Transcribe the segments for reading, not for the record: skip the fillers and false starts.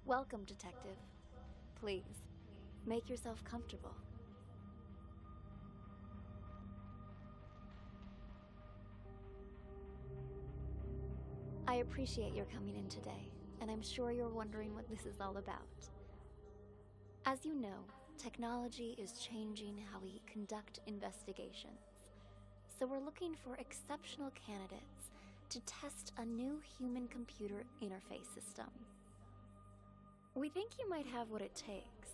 Welcome, Detective. Please, make yourself comfortable. I appreciate your coming in today, and I'm sure you're wondering what this is all about. As you know, technology is changing how we conduct investigations. So we're looking for exceptional candidates to test a new human-computer interface system. We think you might have what it takes.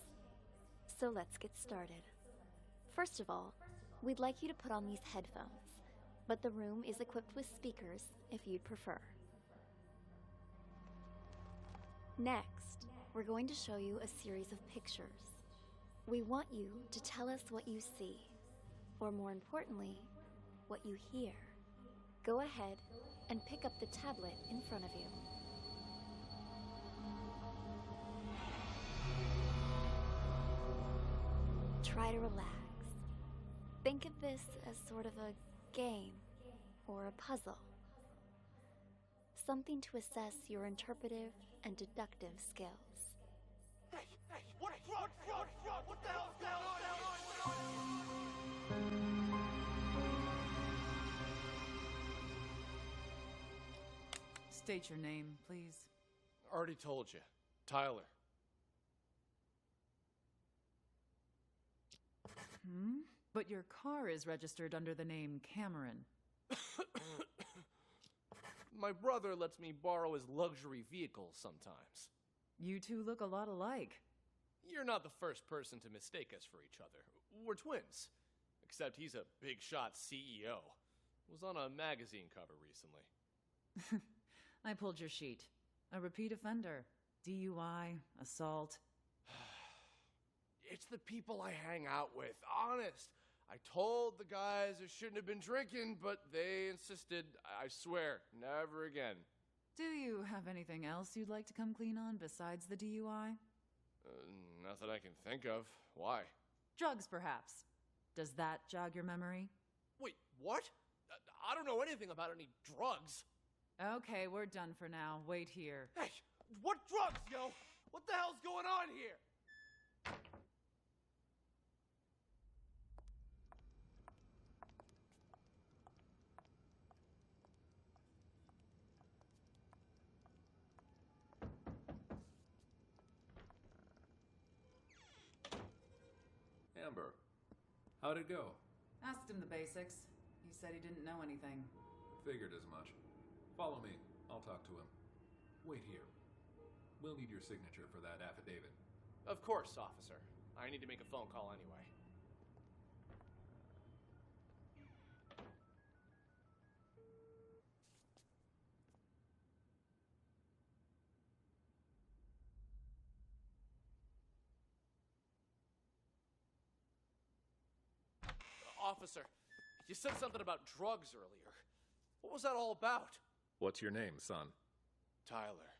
So let's get started. First of all, we'd like you to put on these headphones, but the room is equipped with speakers if you'd prefer. Next, we're going to show you a series of pictures. We want you to tell us what you see, or more importantly, what you hear. Go ahead and pick up the tablet in front of you. Try to relax. Think of this as sort of a game or a puzzle. Something to assess your interpretive and deductive skills. Hey, what the hell's going on? State your name, please. Already told you. Tyler. But your car is registered under the name Cameron. My brother lets me borrow his luxury vehicles sometimes. You two look a lot alike. You're not the first person to mistake us for each other. We're twins. Except he's a big shot CEO. Was on a magazine cover recently. I pulled your sheet. A repeat offender. DUI, assault. It's the people I hang out with, honest. I told the guys I shouldn't have been drinking, but they insisted. I swear, never again. Do you have anything else you'd like to come clean on besides the DUI? Nothing I can think of. Why? Drugs, perhaps. Does that jog your memory? Wait, what? I don't know anything about any drugs. Okay, we're done for now. Wait here. Hey, what drugs, yo? What the hell's going on here? Amber, how'd it go? Asked him the basics. He said he didn't know anything. Figured as much. Follow me. I'll talk to him. Wait here. We'll need your signature for that affidavit. Of course, officer. I need to make a phone call anyway. Officer, you said something about drugs earlier. What was that all about? What's your name, son? Tyler.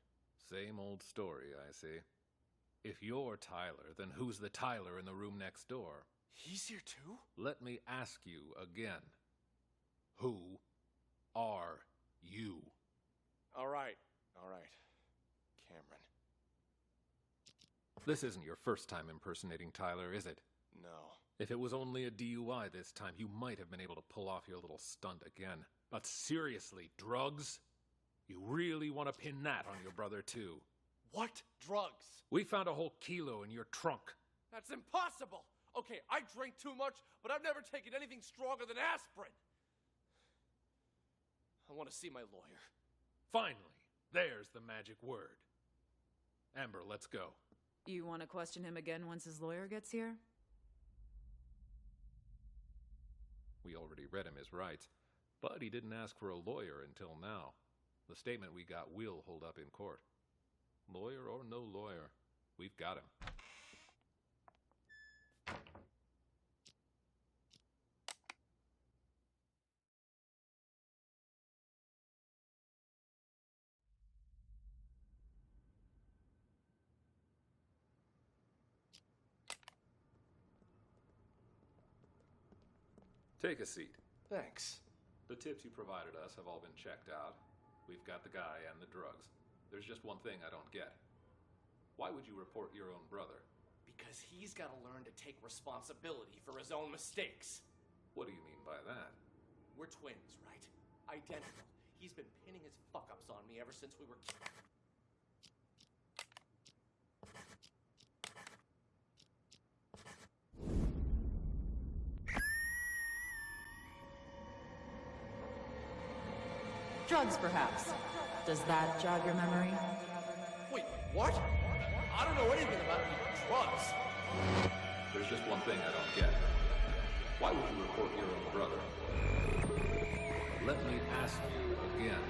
Same old story, I see. If you're Tyler, then who's the Tyler in the room next door? He's here too? Let me ask you again. Who are you? All right. Cameron. This isn't your first time impersonating Tyler, is it? No. If it was only a DUI this time, you might have been able to pull off your little stunt again. But seriously, drugs? You really want to pin that on your brother, too? What drugs? We found a whole kilo in your trunk. That's impossible! Okay, I drink too much, but I've never taken anything stronger than aspirin. I want to see my lawyer. Finally, there's the magic word. Amber, let's go. You want to question him again once his lawyer gets here? We already read him his rights, but he didn't ask for a lawyer until now. The statement we got will hold up in court. Lawyer or no lawyer, we've got him. Take a seat. Thanks. The tips you provided us have all been checked out. We've got the guy and the drugs. There's just one thing I don't get. Why Why would you report your own brother? Because he's got to learn to take responsibility for his own mistakes. What do you mean by that? We're twins, right? Identical. He's been pinning his fuck-ups on me ever since we were kids. Drugs, perhaps. Does that jog your memory? Wait, what? I don't know anything about drugs. There's just one thing I don't get. Why would you report your own brother? Let me ask you again.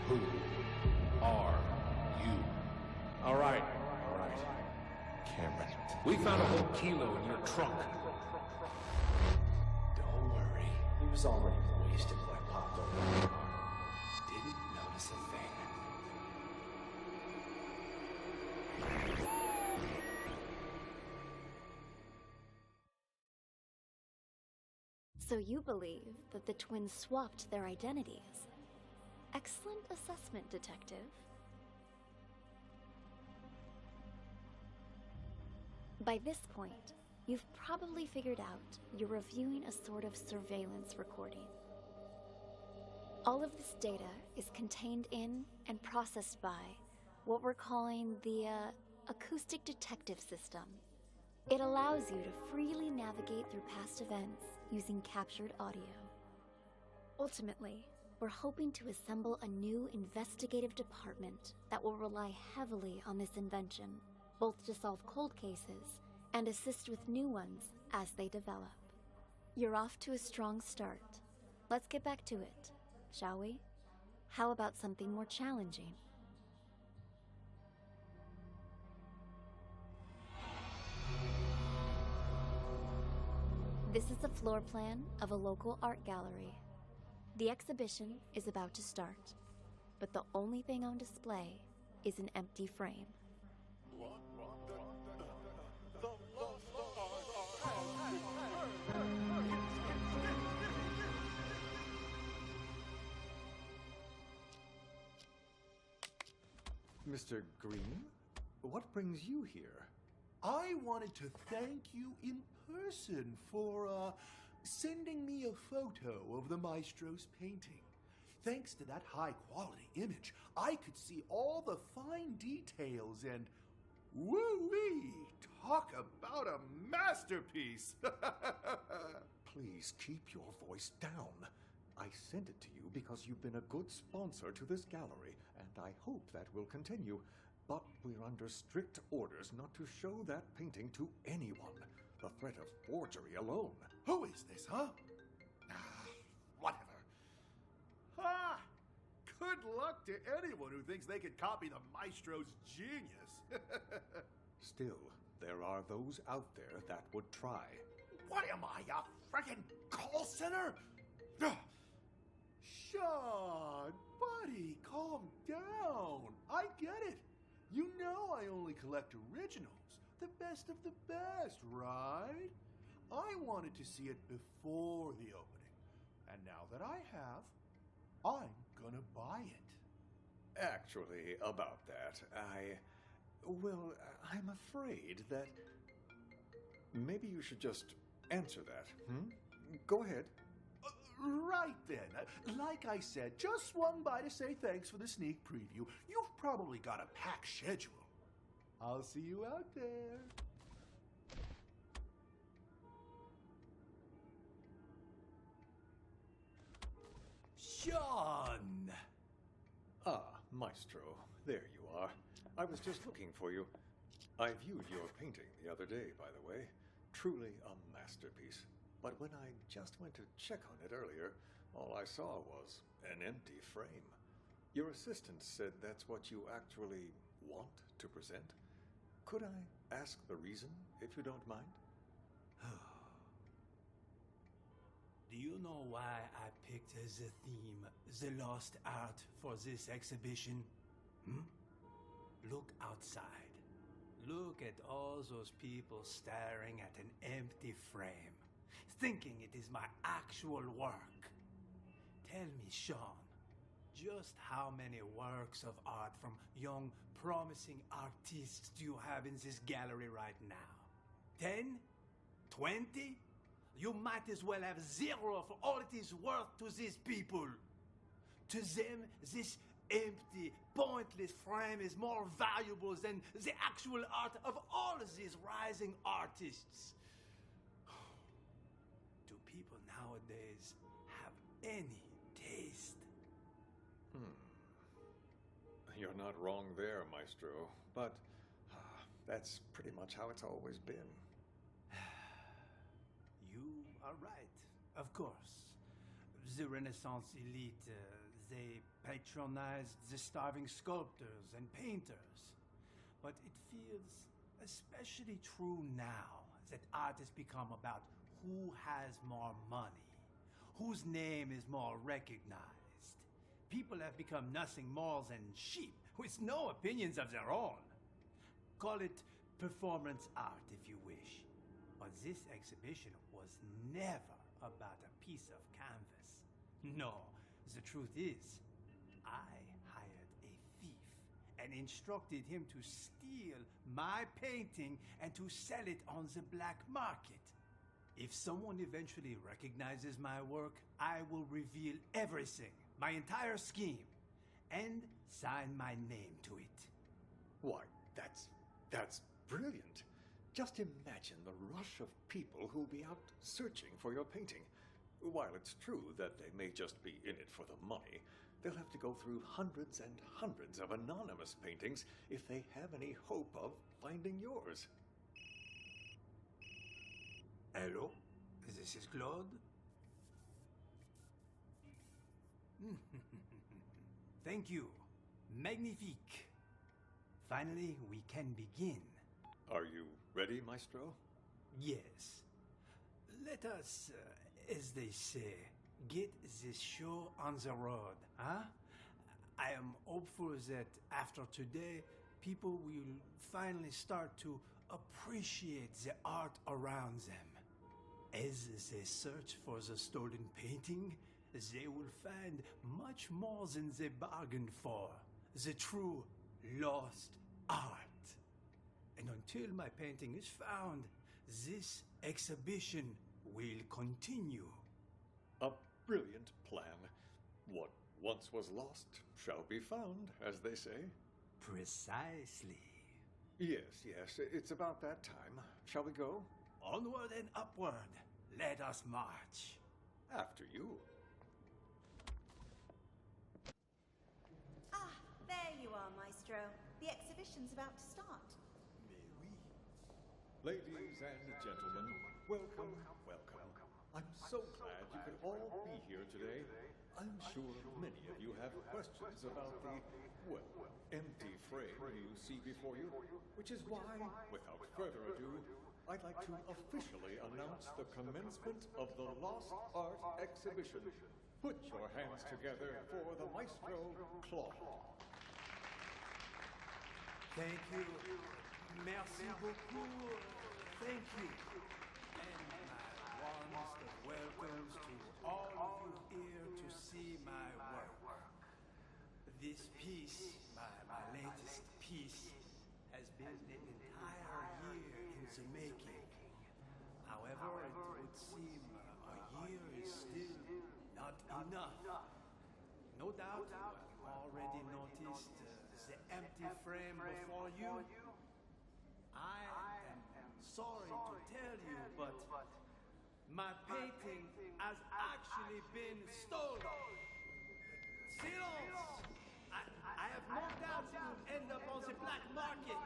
Who are you? All right. Cameron. We found a whole kilo in your trunk. Don't worry. He was already wasted when I popped over the car. Didn't notice a thing. So you believe that the twins swapped their identities? Excellent assessment, Detective. By this point, you've probably figured out you're reviewing a sort of surveillance recording. All of this data is contained in and processed by what we're calling the Acoustic Detectives system. It allows you to freely navigate through past events using captured audio. Ultimately, we're hoping to assemble a new investigative department that will rely heavily on this invention, both to solve cold cases and assist with new ones as they develop. You're off to a strong start. Let's get back to it, shall we? How about something more challenging? This is the floor plan of a local art gallery. The exhibition is about to start, but the only thing on display is an empty frame. Mr. Green, what brings you here? I wanted to thank you in person for, sending me a photo of the maestro's painting. Thanks to that high-quality image, I could see all the fine details and... woo-wee! Talk about a masterpiece! Please keep your voice down. I sent it to you because you've been a good sponsor to this gallery, and I hope that will continue. But we're under strict orders not to show that painting to anyone. The threat of forgery alone. Who is this, huh? Whatever. Ha! Good luck to anyone who thinks they could copy the maestro's genius. Still, there are those out there that would try. What am I, a frickin' call center? Ugh. Sean, buddy, calm down. I get it. You know I only collect originals, the best of the best, right? I wanted to see it before the opening, and now that I have, I'm gonna buy it. Actually, about that, I'm afraid that... Maybe you should just answer that, Go ahead. Right then. Like I said, just swung by to say thanks for the sneak preview. You've probably got a packed schedule. I'll see you out there. Sean! Ah, Maestro, there you are. I was just looking for you. I viewed your painting the other day, by the way. Truly a masterpiece. But when I just went to check on it earlier, all I saw was an empty frame. Your assistant said that's what you actually want to present. Could I ask the reason, if you don't mind? Do you know why I picked as a theme the lost art for this exhibition? Look outside. Look at all those people staring at an empty frame, thinking it is my actual work. Tell me, Sean, just how many works of art from young, promising artists do you have in this gallery right now? 10? 20? You might as well have 0 for all it is worth to these people. To them, this empty, pointless frame is more valuable than the actual art of all of these rising artists. Do people nowadays have any taste? You're not wrong there, Maestro, but that's pretty much how it's always been. You are right, of course. The Renaissance elite, they patronized the starving sculptors and painters. But it feels especially true now that art has become about who has more money, whose name is more recognized. People have become nothing more than sheep with no opinions of their own. Call it performance art if you wish. But this exhibition was never about a piece of canvas. No, the truth is, I hired a thief and instructed him to steal my painting and to sell it on the black market. If someone eventually recognizes my work, I will reveal everything, my entire scheme, and sign my name to it. Why, that's brilliant. Just imagine the rush of people who'll be out searching for your painting. While it's true that they may just be in it for the money, they'll have to go through hundreds and hundreds of anonymous paintings if they have any hope of finding yours. Hello? This is Claude? Thank you. Magnifique. Finally, we can begin. Are you ready, Maestro? Yes. Let us, as they say, get this show on the road, huh? I am hopeful that after today, people will finally start to appreciate the art around them. As they search for the stolen painting, they will find much more than they bargained for. The true lost art. And until my painting is found, this exhibition will continue. A brilliant plan. What once was lost shall be found, as they say. Precisely. Yes, it's about that time. Shall we go? Onward and upward. Let us march. After you. Ah, there you are, Maestro. The exhibition's about to start. Ladies and gentlemen, welcome. I'm so glad you could all be here today. I'm sure many of you have questions about the, empty frame you see before you, which is why, without further ado, I'd like to officially announce the commencement of the Lost Art Exhibition. Put your hands together for the Maestro Claude. Thank you. Merci beaucoup. Thank you. And my warmest of welcomes to all of you here to see my work. This piece, my latest piece, has been an entire year in the making. However, it would seem a year is still not enough. No doubt you have already noticed the empty frame before you. I am sorry to tell you, but my painting has actually been stolen. Silence! I have no doubt it will end up on the black market.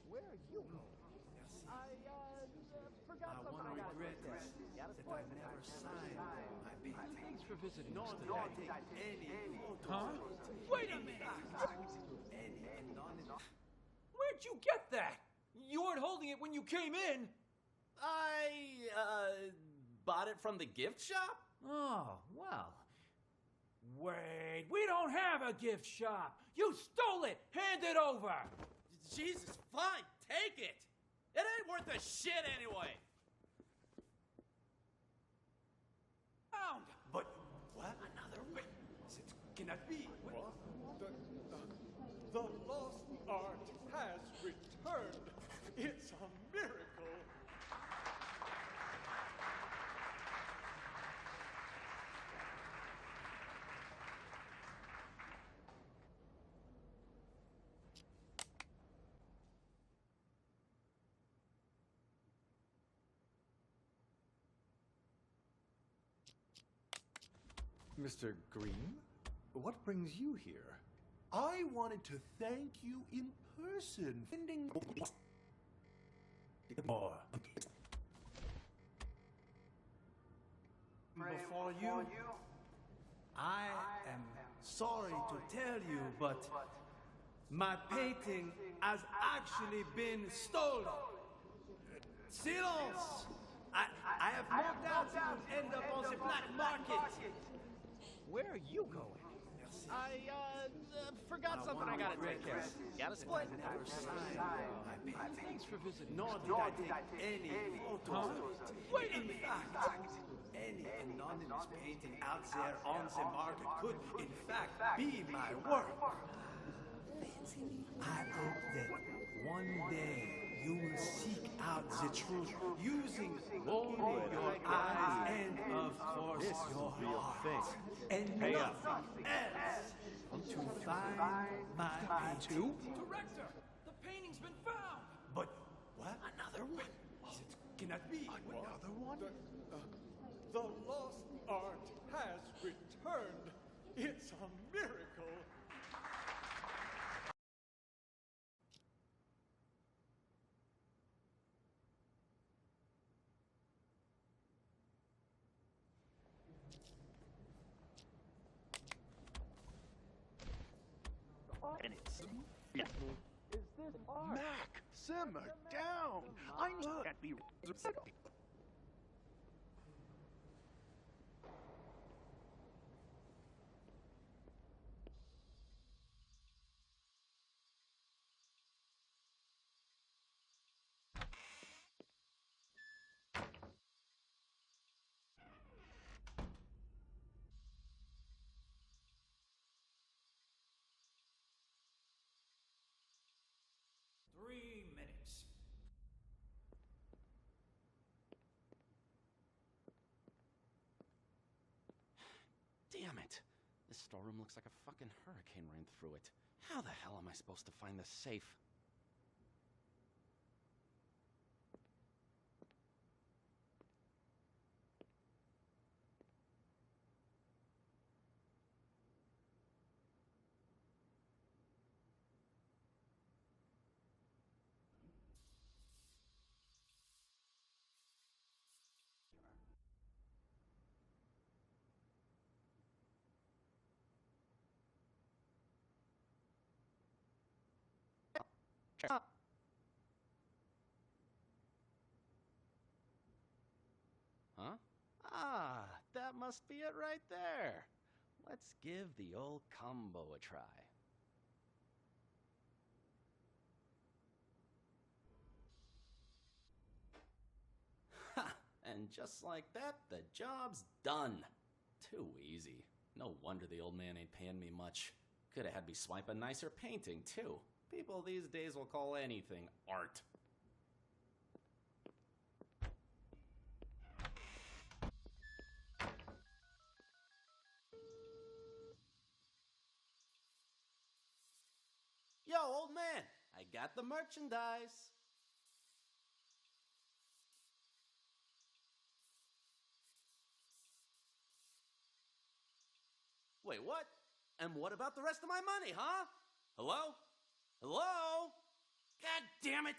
Where are you going? Merci. I forgot My something. one regret is that I never signed my painting. Thanks for visiting Nor us did today. I take any photos. Huh? Wait a minute! Any anonymous. Where'd you get that? You weren't holding it when you came in. I bought it from the gift shop? Oh, well. Wait, we don't have a gift shop. You stole it. Hand it over. Jesus, fine, take it. It ain't worth a shit anyway. Found. But what? Another way? cannot be. What? The lost art has returned. It's a miracle. Mr. Green, what brings you here? I wanted to thank you in person. Before you, I am sorry to tell you, but my painting has actually been stolen. Silence! I have no doubt it will end up on the black market. Where are you going? I forgot something I gotta take care of. Got a split? Never signed my painting. Thanks for visiting. Nor did I take any photos of it. Wait in fact, any anonymous painting out there on the market could, in fact, be my work. I hope that one day you will seek out the truth using only your eyes and, of course, your heart. And nothing else to find my painting. Director, the painting's been found. But what? Another one? It cannot be. Another one? The lost art has returned. It's a miracle. Mac, simmer down. I need that be. Damn it. This storeroom looks like a fucking hurricane ran through it. How the hell am I supposed to find this safe? Huh? Ah, that must be it right there. Let's give the old combo a try. Ha! And just like that, the job's done. Too easy. No wonder the old man ain't paying me much. Could have had me swipe a nicer painting, too. People these days will call anything art. Yo, old man, I got the merchandise. Wait, what? And what about the rest of my money, huh? Hello? Hello? God damn it!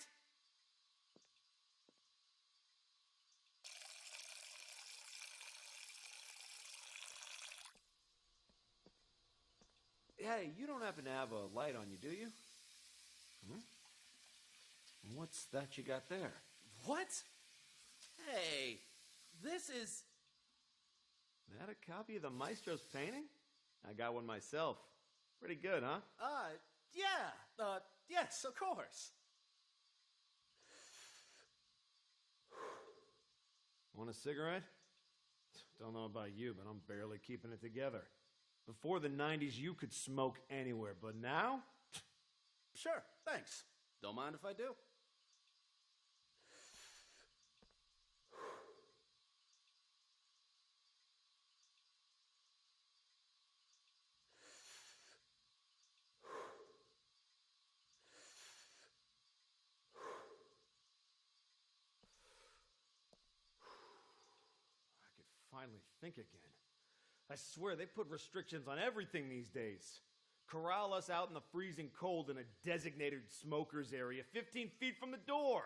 Hey, you don't happen to have a light on you, do you? Hmm? What's that you got there? What? Hey, this is... That a copy of the Maestro's painting? I got one myself. Pretty good, huh? Yeah, yes, of course. Want a cigarette? Don't know about you, but I'm barely keeping it together. Before the 90s, you could smoke anywhere, but now? Sure, thanks. Don't mind if I do. I could finally think again. I swear they put restrictions on everything these days. Corral us out in the freezing cold in a designated smokers area 15 feet from the door.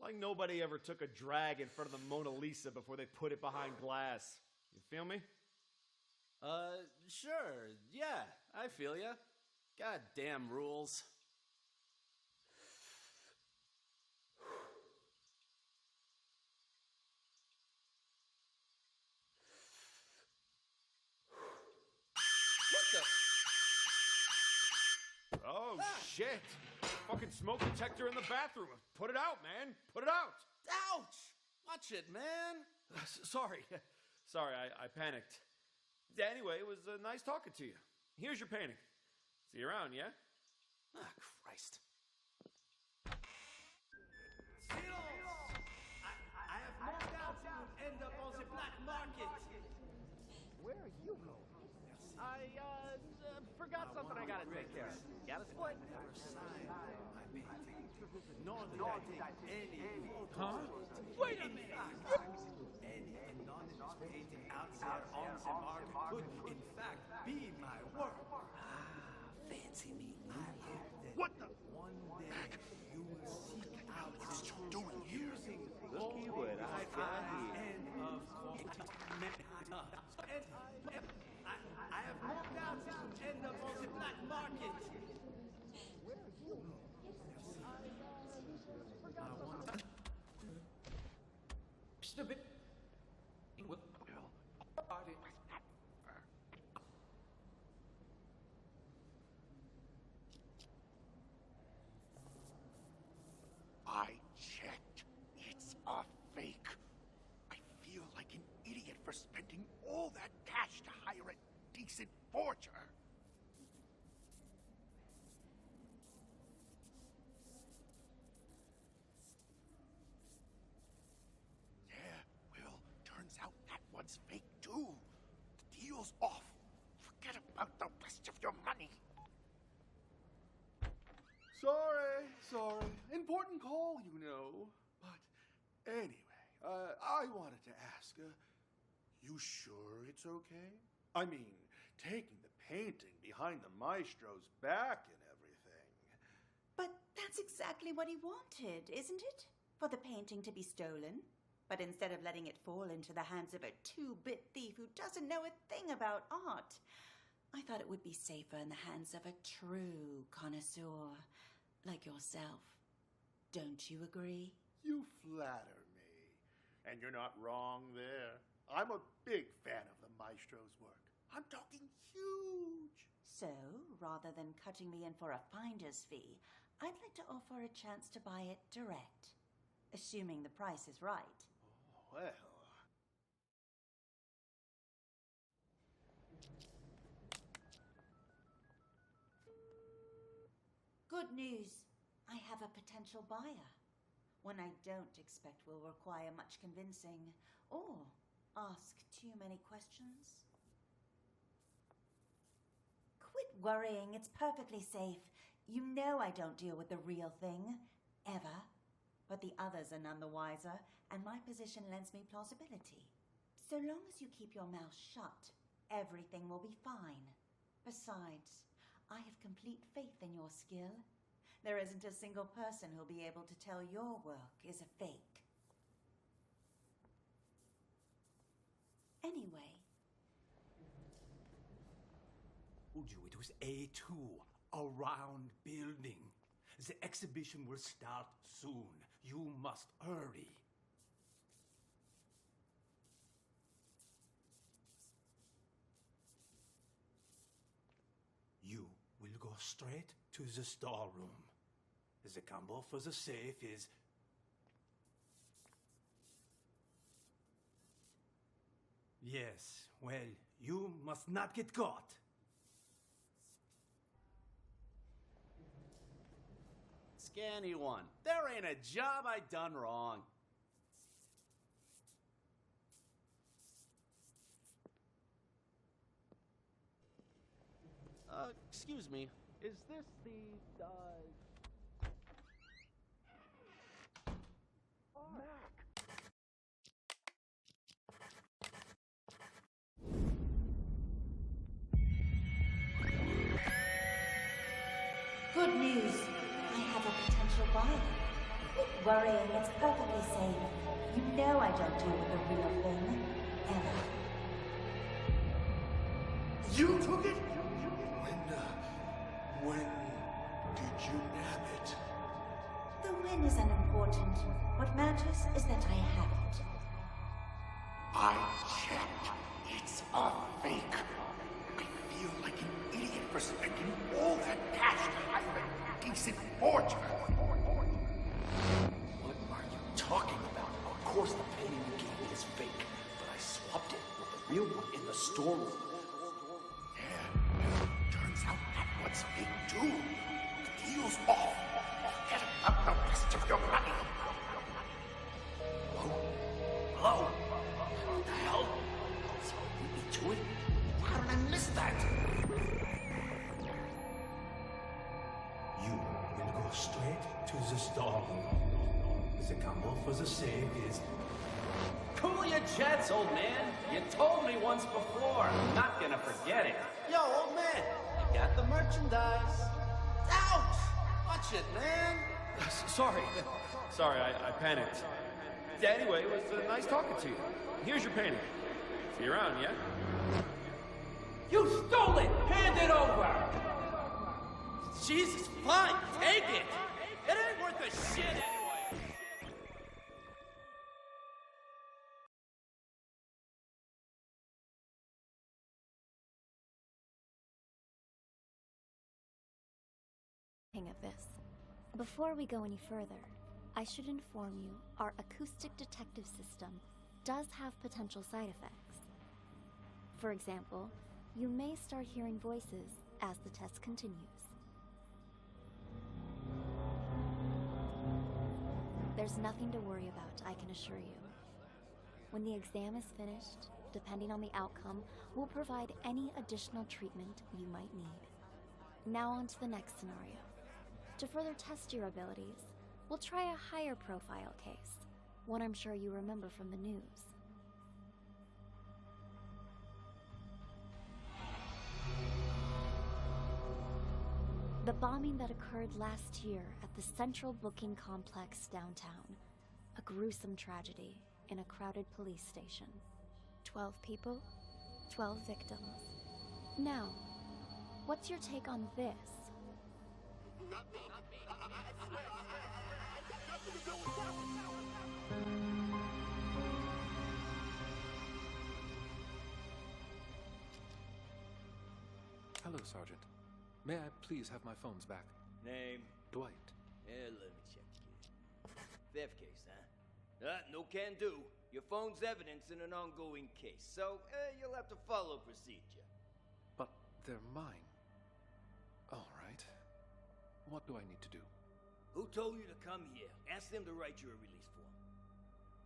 Like nobody ever took a drag in front of the Mona Lisa before they put it behind glass. You feel me? Sure. Yeah, I feel ya. Goddamn rules. Oh, shit. Fucking smoke detector in the bathroom. Put it out, man. Put it out. Ouch! Watch it, man. Sorry. Sorry, I panicked. Anyway, it was nice talking to you. Here's your painting. See you around, yeah? Ah, Christ. I have no doubt you will end up on the black market. Where are you going? I forgot something I gotta take care of. Got a split. Nor did I take any photos. Huh? Wait a minute! Any anonymous painting out there on the market could, in fact, be my work. Fancy me. I hope that What the? one day you will seek out What is you doing here? using Looky what I got here. and of quality methods. And I have no doubt you will end up on the black market. Just a bit. I checked. It's a fake. I feel like an idiot for spending all that cash to hire a decent forger. Yeah, well, turns out that one's fake too. The deal's off. Forget about the rest of your money. Sorry. Important call, you know. But anyway, I wanted to ask, you sure it's okay? I mean, taking the painting behind the maestro's back and everything. But that's exactly what he wanted, isn't it? For the painting to be stolen. But instead of letting it fall into the hands of a two-bit thief who doesn't know a thing about art, I thought it would be safer in the hands of a true connoisseur like yourself. Don't you agree? You flatter me. And you're not wrong there. I'm a big fan of the maestro's work. I'm talking huge. So, rather than cutting me in for a finder's fee, I'd like to offer a chance to buy it direct. Assuming the price is right. Well. Good news. I have a potential buyer. One I don't expect will require much convincing or ask too many questions. Quit worrying. It's perfectly safe. You know I don't deal with the real thing. Ever. But the others are none the wiser, and my position lends me plausibility. So long as you keep your mouth shut, everything will be fine. Besides, I have complete faith in your skill. There isn't a single person who'll be able to tell your work is a fake. Anyway. It was A2, a round building. The exhibition will start soon. You must hurry. You will go straight to the storeroom. The combo for the safe is... Yes, well, you must not get caught. ask anyone. There ain't a job I done wrong. Excuse me. Is this the, Good news. I have a potential buyer. Quit worrying. It's perfectly safe. You know I don't deal with the real thing. Ever. You took it? When did you nab it? The win is unimportant. What matters is that I have it. I checked. It's a fake. I feel like an idiot for spending all that cash to hire a decent forger. What are you talking about? Of course the painting you gave me is fake, but I swapped it with the real one in the storeroom. Yeah, turns out that one's fake too. The deal's off. Get up the rest of your money. Hello? Hello? What the hell? Someone beat me to it? How did I miss that? You will go straight to the storeroom. The combo for the safe is... Cool your jets, old man. You told me once before. I'm not gonna forget it. Yo, old man, I got the merchandise. Ouch! Watch it, man. Sorry. Sorry, I panicked. Anyway, it was nice talking to you. Here's your painting. See you around, yeah? You stole it! Hand it over! Jesus, fine, take it! It ain't worth a shit anyway! Of this. Before we go any further, I should inform you our Acoustic Detective system does have potential side effects. For example, you may start hearing voices as the test continues. There's nothing to worry about, I can assure you. When the exam is finished, depending on the outcome, we'll provide any additional treatment you might need. Now on to the next scenario. To further test your abilities, we'll try a higher profile case, one I'm sure you remember from the news. The bombing that occurred last year at the Central Booking Complex downtown. A gruesome tragedy in a crowded police station. 12 people, 12 victims. Now, what's your take on this? Hello, Sergeant. May I please have my phones back? Name? Dwight. Let me check here. Theft case, huh? No can do. Your phone's evidence in an ongoing case, so you'll have to follow procedure. But they're mine. All right. What do I need to do? Who told you to come here? Ask them to write you a release form.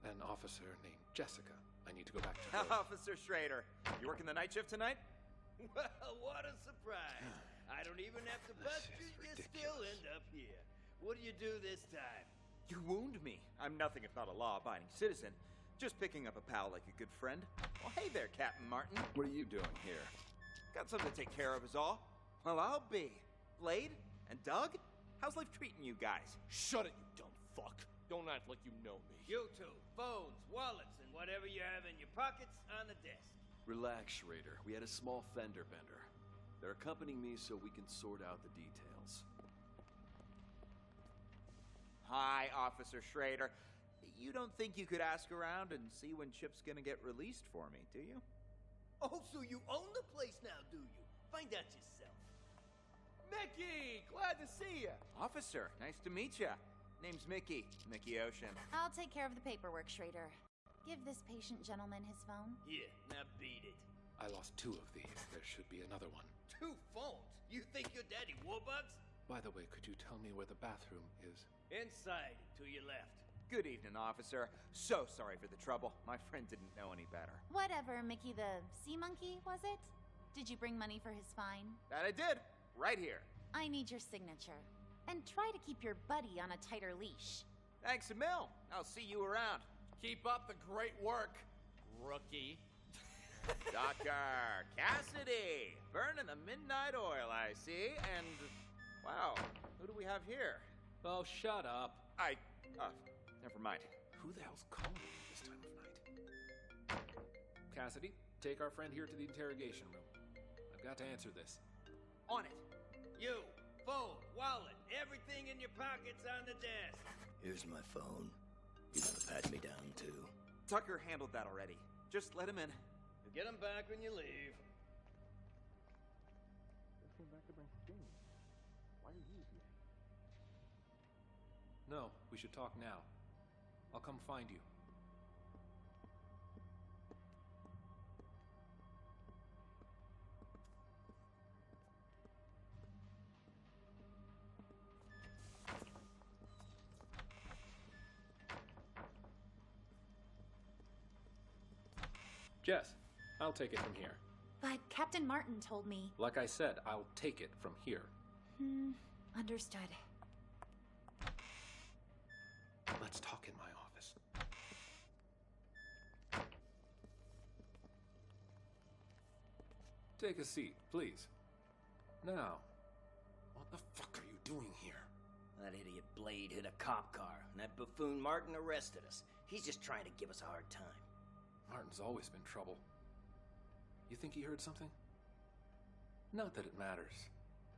An officer named Jessica. I need to go back to her. Officer Schrader, you working the night shift tonight? Well, what a surprise. I don't even have to bust you, you still end up here. What do you do this time? You wound me. I'm nothing if not a law-abiding citizen. Just picking up a pal like a good friend. Well, hey there, Captain Martin. What are you doing here? Got something to take care of is all. Well, I'll be. Blade and Doug? How's life treating you guys? Shut it, you dumb fuck. Don't act like you know me. You two, phones, wallets, and whatever you have in your pockets on the desk. Relax, Schrader. We had a small fender bender. They're accompanying me so we can sort out the details. Hi, Officer Schrader. You don't think you could ask around and see when Chip's gonna get released for me, do you? Oh, so you own the place now, do you? Find out yourself. Mickey! Glad to see you. Officer, nice to meet ya. Name's Mickey. Mickey Ocean. I'll take care of the paperwork, Schrader. Give this patient gentleman his phone. Here, now beat it. I lost 2 of these. There should be another one. 2 phones? You think you're Daddy Warbucks? By the way, could you tell me where the bathroom is? Inside, to your left. Good evening, officer. So sorry for the trouble. My friend didn't know any better. Whatever, Mickey the sea monkey, was it? Did you bring money for his fine? That I did. Right here. I need your signature. And try to keep your buddy on a tighter leash. Thanks a mil. I'll see you around. Keep up the great work, rookie. Dr. Cassidy, burning the midnight oil, I see. And, wow, who do we have here? Oh, shut up. Never mind. Who the hell's calling me this time of night? Cassidy, take our friend here to the interrogation room. I've got to answer this. On it. You, phone, wallet, everything in your pockets on the desk. Here's my phone. You gotta pat me down, too. Tucker handled that already. Just let him in. You'll get him back when you leave. Just came back to bring Sting. Why are you here? No, we should talk now. I'll come find you. Jess, I'll take it from here. But Captain Martin told me... Like I said, I'll take it from here. Understood. Let's talk in my office. Take a seat, please. Now. What the fuck are you doing here? That idiot Blade hit a cop car, and that buffoon Martin arrested us. He's just trying to give us a hard time. Martin's always been trouble. You think he heard something? Not that it matters.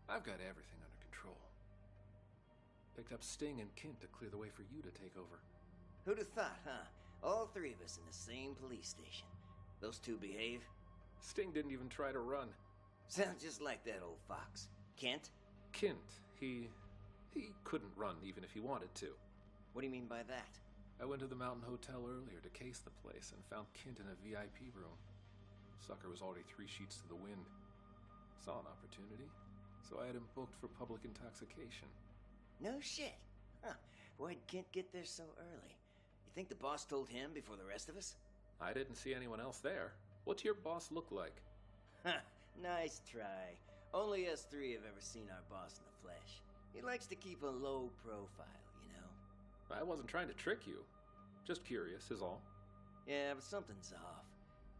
I've got everything under control. Picked up Sting and Kint to clear the way for you to take over. Who'd have thought, huh? All three of us in the same police station. Those two behave? Sting didn't even try to run. Sounds just like that old fox. Kent? Kint, he couldn't run even if he wanted to. What do you mean by that? I went to the Mountain Hotel earlier to case the place and found Kint in a VIP room. Sucker was already 3 sheets to the wind. Saw an opportunity, so I had him booked for public intoxication. No shit. Huh. Why'd Kent get there so early? You think the boss told him before the rest of us? I didn't see anyone else there. What's your boss look like? Nice try. Only us three have ever seen our boss in the flesh. He likes to keep a low profile, you know? I wasn't trying to trick you. Just curious, is all. Yeah, but something's off.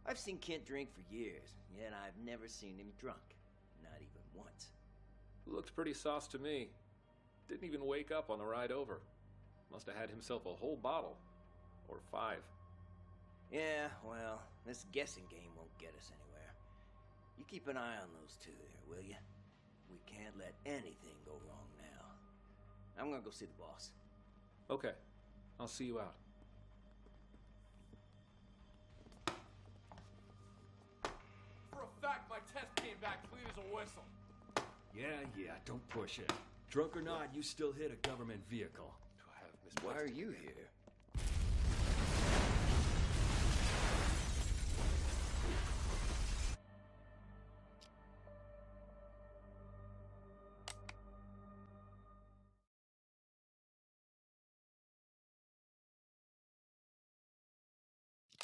I've seen Kent drink for years, yet I've never seen him drunk. Not even once. Looked pretty sauce to me. Didn't even wake up on the ride over. Must have had himself a whole bottle. Or 5. Yeah, well, this guessing game won't get us anywhere. You keep an eye on those two there, will you? We can't let anything go wrong now. I'm gonna go see the boss. Okay. I'll see you out. For a fact, my test came back clean as a whistle. Yeah, don't push it. Drunk or not, you still hit a government vehicle. Why are you here?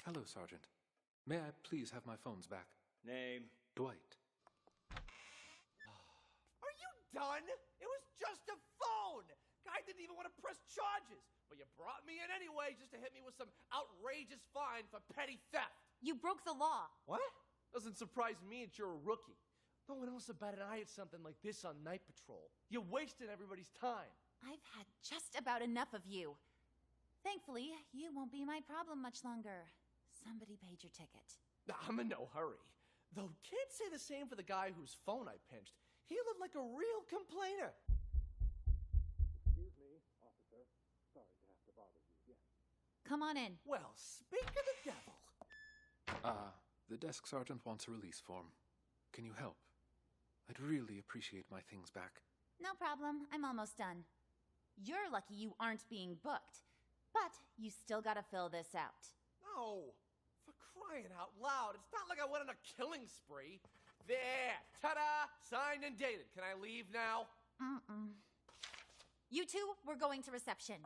Hello, Sergeant. May I please have my phones back? Name? Dwight. Are you done? It was just a phone! Guy didn't even want to press charges. But you brought me in anyway just to hit me with some outrageous fine for petty theft. You broke the law. What? Doesn't surprise me that you're a rookie. No one else about it I had something like this on night patrol. You're wasting everybody's time. I've had just about enough of you. Thankfully, you won't be my problem much longer. Somebody paid your ticket. I'm in no hurry. Though can't say the same for the guy whose phone I pinched. He looked like a real complainer. Excuse me, officer. Sorry to have to bother you again. Come on in. Well, speak of the devil. The desk sergeant wants a release form. Can you help? I'd really appreciate my things back. No problem. I'm almost done. You're lucky you aren't being booked. But you still gotta fill this out. No. For crying out loud. It's not like I went on a killing spree. There. Ta-da! Signed and dated. Can I leave now? You two, we're going to reception.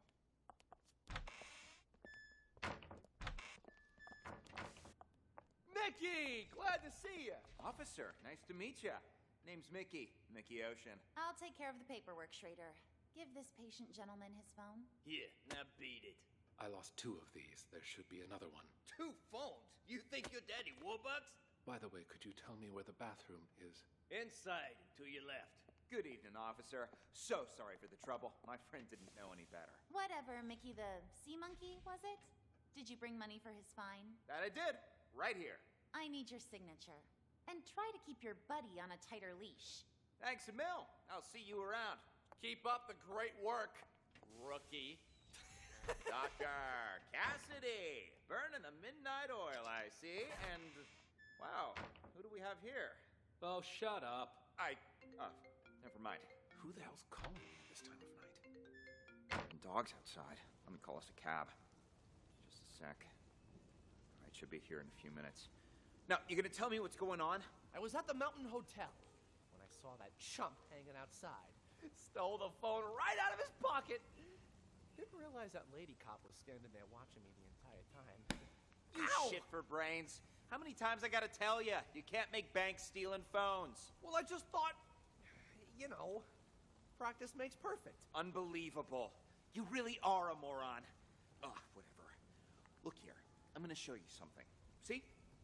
Mickey! Glad to see you! Officer, nice to meet you. Name's Mickey. Mickey Ocean. I'll take care of the paperwork, Schrader. Give this patient gentleman his phone. Here, now beat it. I lost 2 of these. There should be another one. 2 phones? You think you're Daddy Warbucks? By the way, could you tell me where the bathroom is? Inside, to your left. Good evening, officer. So sorry for the trouble. My friend didn't know any better. Whatever, Mickey the sea monkey, was it? Did you bring money for his fine? That I did. Right here. I need your signature. And try to keep your buddy on a tighter leash. Thanks a mil. I'll see you around. Keep up the great work, rookie. Dr. Cassidy, burning the midnight oil, I see. And, wow, who do we have here? Oh, shut up. Never mind. Who the hell's calling me at this time of night? Dog's outside. Let me call us a cab. Just a sec. I should be here in a few minutes. Now, you gonna tell me what's going on? I was at the Mountain Hotel when I saw that chump hanging outside. Stole the phone right out of his pocket. Didn't realize that lady cop was standing there watching me the entire time. You shit for brains. How many times I gotta tell you? You can't make banks stealing phones. Well, I just thought, you know, practice makes perfect. Unbelievable. You really are a moron. Ugh, whatever. Look here. I'm gonna show you something. See?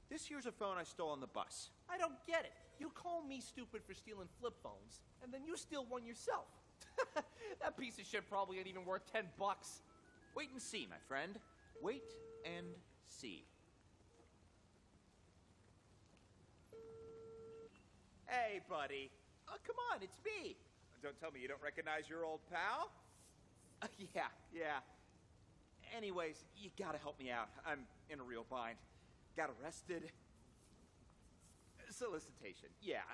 This here's a phone I stole on the bus. I don't get it. You call me stupid for stealing flip phones, and then you steal one yourself. That piece of shit probably ain't even worth $10. Wait and see, my friend. Wait and see. Hey, buddy. Oh, come on, it's me. Don't tell me you don't recognize your old pal? Yeah. Anyways, you gotta help me out. I'm in a real bind. Got arrested. Solicitation, yeah.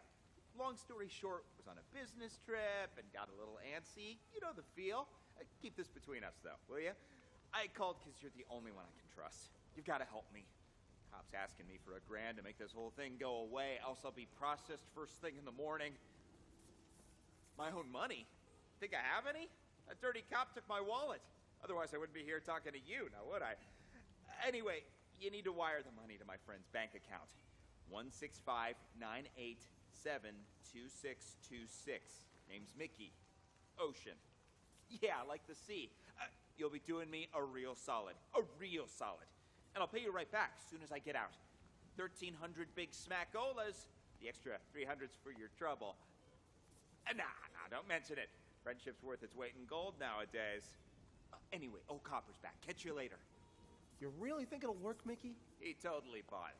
Long story short, was on a business trip and got a little antsy. You know the feel. Keep this between us, though, will you? I called because you're the only one I can trust. You've got to help me. Cops asking me for $1,000 to make this whole thing go away, else I'll be processed first thing in the morning. My own money? Think I have any? That dirty cop took my wallet. Otherwise, I wouldn't be here talking to you, now would I? Anyway, you need to wire the money to my friend's bank account. 165-987-2626. Name's Mickey. Ocean. Yeah, like the sea. You'll be doing me a real solid. A real solid. And I'll pay you right back as soon as I get out. 1,300 big smackolas. The extra 300's for your trouble. Nah, don't mention it. Friendship's worth its weight in gold nowadays. Anyway, old Copper's back. Catch you later. You really think it'll work, Mickey? He totally bought it.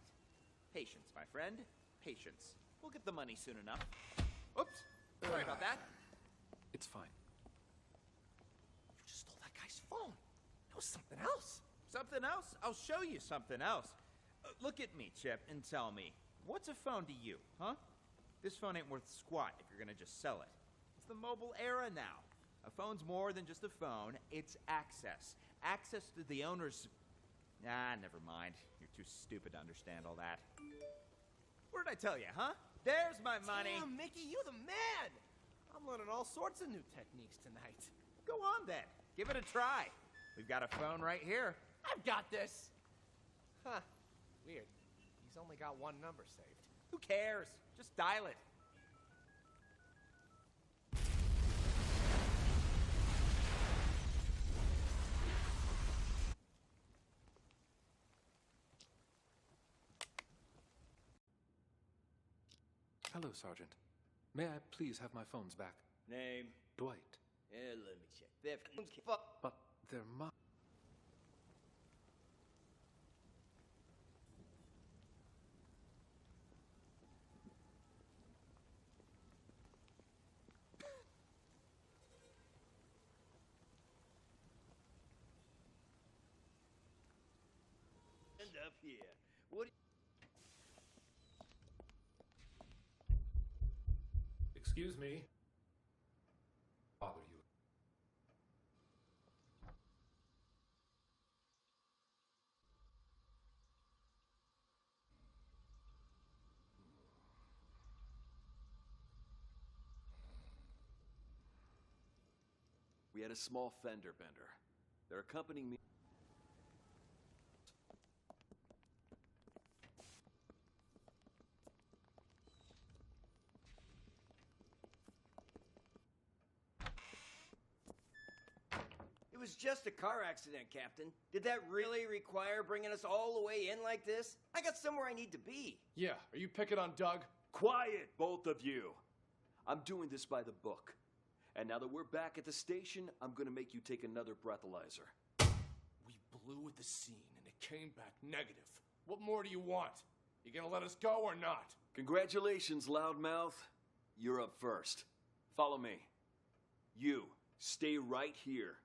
Patience, my friend. Patience. We'll get the money soon enough. Oops. Sorry about that. It's fine. You just stole that guy's phone. That was something else. Something else? I'll show you something else. Look at me, Chip, and tell me, what's a phone to you, huh? This phone ain't worth squat if you're gonna just sell it. It's the mobile era now. A phone's more than just a phone. It's access. Access to the owner's... never mind. You're too stupid to understand all that. What did I tell you, huh? There's my money. Damn, Mickey, you the man. I'm learning all sorts of new techniques tonight. Go on, then. Give it a try. We've got a phone right here. I've got this. Huh. Weird. He's only got one number saved. Who cares? Just dial it. Hello, Sergeant. May I please have my phones back? Name? Dwight. Let me check. They're But they're mine. up here. What? Excuse me. Bother you. We had a small fender bender. They're accompanying me. It was just a car accident, Captain. Did that really require bringing us all the way in like this? I got somewhere I need to be. Yeah, are you picking on Doug? Quiet, both of you. I'm doing this by the book. And now that we're back at the station, I'm gonna make you take another breathalyzer. We blew at the scene and it came back negative. What more do you want? You gonna let us go or not? Congratulations, loudmouth. You're up first. Follow me. You, stay right here.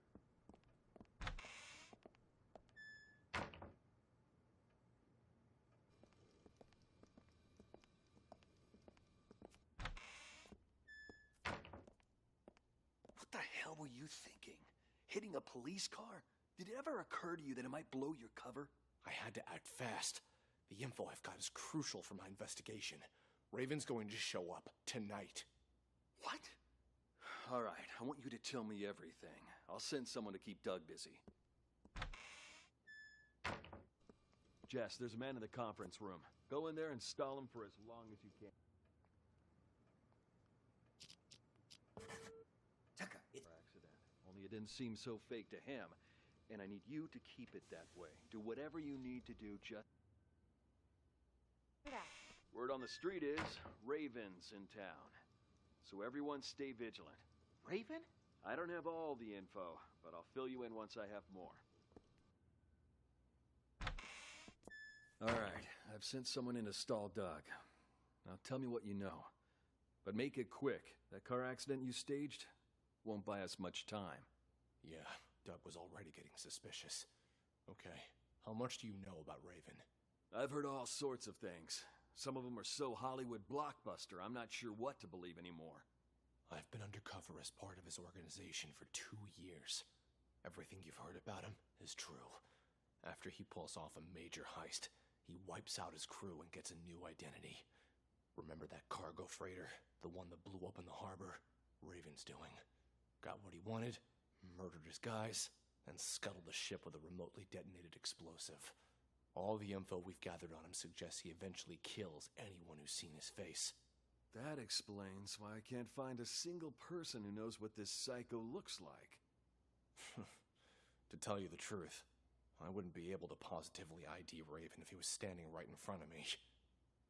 What the hell were you thinking? Hitting a police car? Did it ever occur to you that it might blow your cover? I had to act fast. The info I've got is crucial for my investigation. Raven's going to show up tonight. What? All right, I want you to tell me everything. I'll send someone to keep Doug busy. Jess, there's a man in the conference room. Go in there and stall him for as long as you can. Tucker, it's... Accident. Only it didn't seem so fake to him. And I need you to keep it that way. Do whatever you need to do, just... Word on the street is, Raven's in town. So everyone stay vigilant. Raven? I don't have all the info, but I'll fill you in once I have more. All right, I've sent someone in to stall Doug. Now tell me what you know. But make it quick. That car accident you staged won't buy us much time. Yeah, Doug was already getting suspicious. Okay, how much do you know about Raven? I've heard all sorts of things. Some of them are so Hollywood blockbuster, I'm not sure what to believe anymore. I've been undercover as part of his organization for 2 years. Everything you've heard about him is true. After he pulls off a major heist, he wipes out his crew and gets a new identity. Remember that cargo freighter? The one that blew up in the harbor? Raven's doing. Got what he wanted, murdered his guys, and scuttled the ship with a remotely detonated explosive. All the info we've gathered on him suggests he eventually kills anyone who's seen his face. That explains why I can't find a single person who knows what this psycho looks like. To tell you the truth, I wouldn't be able to positively ID Raven if he was standing right in front of me.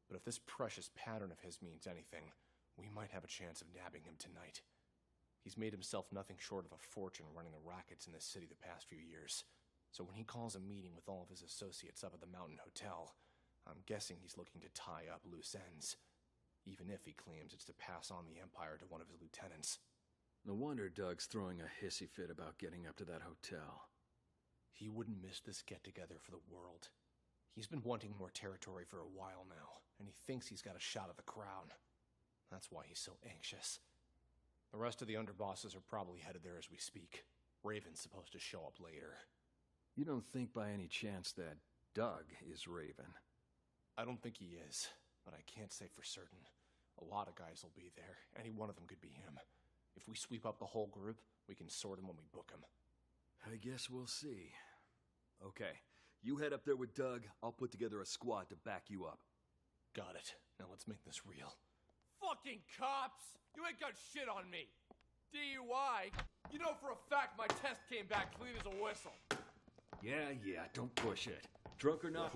But if this precious pattern of his means anything, we might have a chance of nabbing him tonight. He's made himself nothing short of a fortune running the rackets in this city the past few years. So when he calls a meeting with all of his associates up at the Mountain Hotel, I'm guessing he's looking to tie up loose ends. Even if he claims it's to pass on the Empire to one of his lieutenants. No wonder Doug's throwing a hissy fit about getting up to that hotel. He wouldn't miss this get-together for the world. He's been wanting more territory for a while now, and he thinks he's got a shot at the crown. That's why he's so anxious. The rest of the underbosses are probably headed there as we speak. Raven's supposed to show up later. You don't think by any chance that Doug is Raven? I don't think he is, but I can't say for certain. A lot of guys will be there. Any one of them could be him. If we sweep up the whole group, we can sort him when we book him. I guess we'll see. Okay, you head up there with Doug. I'll put together a squad to back you up. Got it. Now let's make this real. Fucking cops! You ain't got shit on me. DUI? You know for a fact my test came back clean as a whistle. Yeah, don't push it. Drunk or not.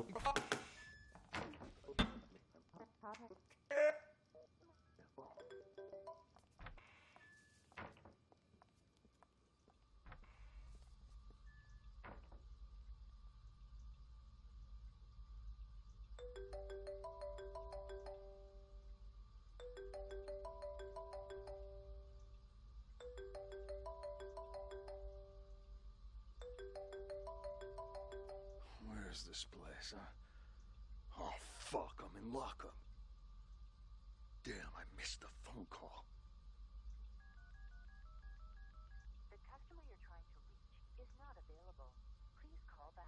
Where's this place, huh? Oh, fuck, I'm in lockup. Damn, I missed the phone call. The customer you're trying to reach is not available. Please call back.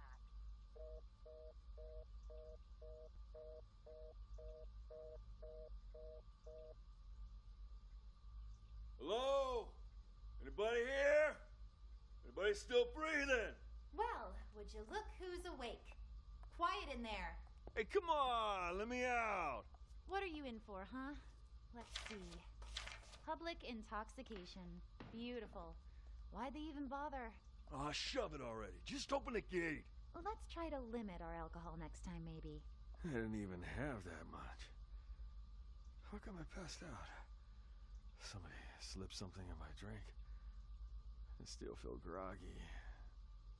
Hello? Anybody here? Everybody's still breathing. Well, would you look who's awake? Quiet in there. Hey, come on, let me out. What are you in for, huh? Let's see. Public intoxication. Beautiful. Why'd they even bother? Aw, shove it already. Just open the gate. Let's try to limit our alcohol next time, maybe. I didn't even have that much. How come I passed out? Somebody slipped something in my drink. I still feel groggy.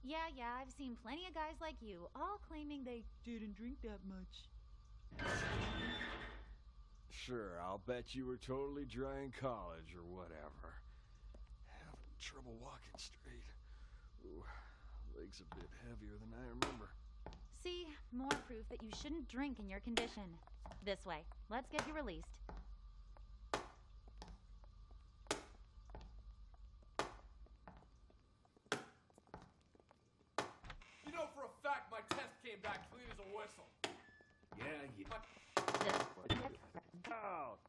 Yeah, I've seen plenty of guys like you, all claiming they didn't drink that much. Sure, I'll bet you were totally dry in college or whatever. Having trouble walking straight. Ooh, legs a bit heavier than I remember. See, more proof that you shouldn't drink in your condition. This way. Let's get you released. You know for a fact my test came back clean as a whistle. Yeah, you... Out.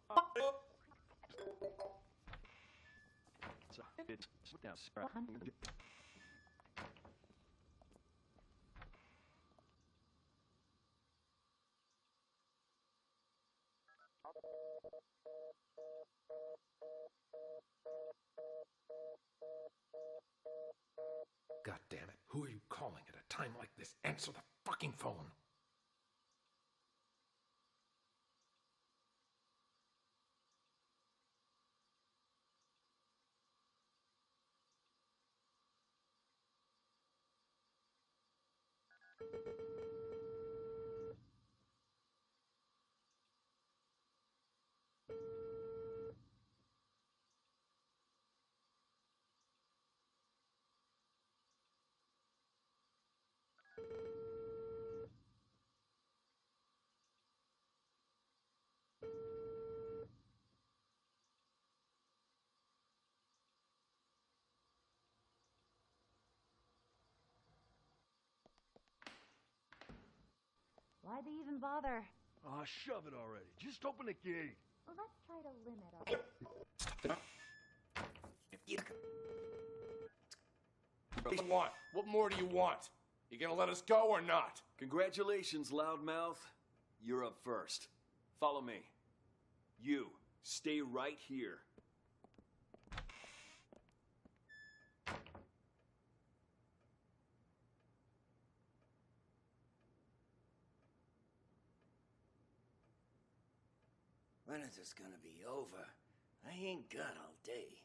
God damn it. Who are you calling at a time like this? Answer the fucking phone. Why'd they even bother? Aw, shove it already. Just open the gate. Let's try to limit our... What do you want? What more do you want? You gonna let us go or not? Congratulations, loudmouth. You're up first. Follow me. You, stay right here. When is this gonna be over? I ain't got all day.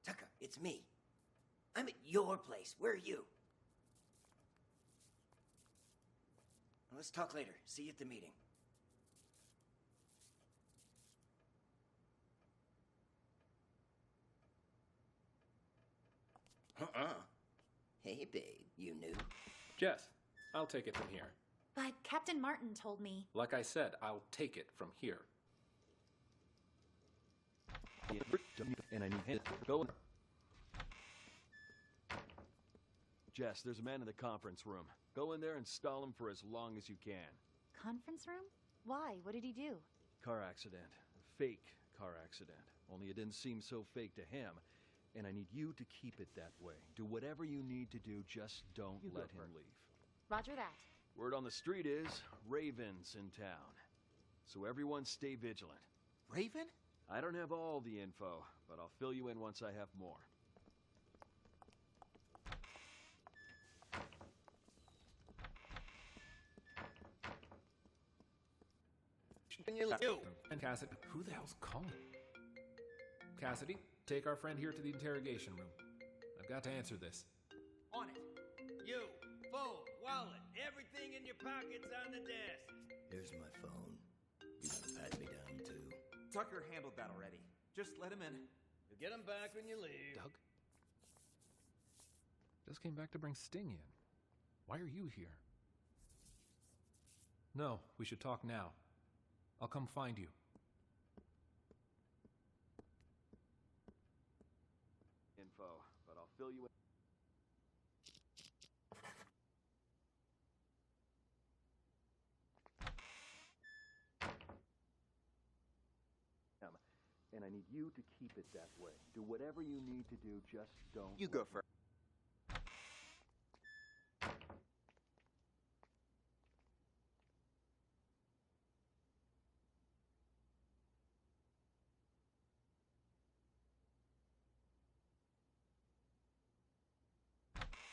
Tucker, it's me. I'm at your place. Where are you? Let's talk later. See you at the meeting. Hey, babe. You new? Jess, I'll take it from here. But Captain Martin told me... Like I said, I'll take it from here. And I need to go. Jess, there's a man in the conference room. Go in there and stall him for as long as you can. Conference room? Why? What did he do? Car accident. Fake car accident. Only it didn't seem so fake to him. And I need you to keep it that way. Do whatever you need to do, just don't let him leave. Roger that. Word on the street is Raven's in town. So everyone stay vigilant. Raven? I don't have all the info, but I'll fill you in once I have more. And Cassidy, who the hell's calling? Cassidy, take our friend here to the interrogation room. I've got to answer this. On it. You, phone, wallet, everything in your pockets on the desk. Here's my phone. You gonna pat me down too? Tucker handled that already. Just let him in. You'll get him back when you leave. Doug? Just came back to bring Sting in. Why are you here? No, we should talk now. I'll come find you. Info, but I'll fill you in. And I need you to keep it that way. Do whatever you need to do, just don't... You go first.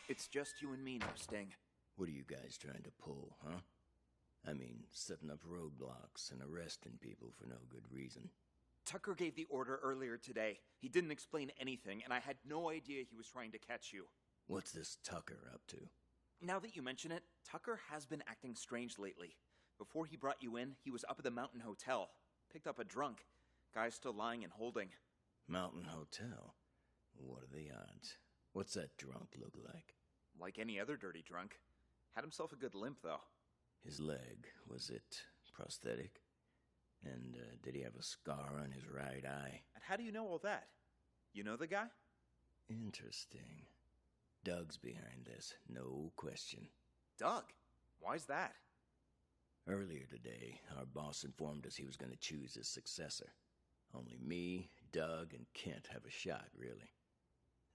It's just you and me now, Sting. What are you guys trying to pull, huh? I mean, setting up roadblocks and arresting people for no good reason. Tucker gave the order earlier today. He didn't explain anything, and I had no idea he was trying to catch you. What's this Tucker up to? Now that you mention it, Tucker has been acting strange lately. Before he brought you in, he was up at the Mountain Hotel. Picked up a drunk. Guy's still lying and holding. Mountain Hotel? What are the odds? What's that drunk look like? Like any other dirty drunk. Had himself a good limp, though. His leg, was it prosthetic? And did he have a scar on his right eye? And how do you know all that? You know the guy? Interesting. Doug's behind this, no question. Doug? Why's that? Earlier today, our boss informed us he was going to choose his successor. Only me, Doug, and Kent have a shot, really.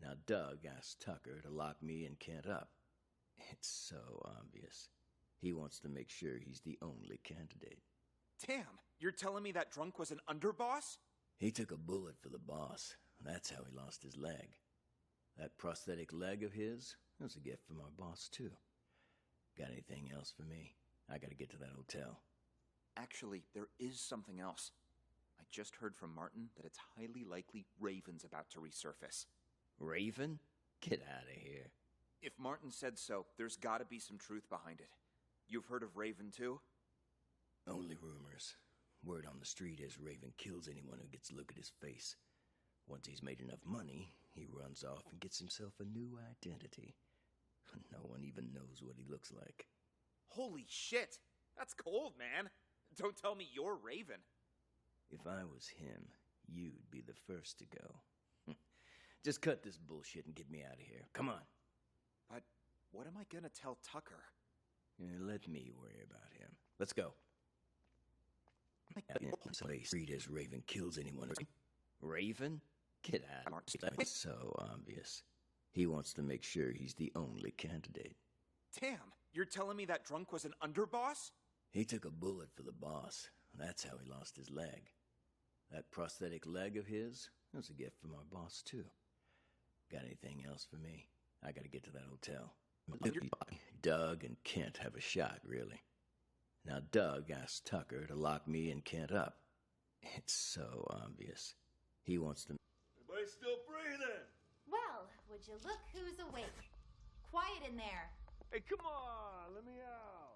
Now, Doug asked Tucker to lock me and Kent up. It's so obvious. He wants to make sure he's the only candidate. Damn, you're telling me that drunk was an underboss? He took a bullet for the boss. That's how he lost his leg. That prosthetic leg of his was a gift from our boss, too. Got anything else for me? I gotta get to that hotel. Actually, there is something else. I just heard from Martin that it's highly likely Raven's about to resurface. Raven? Get out of here. If Martin said so, there's gotta be some truth behind it. You've heard of Raven, too? Only rumors. Word on the street is Raven kills anyone who gets a look at his face. Once he's made enough money, he runs off and gets himself a new identity. No one even knows what he looks like. Holy shit! That's cold, man! Don't tell me you're Raven. If I was him, you'd be the first to go. Just cut this bullshit and get me out of here. Come on. But what am I gonna tell Tucker? Let me worry about him. Let's go. Street is Raven kills anyone. Raven? Get out. It's so obvious. He wants to make sure he's the only candidate. Damn, you're telling me that drunk was an underboss? He took a bullet for the boss. That's how he lost his leg. That prosthetic leg of his was a gift from our boss, too. Got anything else for me? I gotta get to that hotel. Doug and Kent have a shot, really. Now, Doug asked Tucker to lock me and Kent up. It's so obvious. He wants to... Everybody still breathing? Well, would you look who's awake? Quiet in there. Hey, come on, let me out.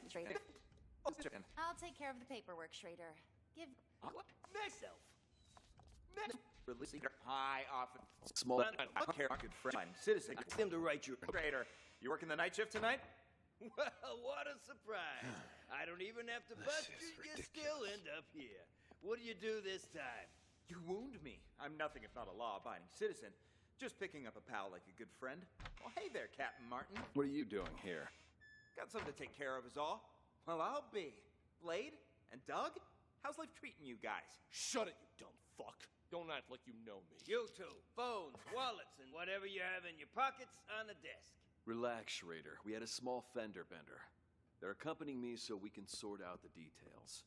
Schrader. I'll take care of the paperwork, Schrader. Give... Myself. Releasing high off Small... care, good friend, citizen. Ask them to write your... Schrader, you working the night shift tonight? Well, what a surprise. I don't even have to bust you. You still end up here. What do you do this time? You wound me. I'm nothing if not a law-abiding citizen. Just picking up a pal like a good friend. Well, hey there, Captain Martin. What are you doing here? Got something to take care of is all. Well, I'll be. Blade and Doug? How's life treating you guys? Shut it, you dumb fuck. Don't act like you know me. You two, phones, wallets, and whatever you have in your pockets on the desk. Relax, Schrader. We had a small fender bender. They're accompanying me so we can sort out the details.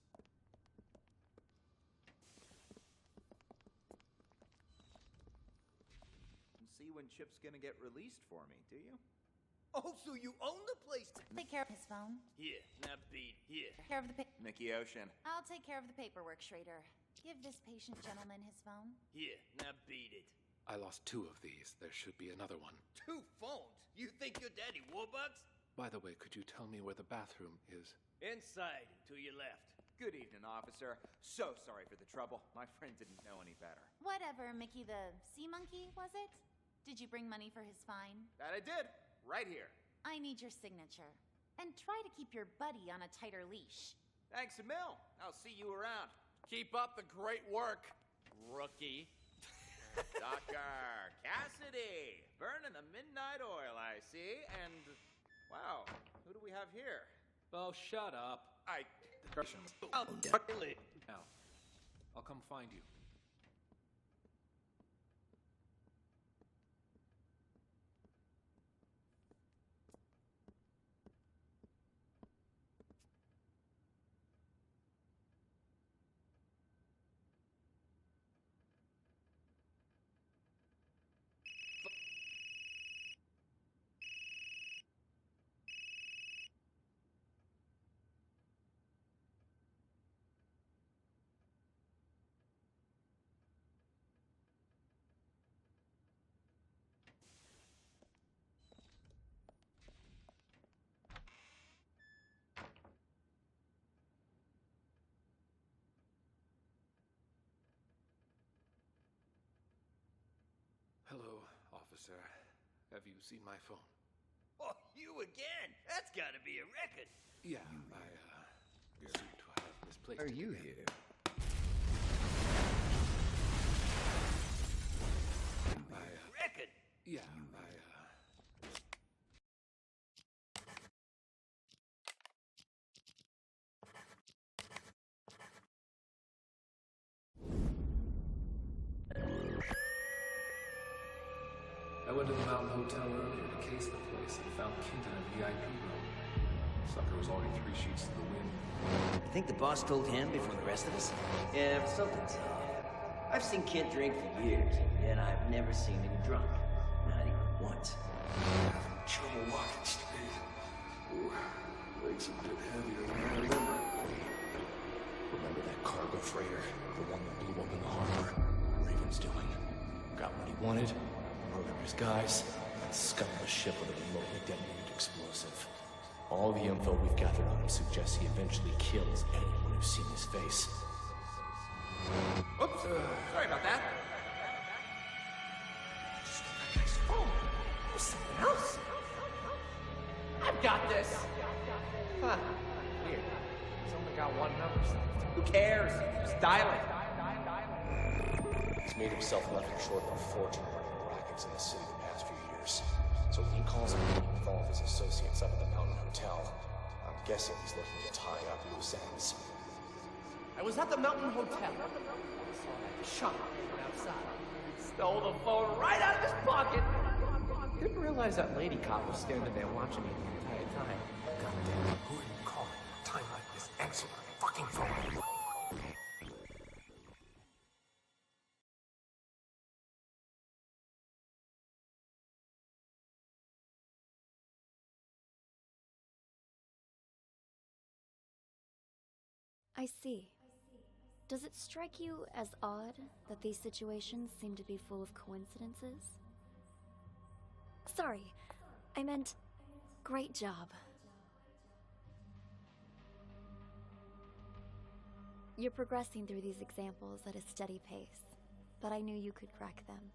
See when Chip's gonna get released for me, do you? Oh, so you own the place? Take care of his phone. Here, now beat. Here. Take care of the Mickey Ocean. I'll take care of the paperwork, Schrader. Give this patient gentleman his phone. Here, now beat it. I lost 2 of these. There should be another one. 2 phones? You think you're Daddy Warbucks? By the way, could you tell me where the bathroom is? Inside, to your left. Good evening, officer. So sorry for the trouble. My friend didn't know any better. Whatever, Mickey the sea monkey, was it? Did you bring money for his fine? That I did. Right here. I need your signature. And try to keep your buddy on a tighter leash. Thanks a mil. I'll see you around. Keep up the great work, rookie. Dr. Cassidy, burning the midnight oil, I see. And, wow, who do we have here? Oh, shut up. Now, I'll come find you. Hello, officer. Have you seen my phone? Oh, you again? That's gotta be a record. Yeah, I seem to have misplaced Are it you again. here? Record. Yeah, I went to the Mountain Hotel earlier to case the place and found Kent in a VIP room. Sucker was already 3 sheets to the wind. You think the boss told him before the rest of us? Yeah, but something's off. I've seen Kent drink for years, yet I've never seen him drunk. Not even once. I'm having trouble walking straight. Ooh, legs a bit heavier than I remember. Remember that cargo freighter? The one that blew up in the harbor? Raven's doing. Got what he wanted, murdered his guys, and scuttled the ship with a remotely detonated explosive. All the info we've gathered on him suggests he eventually kills anyone who's seen his face. Oops, sorry about that. That guy's phone. There's something else. I've got this. Huh. Weird. He's only got one number saved. Who cares? Just dial it. He's made himself nothing short of a fortune running rackets in the city the past few years. So when he calls a meeting with all of his associates up at the Mountain Hotel, I'm guessing he's looking to tie up loose ends. I was at the Mountain Hotel. I saw that chump went outside. Stole the phone right out of his pocket. Didn't realize that lady cop was standing there watching me the entire time. Goddamn, who are you calling at a time like this? Answer the fucking phone. I see. Does it strike you as odd that these situations seem to be full of coincidences? Sorry, I meant great job. You're progressing through these examples at a steady pace, but I knew you could crack them.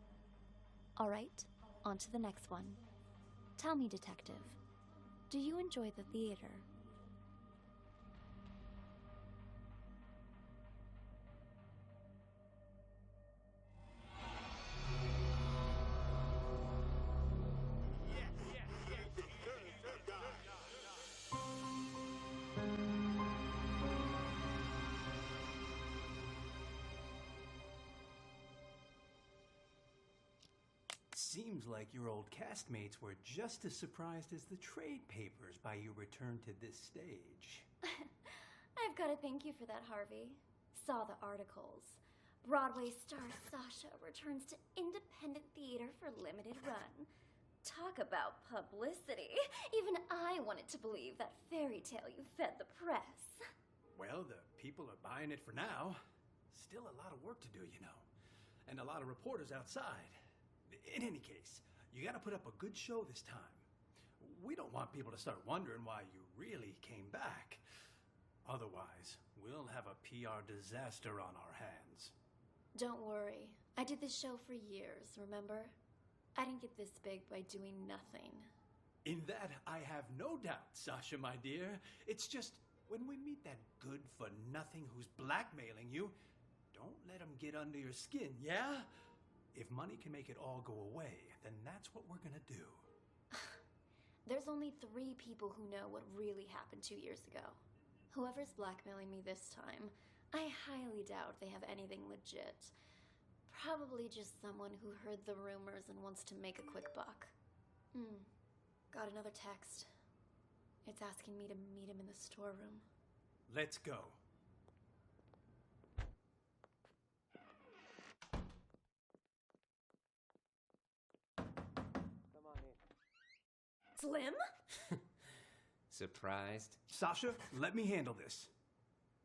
All right, on to the next one. Tell me, detective, do you enjoy the theater? Seems like your old castmates were just as surprised as the trade papers by your return to this stage. I've got to thank you for that, Harvey. Saw the articles. Broadway star Sasha returns to independent theater for limited run. Talk about publicity. Even I wanted to believe that fairy tale you fed the press. Well, the people are buying it for now. Still a lot of work to do, you know. And a lot of reporters outside. In any case, you gotta put up a good show this time. We don't want people to start wondering why you really came back. Otherwise, we'll have a PR disaster on our hands. Don't worry. I did this show for years, remember? I didn't get this big by doing nothing. In that, I have no doubt, Sasha, my dear. It's just, when we meet that good-for-nothing who's blackmailing you, don't let him get under your skin, yeah? If money can make it all go away, then that's what we're gonna do. There's only 3 people who know what really happened 2 years ago. Whoever's blackmailing me this time, I highly doubt they have anything legit. Probably just someone who heard the rumors and wants to make a quick buck. Got another text. It's asking me to meet him in the storeroom. Let's go. Come on in. Slim? Surprised? Sasha, let me handle this.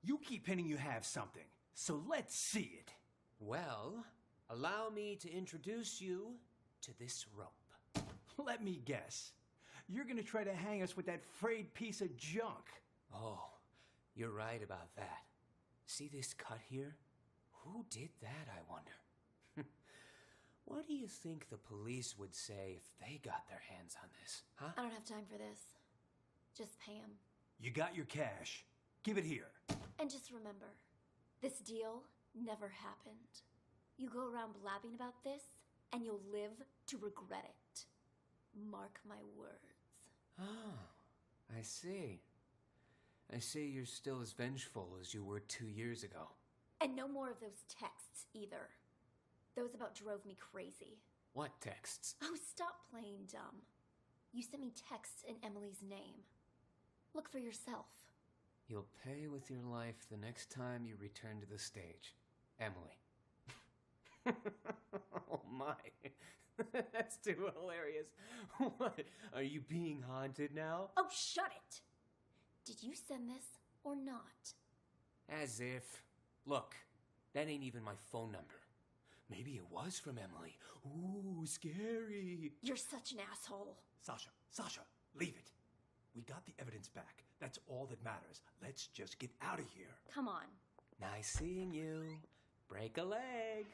You keep hinting you have something, so let's see it. Well, allow me to introduce you to this rope. Let me guess. You're gonna try to hang us with that frayed piece of junk. Oh, you're right about that. See this cut here? Who did that, I wonder? What do you think the police would say if they got their hands on this, huh? I don't have time for this. Just pay him. You got your cash. Give it here. And just remember, this deal never happened. You go around blabbing about this, and you'll live to regret it. Mark my words. Oh, I see. I see you're still as vengeful as you were 2 years ago. And no more of those texts, either. Those about drove me crazy. What texts? Oh, stop playing dumb. You sent me texts in Emily's name. Look for yourself. You'll pay with your life the next time you return to the stage. Emily. Oh my. That's too hilarious. What? Are you being haunted now? Oh, shut it! Did you send this or not? As if. Look, that ain't even my phone number. Maybe it was from Emily. Ooh, scary. You're such an asshole. Sasha, leave it. We got the evidence back. That's all that matters. Let's just get out of here. Come on. Nice seeing you. Break a leg.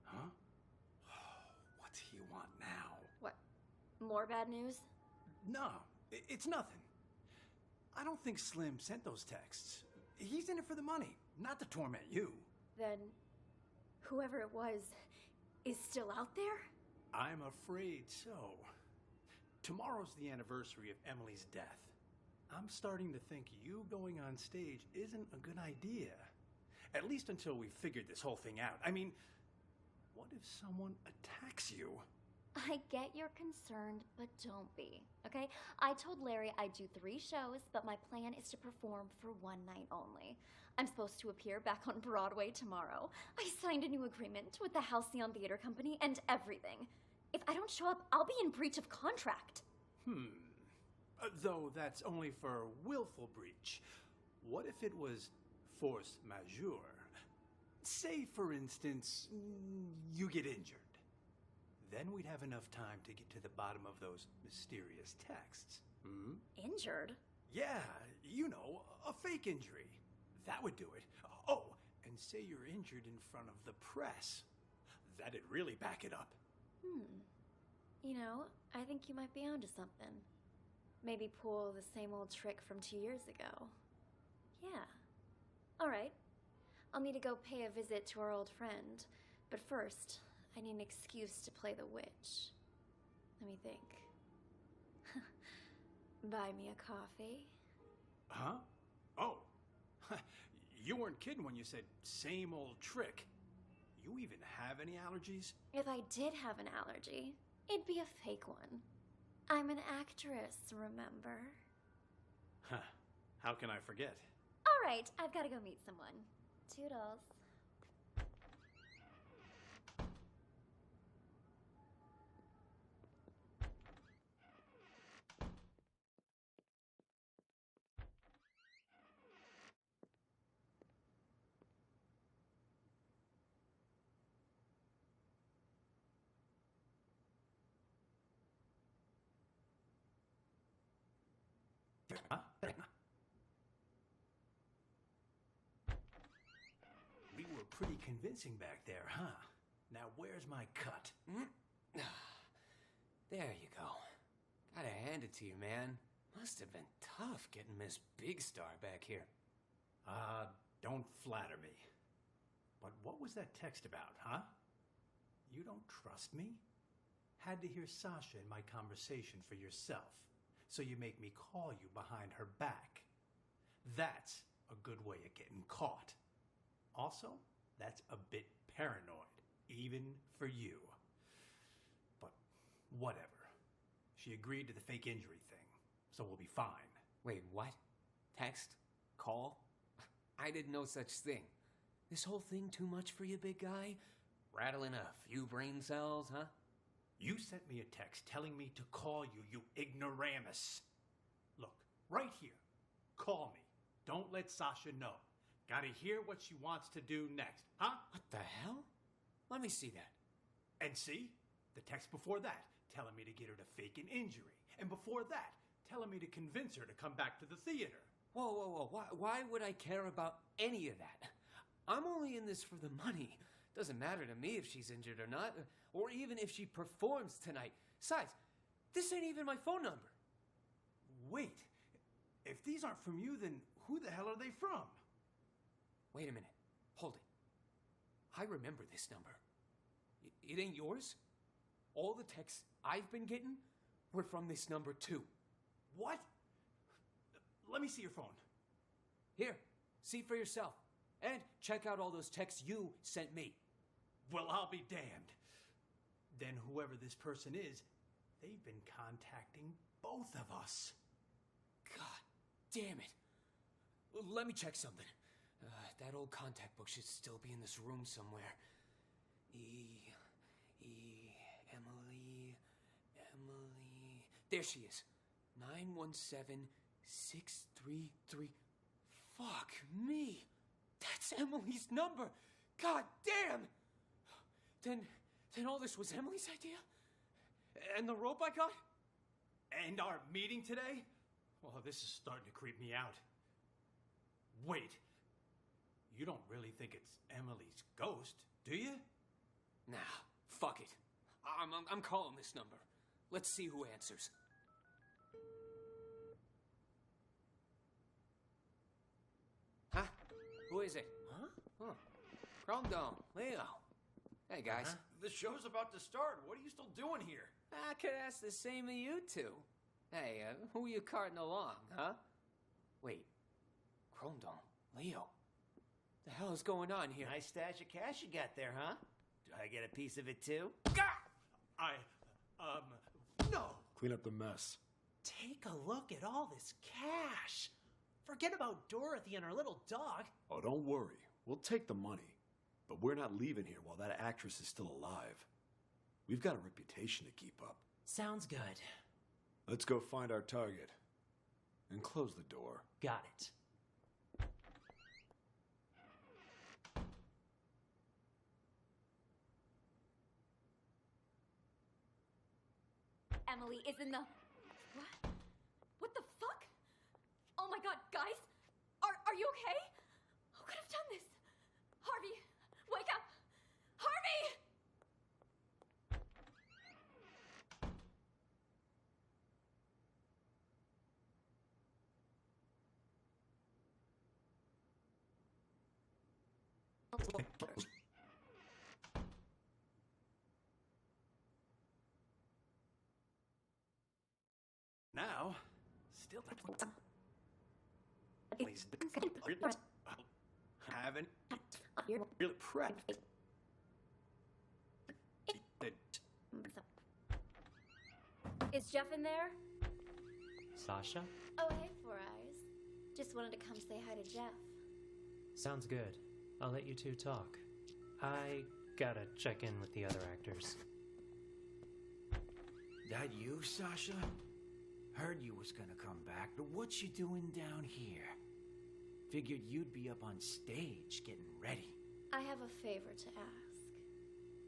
Huh? What's he want now? What? More bad news? No, it's nothing. I don't think Slim sent those texts. He's in it for the money, not to torment you. Then, whoever it was is still out there? I'm afraid so. Tomorrow's the anniversary of Emily's death. I'm starting to think you going on stage isn't a good idea. At least until we've figured this whole thing out. I mean, what if someone attacks you? I get you're concerned, but don't be, okay? I told Larry I'd do 3 shows, but my plan is to perform for 1 night only. I'm supposed to appear back on Broadway tomorrow. I signed a new agreement with the Halcyon Theater Company and everything. If I don't show up, I'll be in breach of contract. Though that's only for willful breach. What if it was force majeure? Say, for instance, you get injured. Then we'd have enough time to get to the bottom of those mysterious texts. Injured? Yeah, you know, a fake injury. That would do it. Oh, and say you're injured in front of the press. That'd really back it up. You know, I think you might be onto something. Maybe pull the same old trick from 2 years ago. Yeah. All right. I'll need to go pay a visit to our old friend. But first, I need an excuse to play the witch. Let me think. Buy me a coffee? Huh? Oh. You weren't kidding when you said same old trick. You even have any allergies? If I did have an allergy, it'd be a fake one. I'm an actress, remember? Huh. How can I forget? All right, I've got to go meet someone. Toodles. We were pretty convincing back there, huh? Now where's my cut? There you go. Gotta hand it to you, man. Must have been tough getting Miss Big Star back here. Don't flatter me. But what was that text about, huh? You don't trust me? Had to hear Sasha in my conversation for yourself, so you make me call you behind her back. That's a good way of getting caught. Also, that's a bit paranoid, even for you. But whatever. She agreed to the fake injury thing, so we'll be fine. Wait, what? Text? Call? I did no such thing. This whole thing too much for you, big guy? Rattling a few brain cells, huh? You sent me a text telling me to call you, you ignoramus. Look, right here. Call me. Don't let Sasha know. Gotta hear what she wants to do next, huh? What the hell? Let me see that. And see? The text before that, telling me to get her to fake an injury. And before that, telling me to convince her to come back to the theater. Whoa. Why would I care about any of that? I'm only in this for the money. Doesn't matter to me if she's injured or not, or even if she performs tonight. Besides, this ain't even my phone number. Wait, if these aren't from you, then who the hell are they from? Wait a minute. Hold it. I remember this number. It ain't yours? All the texts I've been getting were from this number too. What? Let me see your phone. Here, see for yourself. And check out all those texts you sent me. Well, I'll be damned. Then whoever this person is, they've been contacting both of us. God damn it. Let me check something. That old contact book should still be in this room somewhere. Emily. There she is. 917633. Fuck me. That's Emily's number. God damn. Then all this was Emily's idea? And the rope I got? And our meeting today? Well, this is starting to creep me out. Wait. You don't really think it's Emily's ghost, do you? Nah, fuck it. I'm calling this number. Let's see who answers. Huh? Who is it? Huh? Cromdome, Leo. Hey, guys. The show's about to start. What are you still doing here? I could ask the same of you two. Hey, who are you carting along, huh? Wait. Cromdome, Leo. The hell is going on here? Nice stash of cash you got there, huh? Do I get a piece of it too? No. Clean up the mess. Take a look at all this cash. Forget about Dorothy and her little dog. Oh, don't worry. We'll take the money. But we're not leaving here while that actress is still alive. We've got a reputation to keep up. Sounds good. Let's go find our target. And close the door. Got it. Emily is in the... What? What the fuck? Oh my god, guys! Are you okay? Who could have done this? Harvey, wake up! Harvey! Now, still please haven't really prepped. Is Jeff in there? Sasha? Oh, hey, Four Eyes. Just wanted to come say hi to Jeff. Sounds good. I'll let you two talk. I gotta check in with the other actors. That you, Sasha? Heard you was gonna come back, but what you doing down here? Figured you'd be up on stage getting ready. I have a favor to ask.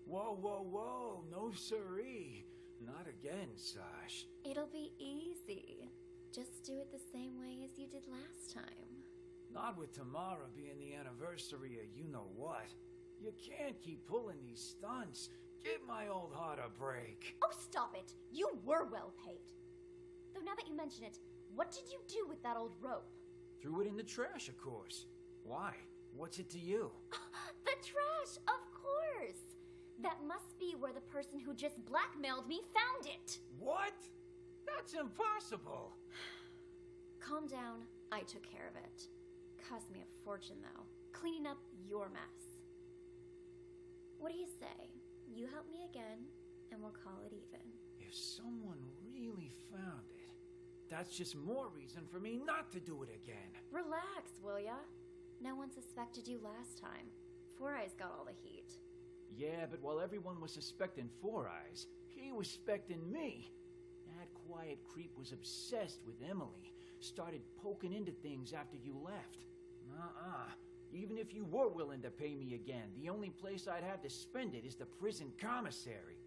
Whoa, no siree. Not again, Sash. It'll be easy. Just do it the same way as you did last time. Not with tomorrow being the anniversary of you-know-what. You can't keep pulling these stunts. Give my old heart a break. Oh, stop it! You were well paid. Though now that you mention it, what did you do with that old rope? Threw it in the trash, of course. Why? What's it to you? The trash, of course! That must be where the person who just blackmailed me found it! What? That's impossible! Calm down. I took care of it. Cost me a fortune, though. Cleaning up your mess. What do you say? You help me again, and we'll call it even. If someone really found it, that's just more reason for me not to do it again. Relax, will ya? No one suspected you last time. Four Eyes got all the heat. Yeah, but while everyone was suspecting Four Eyes, he was suspecting me. That quiet creep was obsessed with Emily. Started poking into things after you left. Even if you were willing to pay me again, the only place I'd have to spend it is the prison commissary.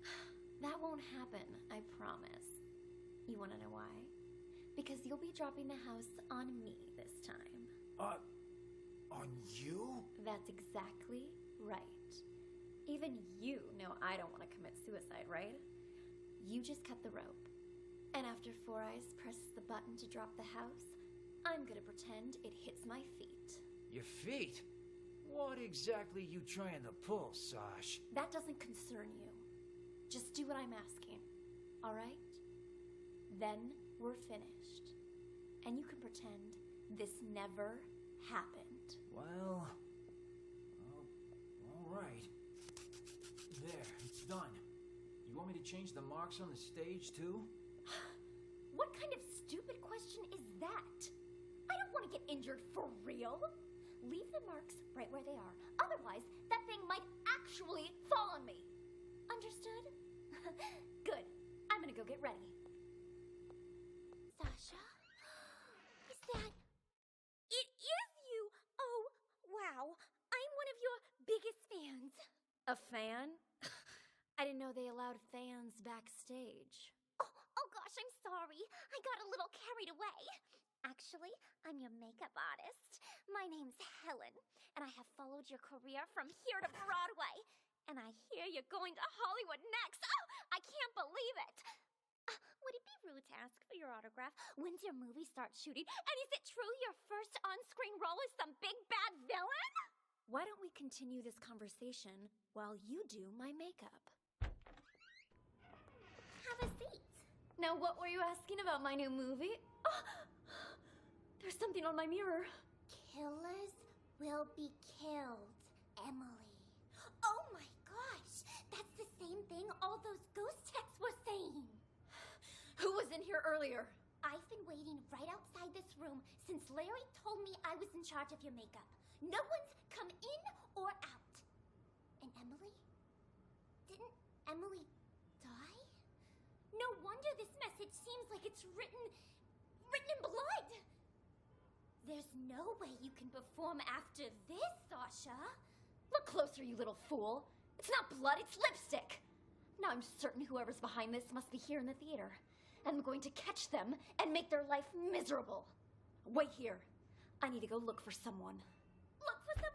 That won't happen, I promise. You want to know why? Because you'll be dropping the house on me this time. On you? That's exactly right. Even you know I don't want to commit suicide, right? You just cut the rope. And after Four Eyes presses the button to drop the house, I'm gonna pretend it hits my feet. Your feet? What exactly you trying to pull, Sash? That doesn't concern you. Just do what I'm asking, all right? Then we're finished. And you can pretend this never happened. Well, all right. There, it's done. You want me to change the marks on the stage, too? What kind of stupid question is that? I don't want to get injured for real. Leave the marks right where they are. Otherwise, that thing might actually fall on me. Understood? Good. I'm gonna go get ready. Sasha? Is that... It is you! Oh, wow. I'm one of your biggest fans. A fan? I didn't know they allowed fans backstage. Oh gosh, I'm sorry. I got a little carried away. Actually, I'm your makeup artist. My name's Helen, and I have followed your career from here to Broadway. And I hear you're going to Hollywood next. Oh, I can't believe it. Would it be rude to ask for your autograph? When's your movie start shooting? And is it true your first on-screen role is some big bad villain? Why don't we continue this conversation while you do my makeup? Have a seat. Now, what were you asking about my new movie? Oh, there's something on my mirror. Killers will be killed, Emily. Oh my gosh, that's the same thing all those ghost texts were saying. Who was in here earlier? I've been waiting right outside this room since Larry told me I was in charge of your makeup. No one's come in or out. And Emily? Didn't Emily die? No wonder this message seems like it's written in blood. There's no way you can perform after this, Sasha. Look closer, you little fool. It's not blood, it's lipstick. Now I'm certain whoever's behind this must be here in the theater. And I'm going to catch them and make their life miserable. Wait here. I need to go look for someone. Look for some...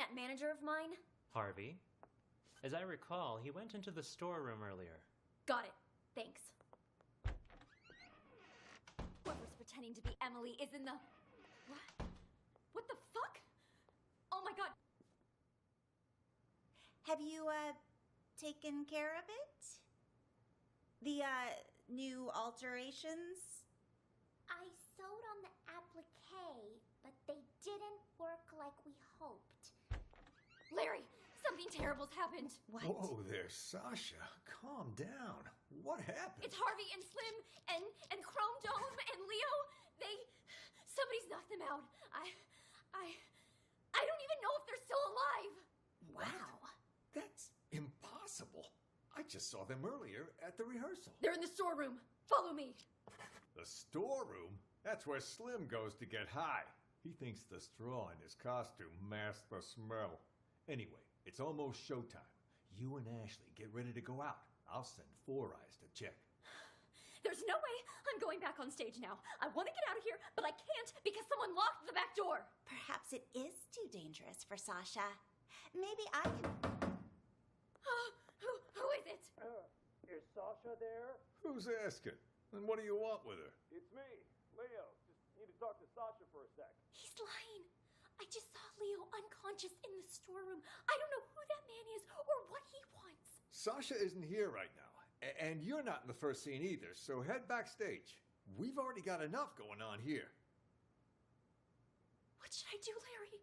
That manager of mine? Harvey. As I recall, he went into the storeroom earlier. Got it. Thanks. Whoever's pretending to be Emily is in the... What? What the fuck? Oh my god. Have you, taken care of it? The, new alterations? I sewed on the applique, but they didn't work like we hoped. Larry, something terrible's happened. What? Whoa there, Sasha. Calm down. What happened? It's Harvey and Slim and Chrome Dome and Leo. Somebody's knocked them out. I don't even know if they're still alive. Wow. That's impossible. I just saw them earlier at the rehearsal. They're in the storeroom. Follow me. The storeroom? That's where Slim goes to get high. He thinks the straw in his costume masks the smell. Anyway, it's almost showtime. You and Ashley get ready to go out. I'll send Four Eyes to check. There's no way I'm going back on stage now. I want to get out of here, but I can't because someone locked the back door. Perhaps it is too dangerous for Sasha. Maybe I can... Who is it? Is Sasha there? Who's asking? And what do you want with her? It's me, Leo. Just need to talk to Sasha for a sec. He's lying. I just saw Leo unconscious in the storeroom. I don't know who that man is or what he wants. Sasha isn't here right now. And you're not in the first scene either, so head backstage. We've already got enough going on here. What should I do, Larry?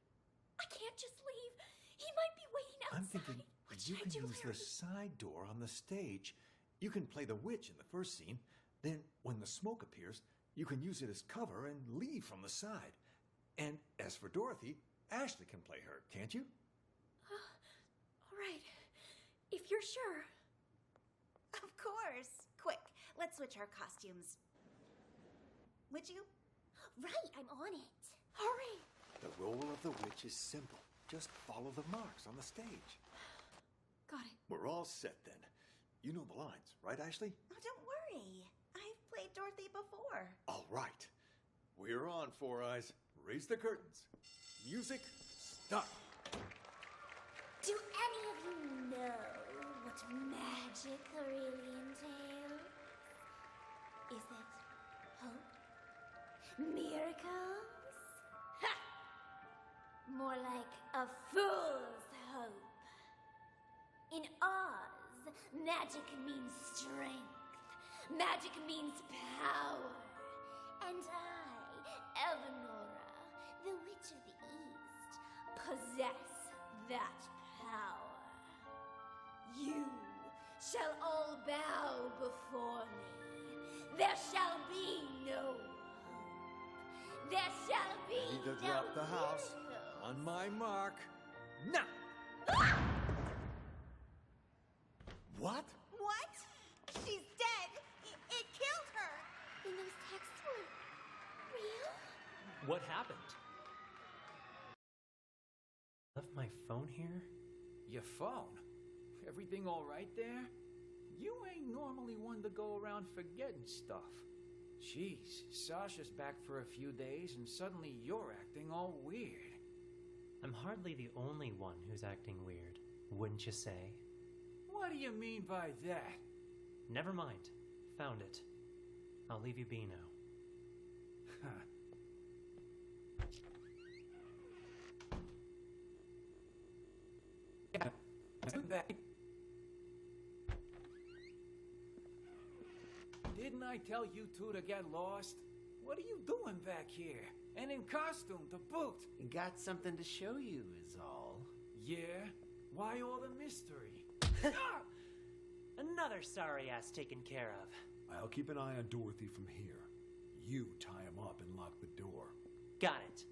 I can't just leave. He might be waiting outside. I'm thinking you can use the side door on the stage. You can play the witch in the first scene. Then, when the smoke appears, you can use it as cover and leave from the side. And as for Dorothy, Ashley can play her, can't you? All right. If you're sure. Of course. Quick, let's switch our costumes. Would you? Right, I'm on it. Hurry. The role of the witch is simple. Just follow the marks on the stage. Got it. We're all set then. You know the lines, right, Ashley? Oh, don't worry. I've played Dorothy before. All right. We're on, Four Eyes. Raise the curtains. Music, start. Do any of you know what magic really entails? Is it hope? Miracles? Ha! More like a fool's hope. In Oz, magic means strength. Magic means power. And I, Eleonora, the Witch of the East, possess that power. You shall all bow before me. There shall be no hope. There shall be Ready to no drop the house. miracles. On my mark. Now! What? What? She's dead. It killed her. Then those texts were real? What happened? Left my phone here? Your phone? Everything all right there? You ain't normally one to go around forgetting stuff. Jeez, Sasha's back for a few days and suddenly you're acting all weird. I'm hardly the only one who's acting weird, wouldn't you say? What do you mean by that? Never mind. Found it. I'll leave you be now. Didn't I tell you two to get lost? What are you doing back here? And in costume to boot. Got something to show you is all. Yeah? Why all the mystery? Another sorry ass taken care of. I'll keep an eye on Dorothy from here. You tie him up and lock the door. Got it.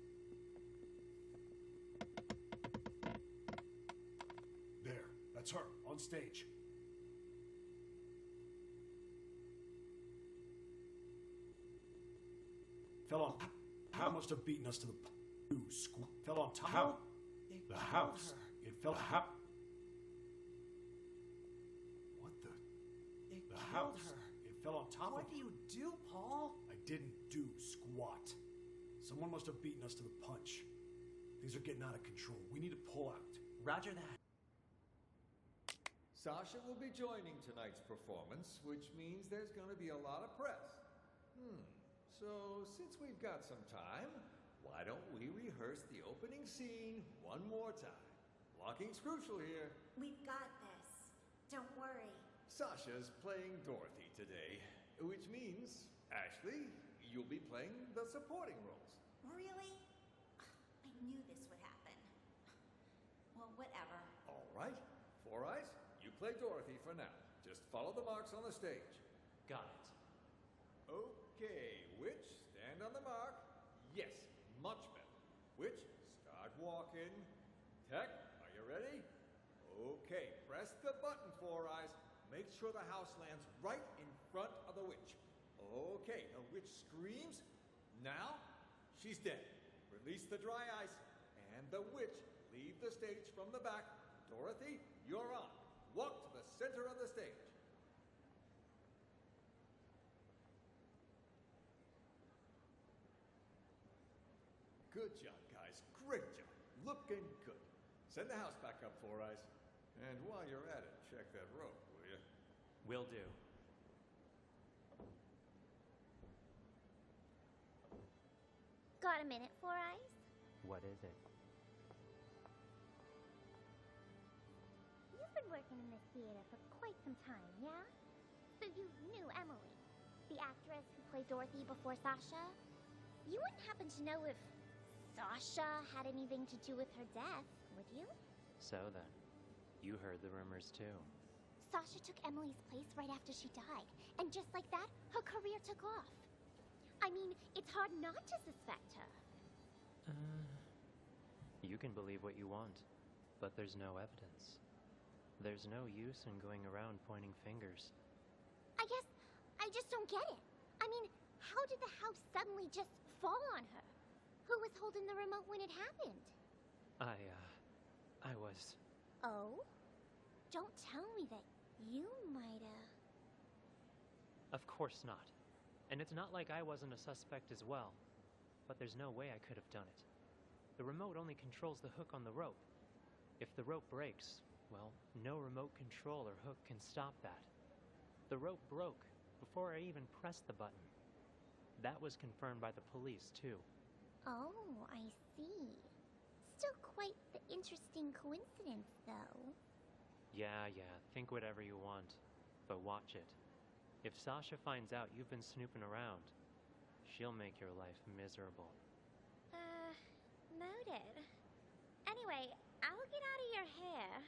There, that's her, on stage. Fell on. How must have beaten us to the fell on top. How? The house. It fell. How? What the? It The killed house. her. It fell on top What of. do you do, Paul? I didn't do squat. Someone must have beaten us to the punch. Things are getting out of control. We need to pull out. Roger that. Sasha will be joining tonight's performance, which means there's going to be a lot of press. So, since we've got some time, why don't we rehearse the opening scene one more time? Blocking's crucial here. We've got this. Don't worry. Sasha's playing Dorothy today, which means, Ashley, you'll be playing the supporting roles. Really? I knew this would happen. Well, whatever. All right. Four Eyes, you play Dorothy for now. Just follow the marks on the stage. Got it. Okay, Witch, stand on the mark. Yes, much better. Witch, start walking. Tech, are you ready? Okay, press the button, Four Eyes. Make sure the house lands right in front of the witch. Okay, the witch screams. Now, she's dead. Release the dry ice. And the witch, leave the stage from the back. Dorothy, you're on. Walk to the center of the stage. Good job, guys. Great job. Looking good. Send the house back up, Four Eyes. And while you're at it, check that rope, will you? Will do. Got a minute, Four Eyes? What is it? You've been working in this theater for quite some time, yeah? So you knew Emily, the actress who played Dorothy before Sasha? You wouldn't happen to know if Sasha had anything to do with her death, would you? So then, you heard the rumors too. Sasha took Emily's place right after she died, and just like that, her career took off. I mean, it's hard not to suspect her. You can believe what you want, but there's no evidence. There's no use in going around pointing fingers. I guess I just don't get it. I mean, how did the house suddenly just fall on her? Who was holding the remote when it happened? I was... Oh? Don't tell me that you might've... Of course not. And it's not like I wasn't a suspect as well. But there's no way I could have done it. The remote only controls the hook on the rope. If the rope breaks, well, no remote control or hook can stop that. The rope broke before I even pressed the button. That was confirmed by the police, too. Oh, I see. Still quite the interesting coincidence, though. Yeah, think whatever you want. But watch it. If Sasha finds out you've been snooping around, she'll make your life miserable. Noted. Anyway, I'll get out of your hair.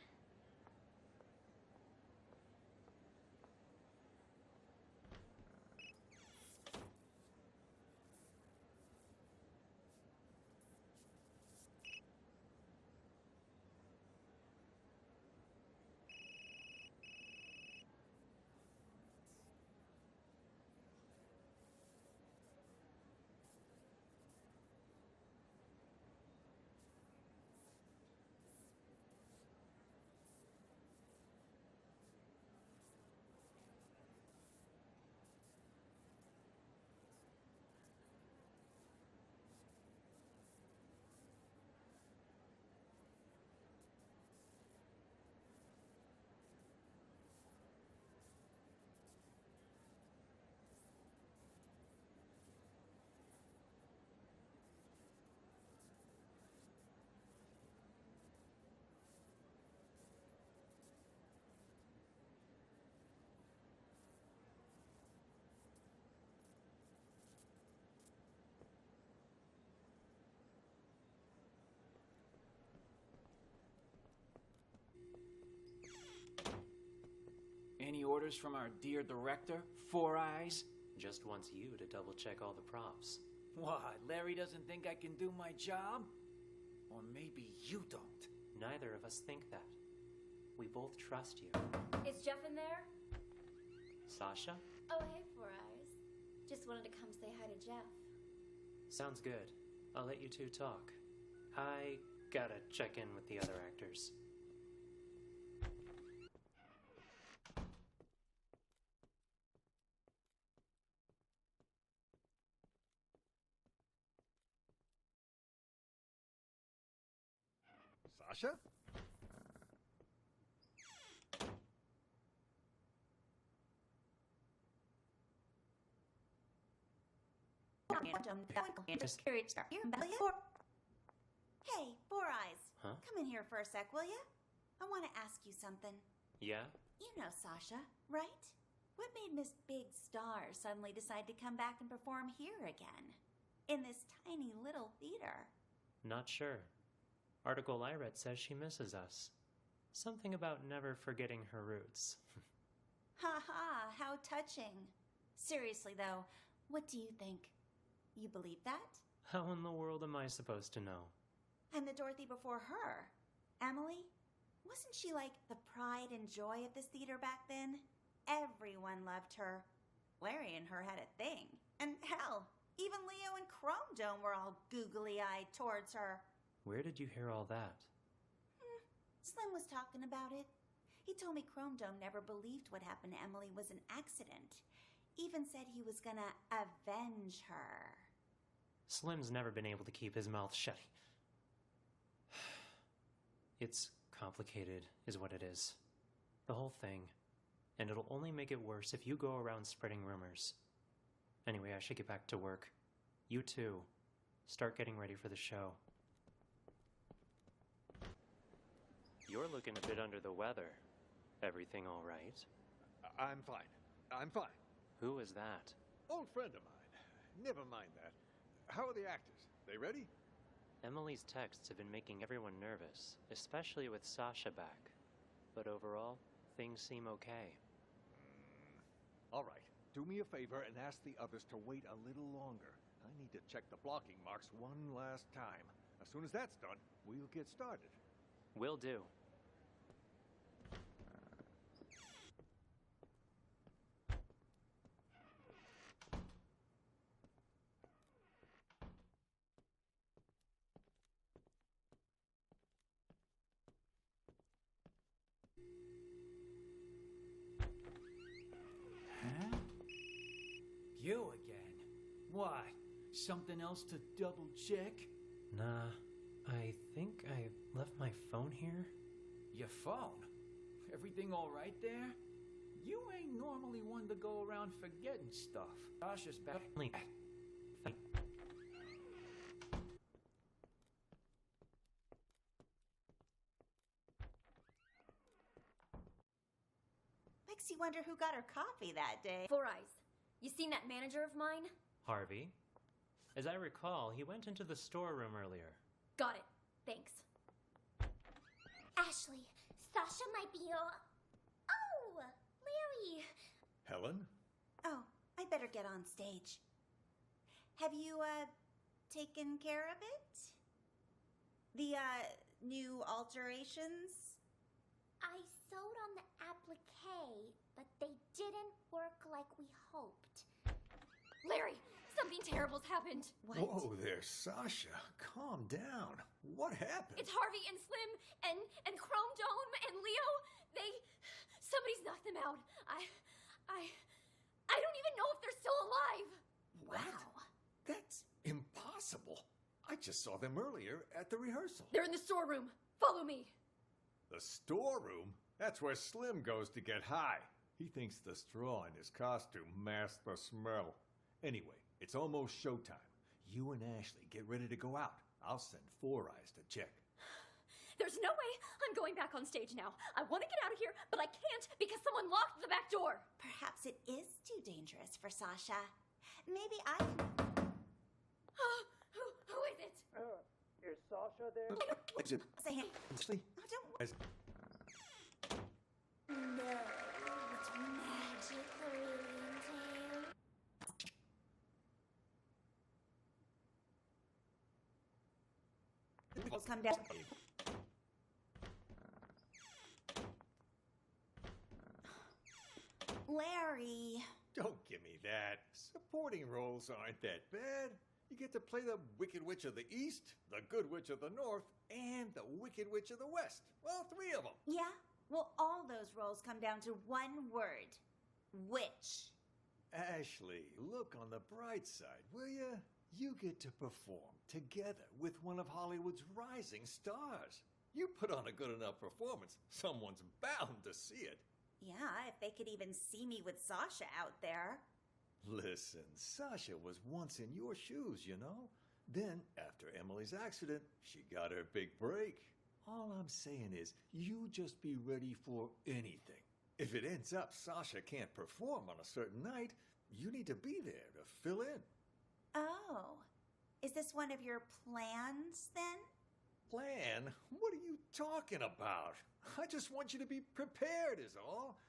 Any orders from our dear director, Four Eyes? Just wants you to double-check all the props. What, Larry doesn't think I can do my job? Or maybe you don't. Neither of us think that. We both trust you. Is Jeff in there? Sasha? Oh, hey, Four Eyes. Just wanted to come say hi to Jeff. Sounds good. I'll let you two talk. I gotta check in with the other actors. Sasha? Hey, Four Eyes. Huh? Come in here for a sec, will ya? I want to ask you something. Yeah? You know Sasha, right? What made Miss Big Star suddenly decide to come back and perform here again? In this tiny little theater? Not sure. Article I read says she misses us. Something about never forgetting her roots. Ha ha, how touching. Seriously though, what do you think? You believe that? How in the world am I supposed to know? I'm the Dorothy before her. Emily? Wasn't she like the pride and joy of this theater back then? Everyone loved her. Larry and her had a thing. And hell, even Leo and Chrome Dome were all googly-eyed towards her. Where did you hear all that? Slim was talking about it. He told me Chrome Dome never believed what happened to Emily was an accident. Even said he was gonna avenge her. Slim's never been able to keep his mouth shut. It's complicated, is what it is. The whole thing. And it'll only make it worse if you go around spreading rumors. Anyway, I should get back to work. You too. Start getting ready for the show. You're looking a bit under the weather. Everything all right? I'm fine. I'm fine. Who is that? Old friend of mine. Never mind that. How are the actors? They ready? Emily's texts have been making everyone nervous, especially with Sasha back. But overall, things seem okay. All right. Do me a favor and ask the others to wait a little longer. I need to check the blocking marks one last time. As soon as that's done, we'll get started. Will do. Huh? You again? What? Something else to double check? Nah, I think I left my phone here. Your phone? Everything all right there? You ain't normally one to go around forgetting stuff. Sasha's back. Makes you wonder who got her coffee that day. Four Eyes, you seen that manager of mine? Harvey? As I recall, he went into the storeroom earlier. Got it. Thanks. Ashley, Sasha might be your... Oh, Larry. Helen? Oh, I better get on stage. Have you, taken care of it? The, new alterations? I sewed on the applique, but they didn't work like we hoped. Larry, something terrible's happened. What? Whoa there, Sasha. Calm down. What happened? It's Harvey and Slim and Chrome Dome and Leo. Somebody's knocked them out. I don't even know if they're still alive. Wow. That's impossible. I just saw them earlier at the rehearsal. They're in the storeroom. Follow me. The storeroom? That's where Slim goes to get high. He thinks the straw in his costume masks the smell. Anyway, it's almost showtime. You and Ashley get ready to go out. I'll send Four Eyes to check. There's no way I'm going back on stage now. I want to get out of here, but I can't because someone locked the back door. Perhaps it is too dangerous for Sasha. Maybe I can... Who is it? Is Sasha there? Say him. Ashley? Oh, don't... No, it's magic, Brilliant We'll come down. Larry. Don't give me that. Supporting roles aren't that bad. You get to play the Wicked Witch of the East, the Good Witch of the North, and the Wicked Witch of the West. Well, 3 of them. Yeah? Well, all those roles come down to one word. Witch. Ashley, look on the bright side, will you? You get to perform together with one of Hollywood's rising stars. You put on a good enough performance, someone's bound to see it. Yeah, if they could even see me with Sasha out there. Listen, Sasha was once in your shoes, you know? Then, after Emily's accident, she got her big break. All I'm saying is, you just be ready for anything. If it ends up Sasha can't perform on a certain night, you need to be there to fill in. Oh. Is this one of your plans, then? Plan? What are you talking about? I just want you to be prepared is all.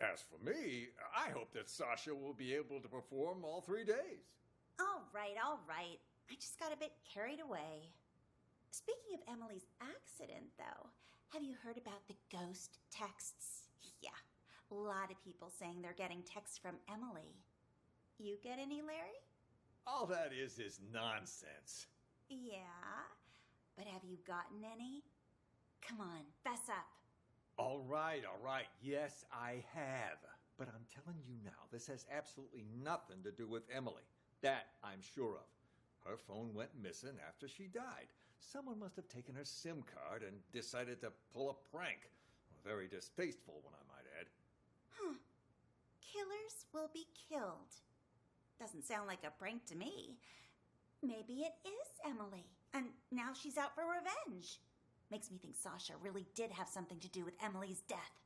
As for me, I hope that Sasha will be able to perform all 3 days. All right. I just got a bit carried away. Speaking of Emily's accident, though, have you heard about the ghost texts? Yeah, a lot of people saying they're getting texts from Emily. You get any, Larry? All that is nonsense. Yeah, but have you gotten any? Come on, fess up. All right. Yes, I have. But I'm telling you now, this has absolutely nothing to do with Emily. That I'm sure of. Her phone went missing after she died. Someone must have taken her SIM card and decided to pull a prank. A very distasteful one, I might add. Huh. Killers will be killed. Doesn't sound like a prank to me. Maybe it is Emily, and now she's out for revenge. Makes me think Sasha really did have something to do with Emily's death.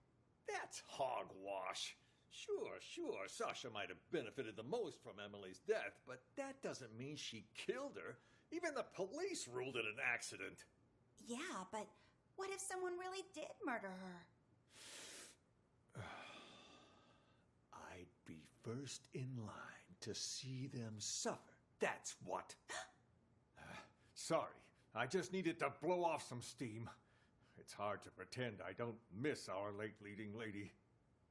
That's hogwash. Sure, Sasha might have benefited the most from Emily's death, but that doesn't mean she killed her. Even the police ruled it an accident. Yeah, but what if someone really did murder her? I'd be first in line to see them suffer. That's what. Sorry, I just needed to blow off some steam. It's hard to pretend I don't miss our late leading lady.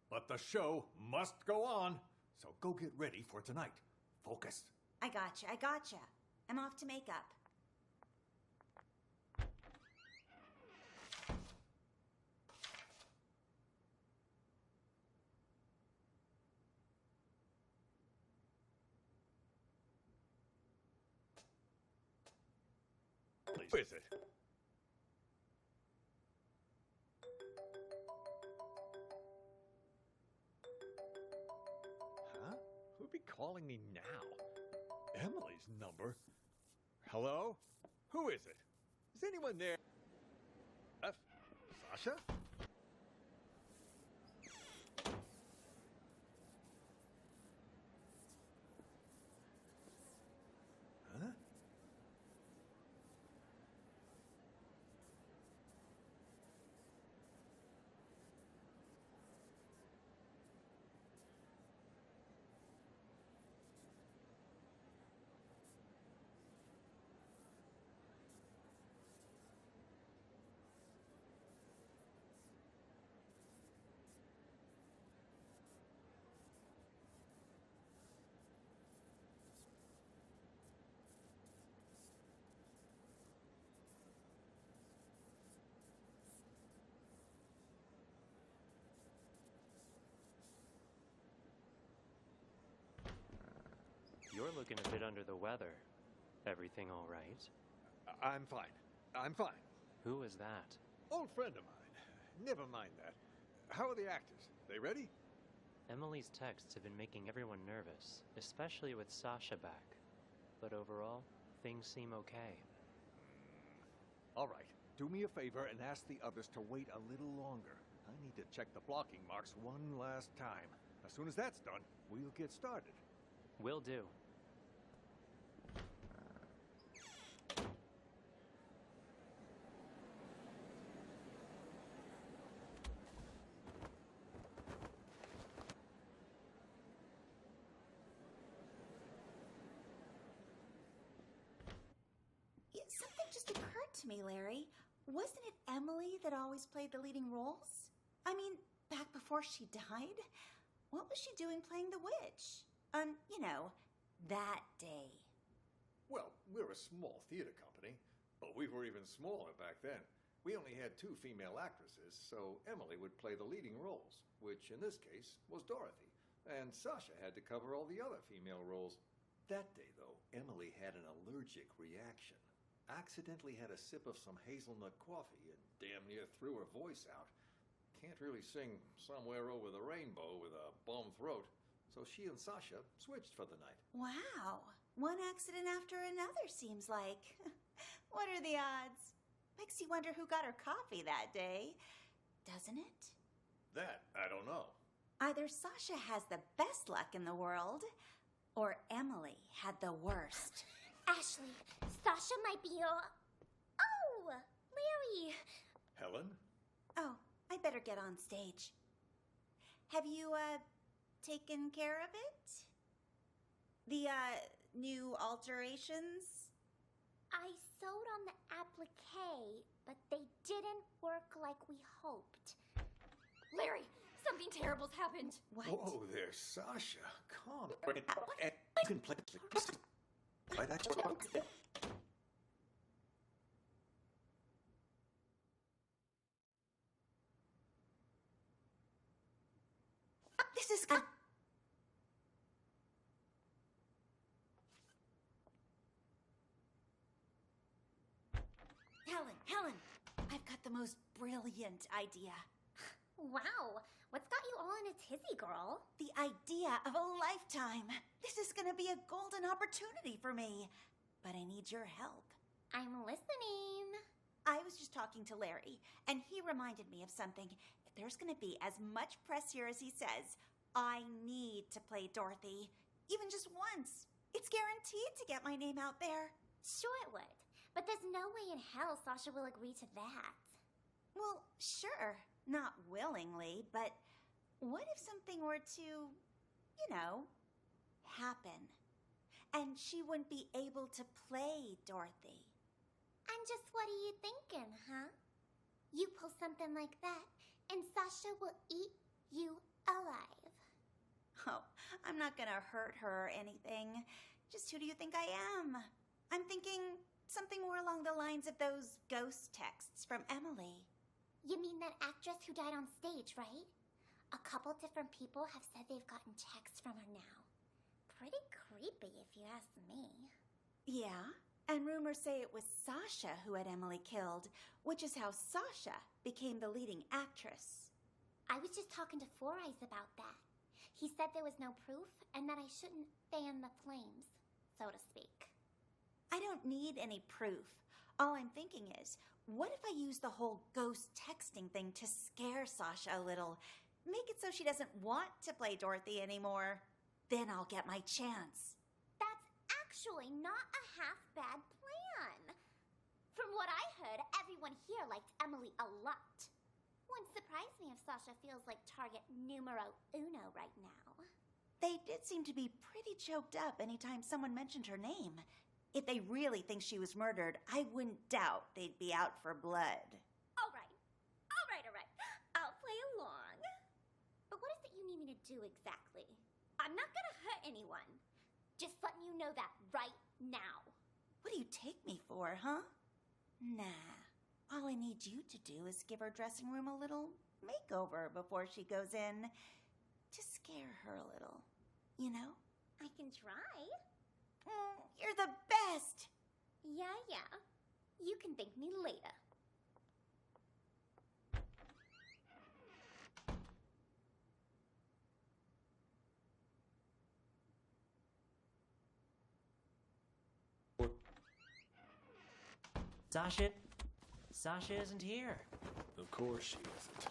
But the show must go on, so go get ready for tonight. Focus. I gotcha. I'm off to makeup. Who is it? Huh? Who'd be calling me now? Emily's number? Hello? Who is it? Is anyone there? Sasha? Huh? You're looking a bit under the weather. Everything all right? I'm fine. I'm fine. Who is that? Old friend of mine. Never mind that. How are the actors? They ready? Emily's texts have been making everyone nervous, especially with Sasha back. But overall, things seem okay. All right. Do me a favor and ask the others to wait a little longer. I need to check the blocking marks one last time. As soon as that's done, we'll get started. Will do. Something just occurred to me, Larry. Wasn't it Emily that always played the leading roles? I mean, back before she died? What was she doing playing the witch? You know, that day. Well, we're a small theater company, but we were even smaller back then. We only had 2 female actresses, so Emily would play the leading roles, which in this case was Dorothy, and Sasha had to cover all the other female roles. That day, though, Emily had an allergic reaction. Accidentally had a sip of some hazelnut coffee and damn near threw her voice out. Can't really sing Somewhere Over the Rainbow with a bum throat, so she and Sasha switched for the night. Wow. One accident after another, seems like. What are the odds? Makes you wonder who got her coffee that day, doesn't it? That, I don't know. Either Sasha has the best luck in the world, or Emily had the worst. Ashley, Sasha might be your... Oh, Larry. Helen? Oh, I better get on stage. Have you, taken care of it? The, new alterations? I sewed on the applique, but they didn't work like we hoped. Larry, something terrible's happened. What? Whoa there, Sasha. Calm down. You can play right, that's what This is good. the most brilliant idea. Wow, what's got you all in a tizzy, girl? The idea of a lifetime. This is gonna be a golden opportunity for me. But I need your help. I'm listening. I was just talking to Larry, and he reminded me of something. If there's gonna be as much press here as he says, I need to play Dorothy. Even just once. It's guaranteed to get my name out there. Sure it would. But there's no way in hell Sasha will agree to that. Well, sure. Not willingly, but what if something were to, happen? And she wouldn't be able to play Dorothy. And just what are you thinking, huh? You pull something like that, and Sasha will eat you alive. Oh, I'm not gonna hurt her or anything. Just who do you think I am? I'm thinking something more along the lines of those ghost texts from Emily. You mean that actress who died on stage, right? A couple different people have said they've gotten texts from her now. Pretty creepy, if you ask me. Yeah, and rumors say it was Sasha who had Emily killed, which is how Sasha became the leading actress. I was just talking to Four Eyes about that. He said there was no proof and that I shouldn't fan the flames, so to speak. I don't need any proof. All I'm thinking is, what if I use the whole ghost texting thing to scare Sasha a little? Make it so she doesn't want to play Dorothy anymore. Then I'll get my chance. That's actually not a half-bad plan. From what I heard, everyone here liked Emily a lot. Wouldn't surprise me if Sasha feels like target numero uno right now. They did seem to be pretty choked up anytime someone mentioned her name. If they really think she was murdered, I wouldn't doubt they'd be out for blood. All right. I'll play along. But what is it you need me to do exactly? I'm not gonna hurt anyone. Just letting you know that right now. What do you take me for, huh? Nah. All I need you to do is give her dressing room a little makeover before she goes in. To scare her a little, you know? I can try. You're the best! Yeah. You can thank me later. Sasha isn't here. Of course she isn't.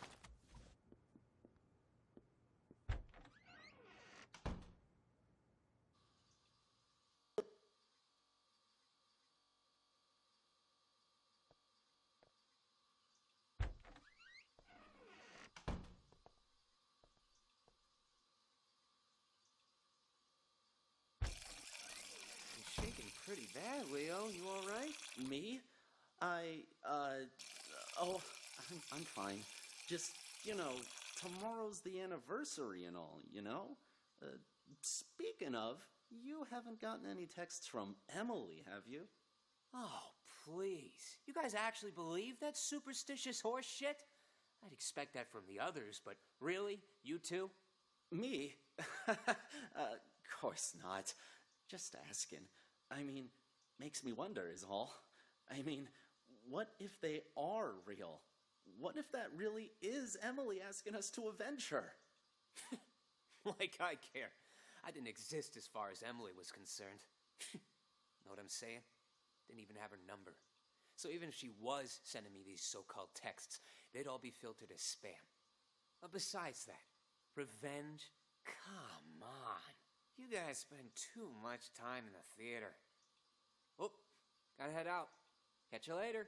You're shaking pretty bad, Leo. You all right? Me? I'm fine. Just, tomorrow's the anniversary and all, Speaking of, you haven't gotten any texts from Emily, have you? Oh, please. You guys actually believe that superstitious horse shit? I'd expect that from the others, but really? You too? Me? Course not. Just asking. Makes me wonder is all. What if they are real? What if that really is Emily asking us to avenge her? Like I care. I didn't exist as far as Emily was concerned. Know what I'm saying? Didn't even have her number. So even if she was sending me these so-called texts, they'd all be filtered as spam. But besides that, revenge? Come on. You guys spend too much time in the theater. Oh, gotta head out. Catch you later.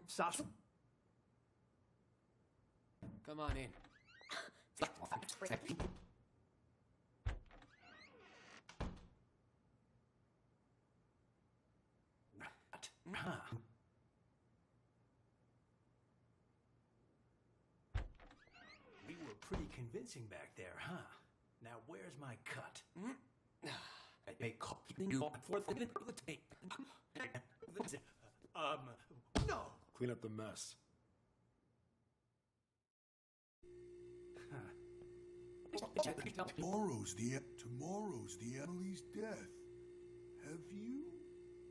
Sasha? Come on in. We were pretty convincing back there, huh? Now where's my cut? I may copy you for the tape. No! clean up the mess. Tomorrow's the Emily's death. Have you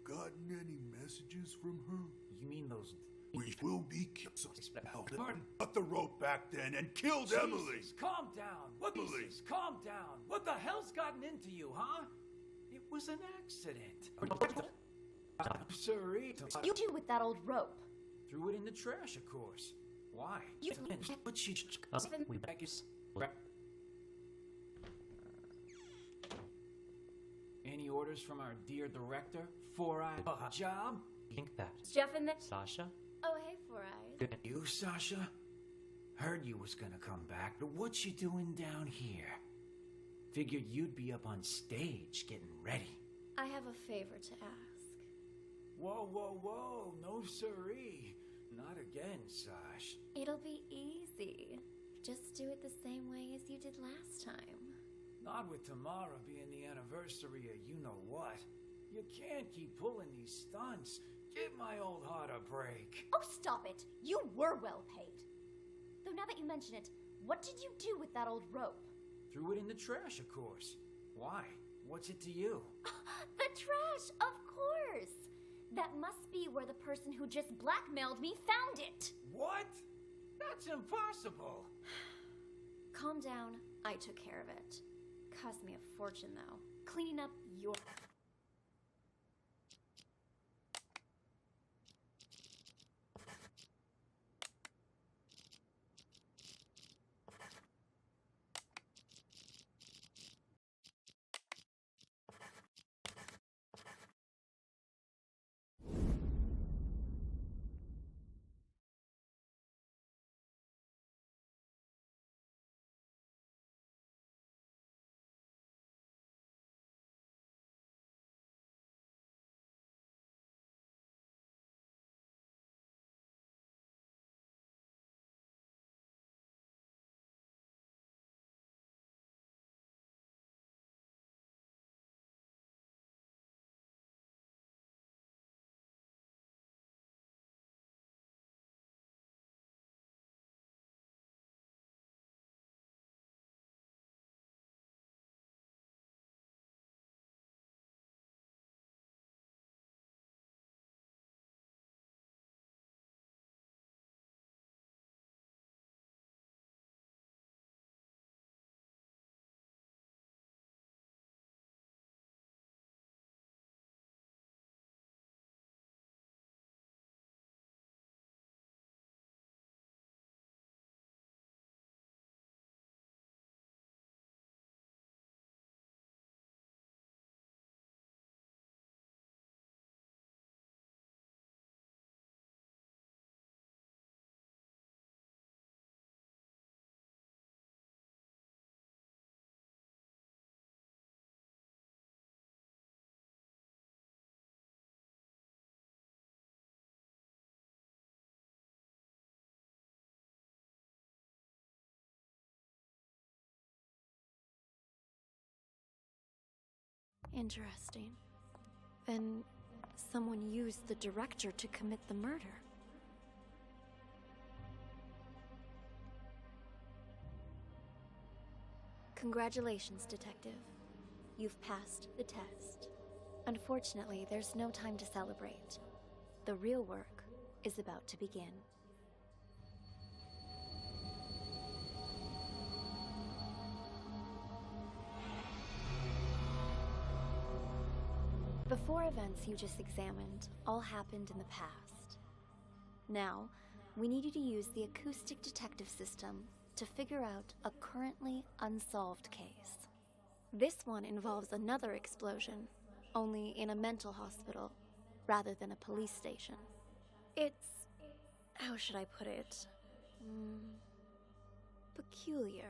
gotten any messages from her? You mean those... We will be killed. Cut the rope back then and killed Emily. Calm down. Calm down. What the hell's gotten into you, huh? It was an accident. Sorry. You do with that old rope? Threw it in the trash, of course. Why? But she... Any orders from our dear director? Four-Eye job? Think that. Jeff in the... Sasha? Oh, hey, Four Eyes. You, Sasha? Heard you was gonna come back, but what you doing down here? Figured you'd be up on stage getting ready. I have a favor to ask. Whoa, no siree. Not again, Sash. It'll be easy. Just do it the same way as you did last time. Not with tomorrow being the anniversary of you-know-what. You can't keep pulling these stunts. Give my old heart a break. Oh, stop it. You were well paid. Though now that you mention it, what did you do with that old rope? Threw it in the trash, of course. Why? What's it to you? The trash, of course. That must be where the person who just blackmailed me found it. What? That's impossible. Calm down. I took care of it. Cost me a fortune, though. Cleaning up your... Interesting. Then someone used the director to commit the murder. Congratulations, Detective. You've passed the test. Unfortunately, there's no time to celebrate. The real work is about to begin. The four events you just examined all happened in the past. Now, we need you to use the Acoustic Detective system to figure out a currently unsolved case. This one involves another explosion, only in a mental hospital rather than a police station. It's... how should I put it? Peculiar.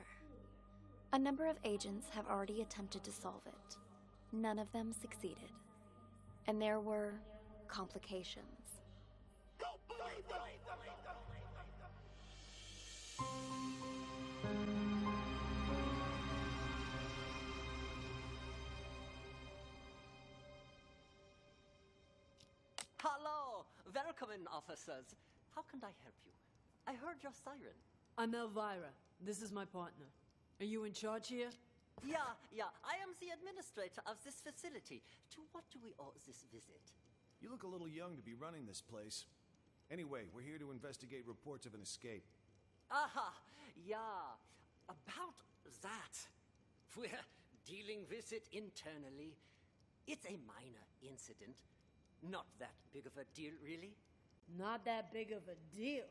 A number of agents have already attempted to solve it. None of them succeeded. And there were complications. Hello! Welcome in, officers. How can I help you? I heard your siren. I'm Elvira. This is my partner. Are you in charge here? Yeah. I am the administrator of this facility. To what do we owe this visit? You look a little young to be running this place. Anyway, we're here to investigate reports of an escape. Aha, yeah. About that. We're dealing with it internally. It's a minor incident. Not that big of a deal, really. Not that big of a deal.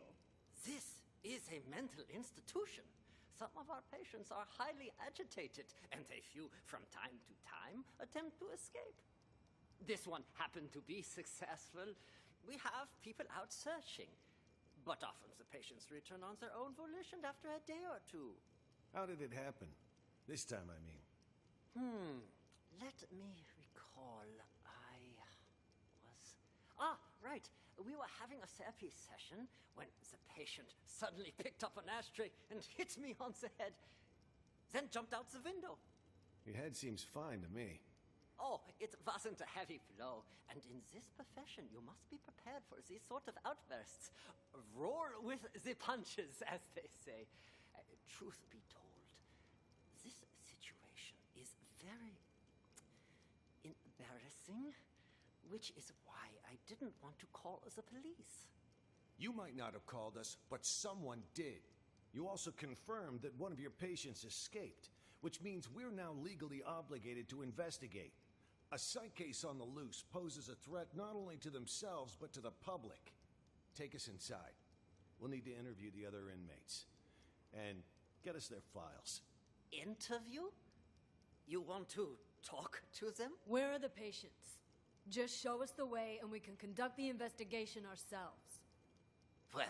This is a mental institution. Some of our patients are highly agitated, and a few, from time to time, attempt to escape. This one happened to be successful. We have people out searching, but often the patients return on their own volition after a day or two. How did it happen? This time, I mean. Let me recall. Right. We were having a therapy session when the patient suddenly picked up an ashtray and hit me on the head, then jumped out the window. Your head seems fine to me. Oh, it wasn't a heavy blow, and in this profession you must be prepared for these sort of outbursts. Roar with the punches, as they say. Truth be told, this situation is very embarrassing, which is why I didn't want to call the police. You might not have called us, but someone did. You also confirmed that one of your patients escaped, which means we're now legally obligated to investigate. A psych case on the loose poses a threat not only to themselves, but to the public. Take us inside. We'll need to interview the other inmates. And get us their files. Interview? You want to talk to them? Where are the patients? Just show us the way and we can conduct the investigation ourselves. Well,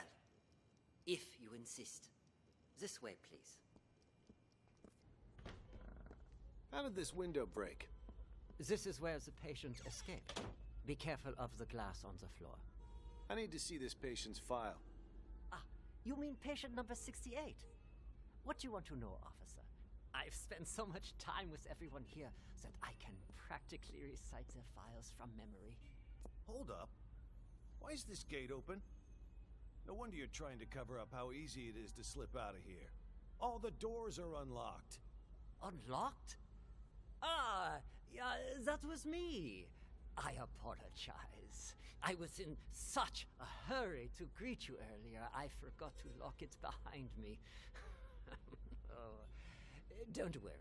if you insist. This way, please. How did this window break? This is where the patient escaped. Be careful of the glass on the floor. I need to see this patient's file. You mean patient number 68? What do you want to know, officer? I've spent so much time with everyone here that I can practically recite their files from memory. Hold up. Why is this gate open? No wonder you're trying to cover up how easy it is to slip out of here. All the doors are unlocked. Unlocked? Yeah, that was me. I apologize. I was in such a hurry to greet you earlier, I forgot to lock it behind me. Oh, don't worry,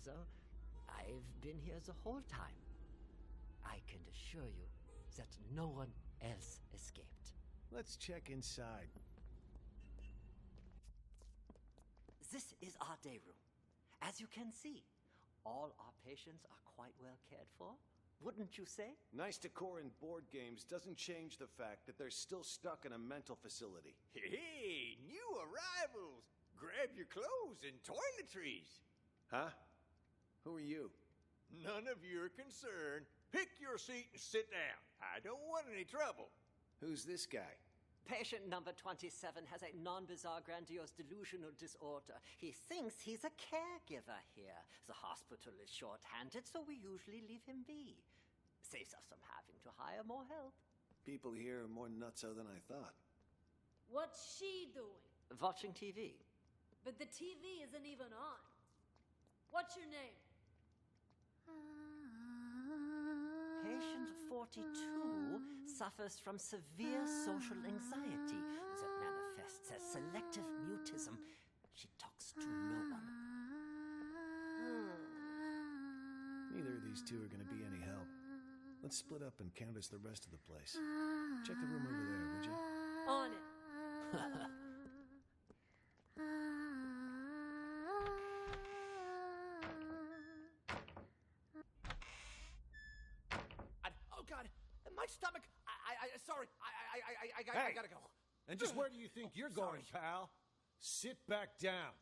though. I've been here the whole time. I can assure you that no one else escaped. Let's check inside. This is our day room. As you can see, all our patients are quite well cared for. Wouldn't you say? Nice decor in board games doesn't change the fact that they're still stuck in a mental facility. Hey, new arrivals! Grab your clothes and toiletries. Huh? Who are you? None of your concern. Pick your seat and sit down. I don't want any trouble. Who's this guy? Patient number 27 has a non-bizarre grandiose delusional disorder. He thinks he's a caregiver here. The hospital is short-handed, so we usually leave him be. Saves us from having to hire more help. People here are more nutso than I thought. What's she doing? Watching TV. But the TV isn't even on. What's your name? Patient 42 suffers from severe social anxiety that manifests as selective mutism. She talks to no one. Neither of these two are going to be any help. Let's split up and canvass the rest of the place. Check the room over there, would you? On it. Oh God, my stomach. Sorry. I gotta go. And just where do you think you're going, pal? Sit back down.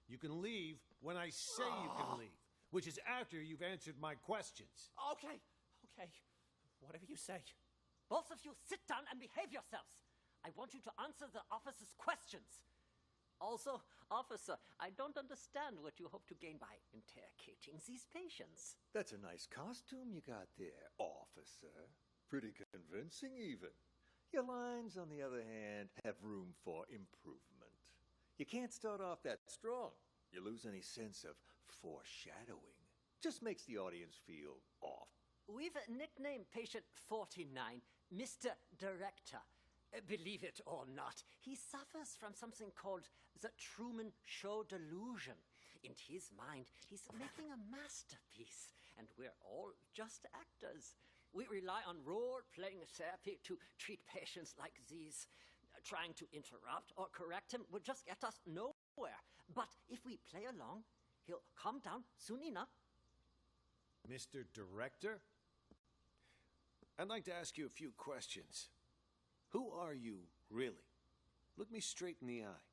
You can leave when I say you can leave, which is after you've answered my questions. Okay. Whatever you say. Both of you sit down and behave yourselves. I want you to answer the officer's questions. Also, officer, I don't understand what you hope to gain by interrogating these patients. That's a nice costume you got there, officer. Pretty convincing, even. Your lines, on the other hand, have room for improvement. You can't start off that strong. You lose any sense of foreshadowing. Just makes the audience feel off. We've nicknamed patient 49 Mr. Director. Believe it or not, he suffers from something called the Truman Show delusion. In his mind, he's making a masterpiece, and we're all just actors. We rely on role-playing therapy to treat patients like these. Trying to interrupt or correct him would just get us nowhere. But if we play along, he'll calm down soon enough. Mr. Director? I'd like to ask you a few questions. Who are you, really? Look me straight in the eye.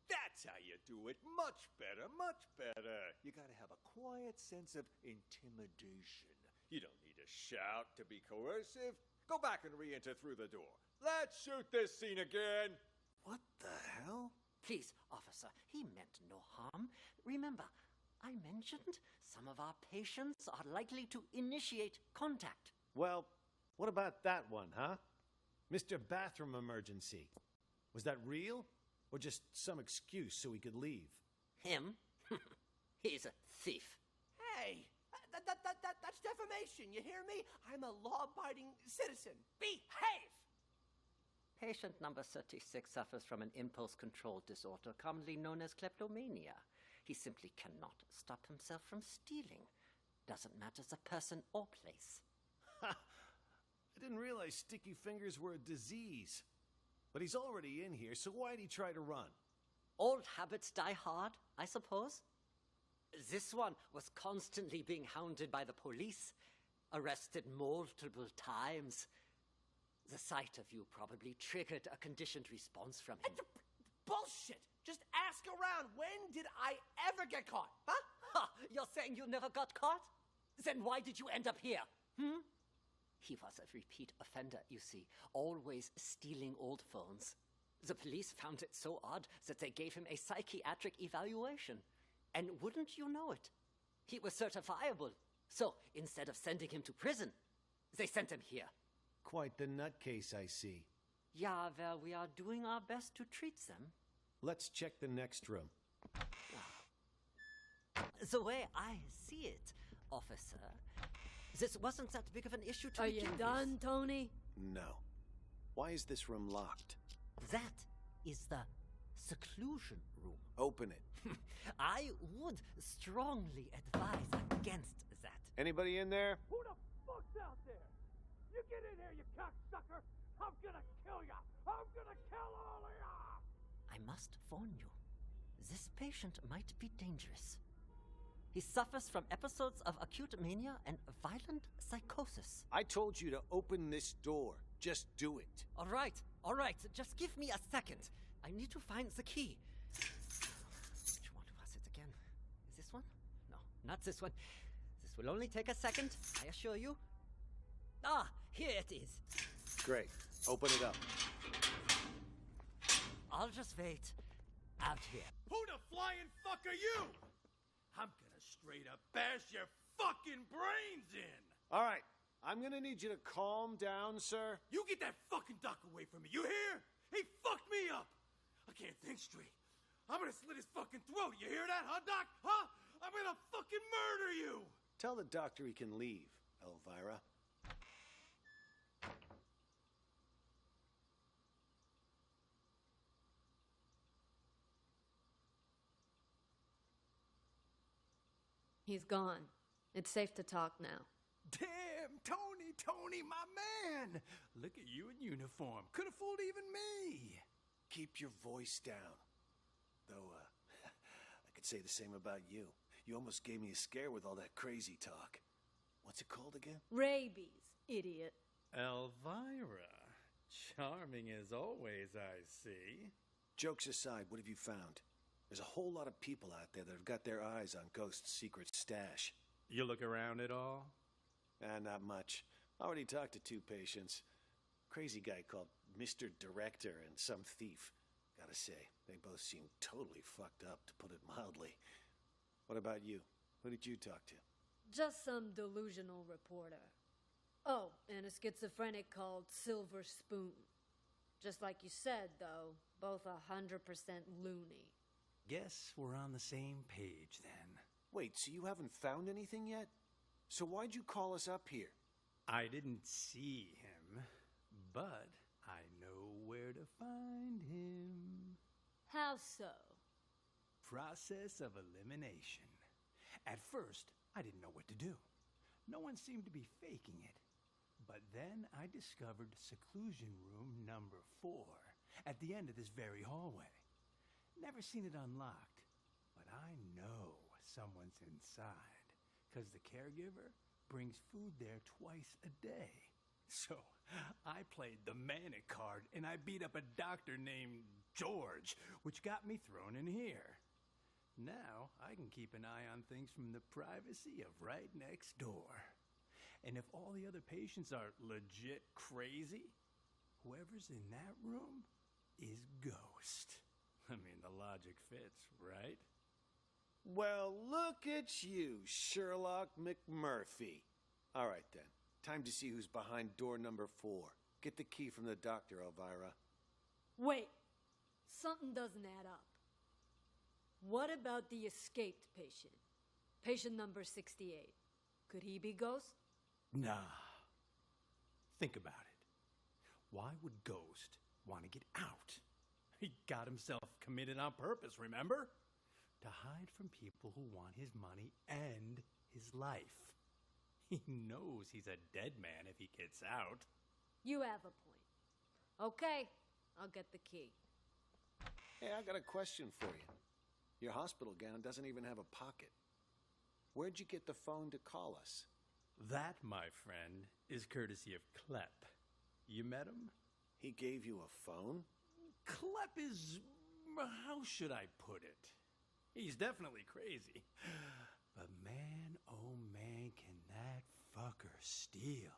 That's how you do it. Much better, much better. You gotta have a quiet sense of intimidation. You don't need to shout to be coercive. Go back and re-enter through the door. Let's shoot this scene again. What the hell? Please, officer, he meant no harm. Remember, I mentioned some of our patients are likely to initiate contact. Well, what about that one, huh? Mr. Bathroom Emergency. Was that real? Or just some excuse so he could leave? Him? He's a thief. Hey, that's defamation, you hear me? I'm a law-abiding citizen. Behave! Patient number 36 suffers from an impulse control disorder commonly known as kleptomania. He simply cannot stop himself from stealing. Doesn't matter the person or place. Ha! I didn't realize sticky fingers were a disease. But he's already in here, so why'd he try to run? Old habits die hard, I suppose. This one was constantly being hounded by the police, arrested multiple times. The sight of you probably triggered a conditioned response from him. Bullshit! Just ask around. When did I ever get caught, huh? Ha! You're saying you never got caught? Then why did you end up here? He was a repeat offender, you see, always stealing old phones. The police found it so odd that they gave him a psychiatric evaluation. And wouldn't you know it? He was certifiable. So, instead of sending him to prison, they sent him here. Quite the nutcase, I see. Yeah, well, we are doing our best to treat them. Let's check the next room. The way I see it, officer, this wasn't that big of an issue to begin with. Are you done, Tony? No. Why is this room locked? That is the seclusion room. Open it. I would strongly advise against that. Anybody in there? Who the fuck's out there? You get in here, you cocksucker! I'm gonna kill ya! I'm gonna kill all of ya! I must warn you, this patient might be dangerous. He suffers from episodes of acute mania and violent psychosis. I told you to open this door. Just do it. All right. Just give me a second. I need to find the key. Which one was it again? Is this one? No, not this one. This will only take a second, I assure you. Ah, here it is. Great. Open it up. I'll just wait. Out here. Who the flying fuck are you? I'm gonna straight up bash your fucking brains in! All right. I'm gonna need you to calm down, sir. You get that fucking doc away from me, you hear? He fucked me up! I can't think straight. I'm gonna slit his fucking throat, you hear that, huh, Doc? Huh? I'm gonna fucking murder you! Tell the doctor he can leave, Elvira. He's gone. It's safe to talk now. Damn, Tony, my man! Look at you in uniform. Could have fooled even me. Keep your voice down. Though, I could say the same about you. You almost gave me a scare with all that crazy talk. What's it called again? Rabies, idiot. Elvira. Charming as always, I see. Jokes aside, what have you found? There's a whole lot of people out there that have got their eyes on Ghost's secret stash. You look around at all? Not much. Already talked to 2 patients. Crazy guy called Mr. Director and some thief. Gotta say, they both seem totally fucked up, to put it mildly. What about you? Who did you talk to? Just some delusional reporter. Oh, and a schizophrenic called Silver Spoon. Just like you said, though, both 100% loony. Guess we're on the same page then. Wait, so you haven't found anything yet? So why'd you call us up here? I didn't see him, but I know where to find him. How so? Process of elimination. At first, I didn't know what to do. No one seemed to be faking it. But then I discovered seclusion room number 4 at the end of this very hallway. Never seen it unlocked, but I know someone's inside, because the caregiver brings food there twice a day. So I played the manic card, and I beat up a doctor named George, which got me thrown in here. Now I can keep an eye on things from the privacy of right next door. And if all the other patients are legit crazy, whoever's in that room is Ghost. I mean, the logic fits, right? Well, look at you, Sherlock McMurphy. All right, then. Time to see who's behind door number 4. Get the key from the doctor, Elvira. Wait, something doesn't add up. What about the escaped patient? Patient number 68. Could he be Ghost? Nah. Think about it. Why would Ghost want to get out? He got himself committed on purpose, remember? To hide from people who want his money and his life. He knows he's a dead man if he gets out. You have a point. Okay, I'll get the key. Hey, I got a question for you. Your hospital gown doesn't even have a pocket. Where'd you get the phone to call us? That, my friend, is courtesy of Klepp. You met him? He gave you a phone? Klepp is... how should I put it? He's definitely crazy. But man, oh man, can that fucker steal.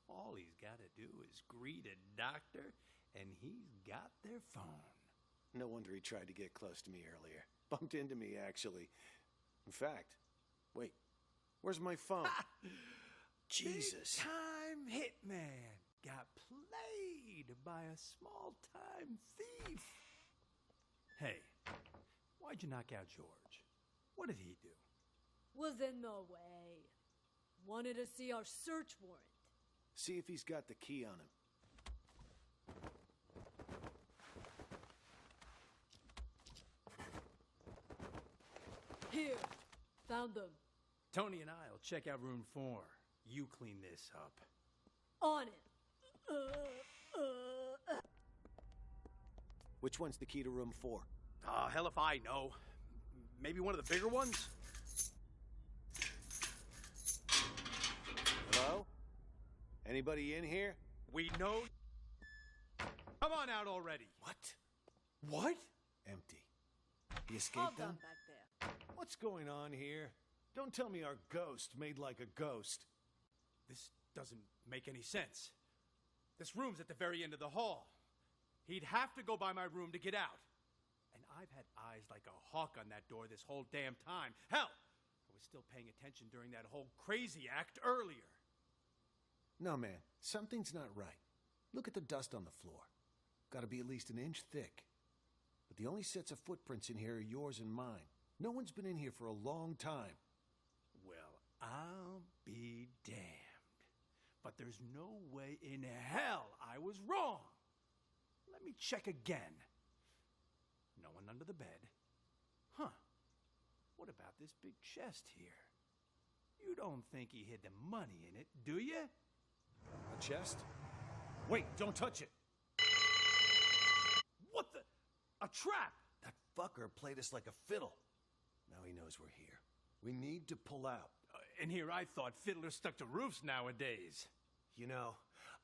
All he's got to do is greet a doctor, and he's got their phone. No wonder he tried to get close to me earlier. Bumped into me, actually. In fact, wait, where's my phone? Jesus. Big time hitman got played by a small-time thief. Hey, why'd you knock out George? What did he do? Was in the way. Wanted to see our search warrant. See if he's got the key on him. Here, found them. Tony and I'll check out room 4. You clean this up. On it. Which one's the key to room 4? Hell if I know. Maybe one of the bigger ones? Hello? Anybody in here? We know. Come on out already. What? What? Empty. He All escaped done them? back there. What's going on here? Don't tell me our ghost made like a ghost. This doesn't make any sense. This room's at the very end of the hall. He'd have to go by my room to get out. And I've had eyes like a hawk on that door this whole damn time. Hell, I was still paying attention during that whole crazy act earlier. No, man. Something's not right. Look at the dust on the floor. Gotta be at least an inch thick. But the only sets of footprints in here are yours and mine. No one's been in here for a long time. Well, I'll be damned. But there's no way in hell I was wrong. Let me check again. No one under the bed. Huh. What about this big chest here? You don't think he hid the money in it, do you? A chest? Wait, don't touch it! What the? A trap! That fucker played us like a fiddle. Now he knows we're here. We need to pull out. And here I thought fiddlers stuck to roofs nowadays. You know,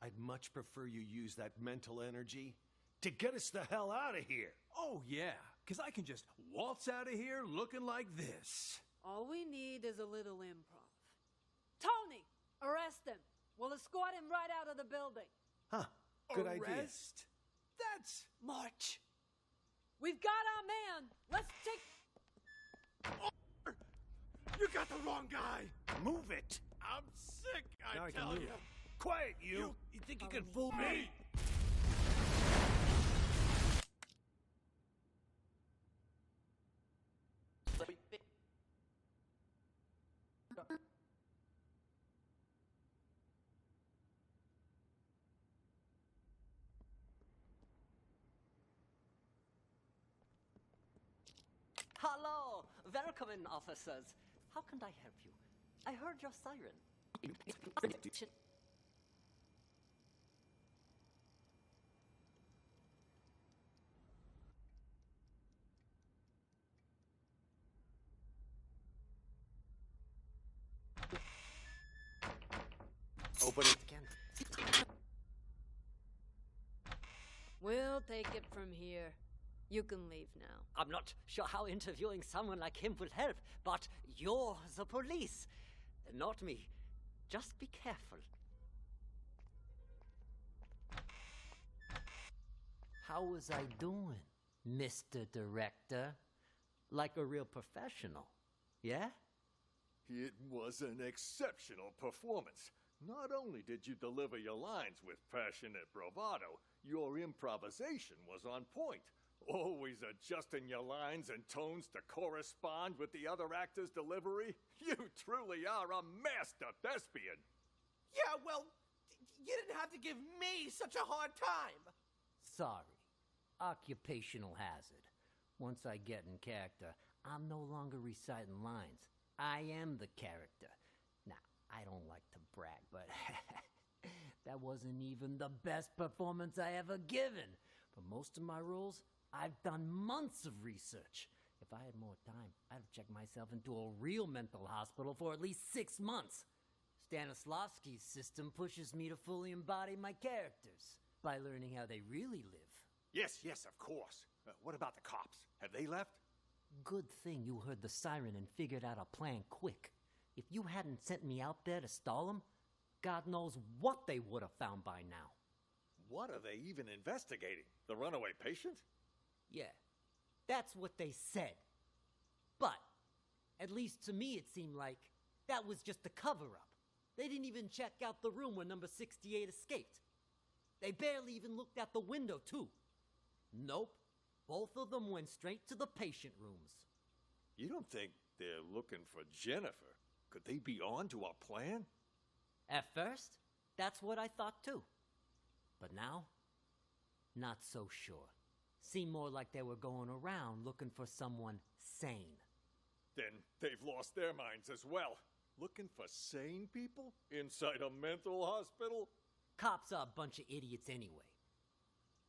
I'd much prefer you use that mental energy to get us the hell out of here. Oh, yeah, because I can just waltz out of here looking like this. All we need is a little improv. Tony, arrest him. We'll escort him right out of the building. Huh, good idea. Arrest? That's much. We've got our man. Let's take... Oh, you got the wrong guy. Move it. I'm sick, Now I I can tell move. you. Quiet, you. You think you can fool me? Oh, welcome in, officers. How can I help you? I heard your siren. Open it again. We'll take it from here. You can leave now. I'm not sure how interviewing someone like him will help, but you're the police, not me. Just be careful. How was I doing, Mr. Director? Like a real professional, yeah? It was an exceptional performance. Not only did you deliver your lines with passionate bravado, your improvisation was on point. Always adjusting your lines and tones to correspond with the other actor's delivery. You truly are a master thespian. Yeah, well, you didn't have to give me such a hard time. Sorry. Occupational hazard. Once I get in character, I'm no longer reciting lines. I am the character. Now, I don't like to brag, but that wasn't even the best performance I ever given. For most of my roles, I've done months of research. If I had more time, I'd have checked myself into a real mental hospital for at least 6 months. Stanislavski's system pushes me to fully embody my characters by learning how they really live. Yes, of course. What about the cops? Have they left? Good thing you heard the siren and figured out a plan quick. If you hadn't sent me out there to stall them, God knows what they would have found by now. What are they even investigating? The runaway patient? Yeah, that's what they said. But, at least to me it seemed like that was just a cover-up. They didn't even check out the room where number 68 escaped. They barely even looked out the window, too. Nope. Both of them went straight to the patient rooms. You don't think they're looking for Jennifer? Could they be on to our plan? At first, that's what I thought, too. But now, not so sure. Seemed more like they were going around looking for someone sane. Then they've lost their minds as well. Looking for sane people inside a mental hospital? Cops are a bunch of idiots anyway.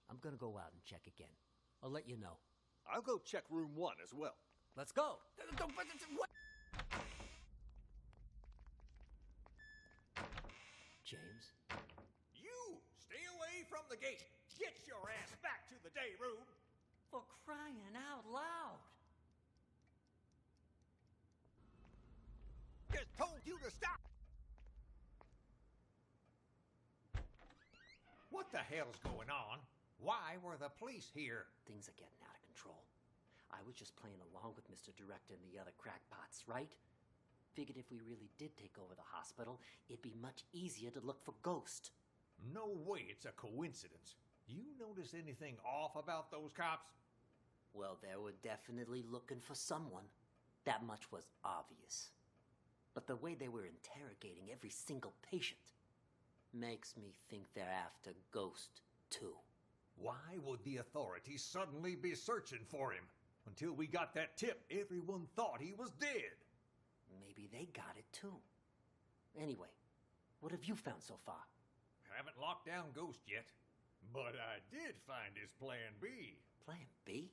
I'm gonna go out and check again. I'll let you know. I'll go check room 1 as well. Let's go! James? You! Stay away from the gate! Get your ass back to the day room! For crying out loud! Just told you to stop! What the hell's going on? Why were the police here? Things are getting out of control. I was just playing along with Mr. Director and the other crackpots, right? Figured if we really did take over the hospital, it'd be much easier to look for Ghost. No way it's a coincidence. You notice anything off about those cops? Well, they were definitely looking for someone. That much was obvious. But the way they were interrogating every single patient makes me think they're after Ghost, too. Why would the authorities suddenly be searching for him? Until we got that tip, everyone thought he was dead. Maybe they got it, too. Anyway, what have you found so far? Haven't locked down Ghost yet. But I did find his Plan B. Plan B?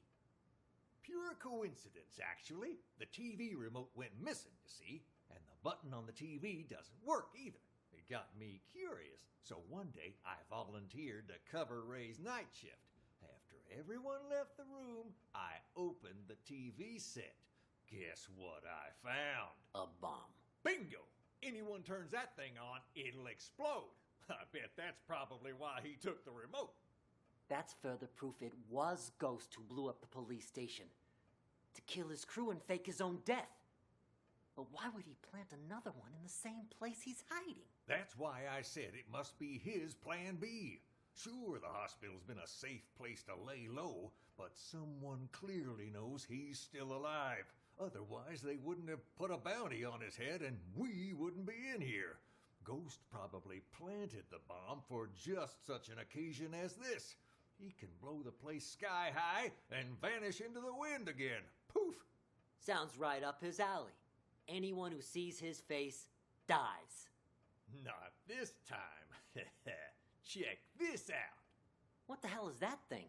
Pure coincidence, actually. The TV remote went missing, you see, and the button on the TV doesn't work either. It got me curious, so one day I volunteered to cover Ray's night shift. After everyone left the room, I opened the TV set. Guess what I found? A bomb. Bingo! Anyone turns that thing on, it'll explode. I bet that's probably why he took the remote. That's further proof it was Ghost who blew up the police station. To kill his crew and fake his own death. But why would he plant another one in the same place he's hiding? That's why I said it must be his Plan B. Sure, the hospital's been a safe place to lay low, but someone clearly knows he's still alive. Otherwise, they wouldn't have put a bounty on his head and we wouldn't be in here. Ghost probably planted the bomb for just such an occasion as this. He can blow the place sky high and vanish into the wind again. Poof! Sounds right up his alley. Anyone who sees his face dies. Not this time. Check this out. What the hell is that thing?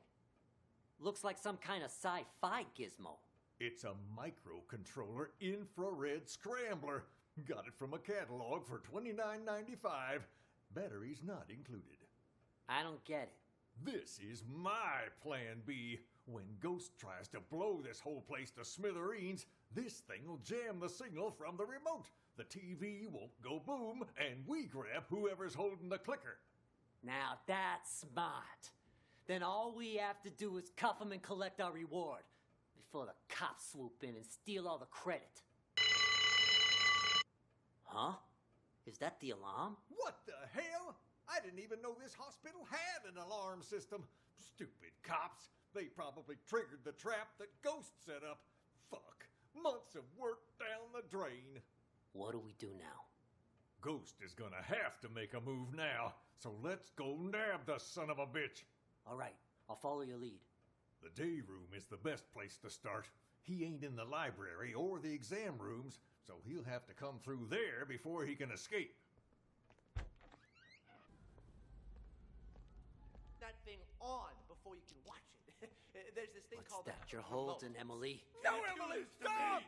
Looks like some kind of sci-fi gizmo. It's a microcontroller infrared scrambler. Got it from a catalog for $29.95. Batteries not included. I don't get it. This is my plan B. When Ghost tries to blow this whole place to smithereens, this thing will jam the signal from the remote. The TV will go boom, and we grab whoever's holding the clicker. Now that's smart. Then all we have to do is cuff him and collect our reward before the cops swoop in and steal all the credit. Huh? Is that the alarm? What the hell? I didn't even know this hospital had an alarm system. Stupid cops. They probably triggered the trap that Ghost set up. Fuck. Months of work down the drain. What do we do now? Ghost is gonna have to make a move now. So let's go nab the son of a bitch. All right, I'll follow your lead. The day room is the best place to start. He ain't in the library or the exam rooms, so he'll have to come through there before he can escape. That thing on before you can watch it. There's this thing called... What's that you're holding, Emily? No, Emily, stop!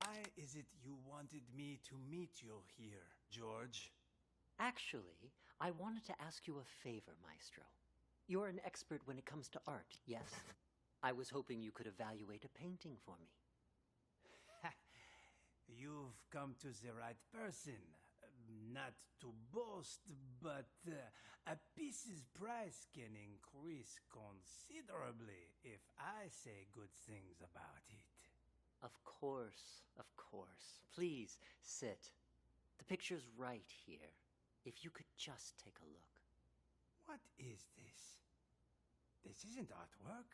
Why is it you wanted me to meet you here, George? Actually, I wanted to ask you a favor, Maestro. You're an expert when it comes to art, yes? I was hoping you could evaluate a painting for me. You've come to the right person. Not to boast, but a piece's price can increase considerably if I say good things about it. Of course, of course. Please, sit. The picture's right here. If you could just take a look. What is this? This isn't artwork.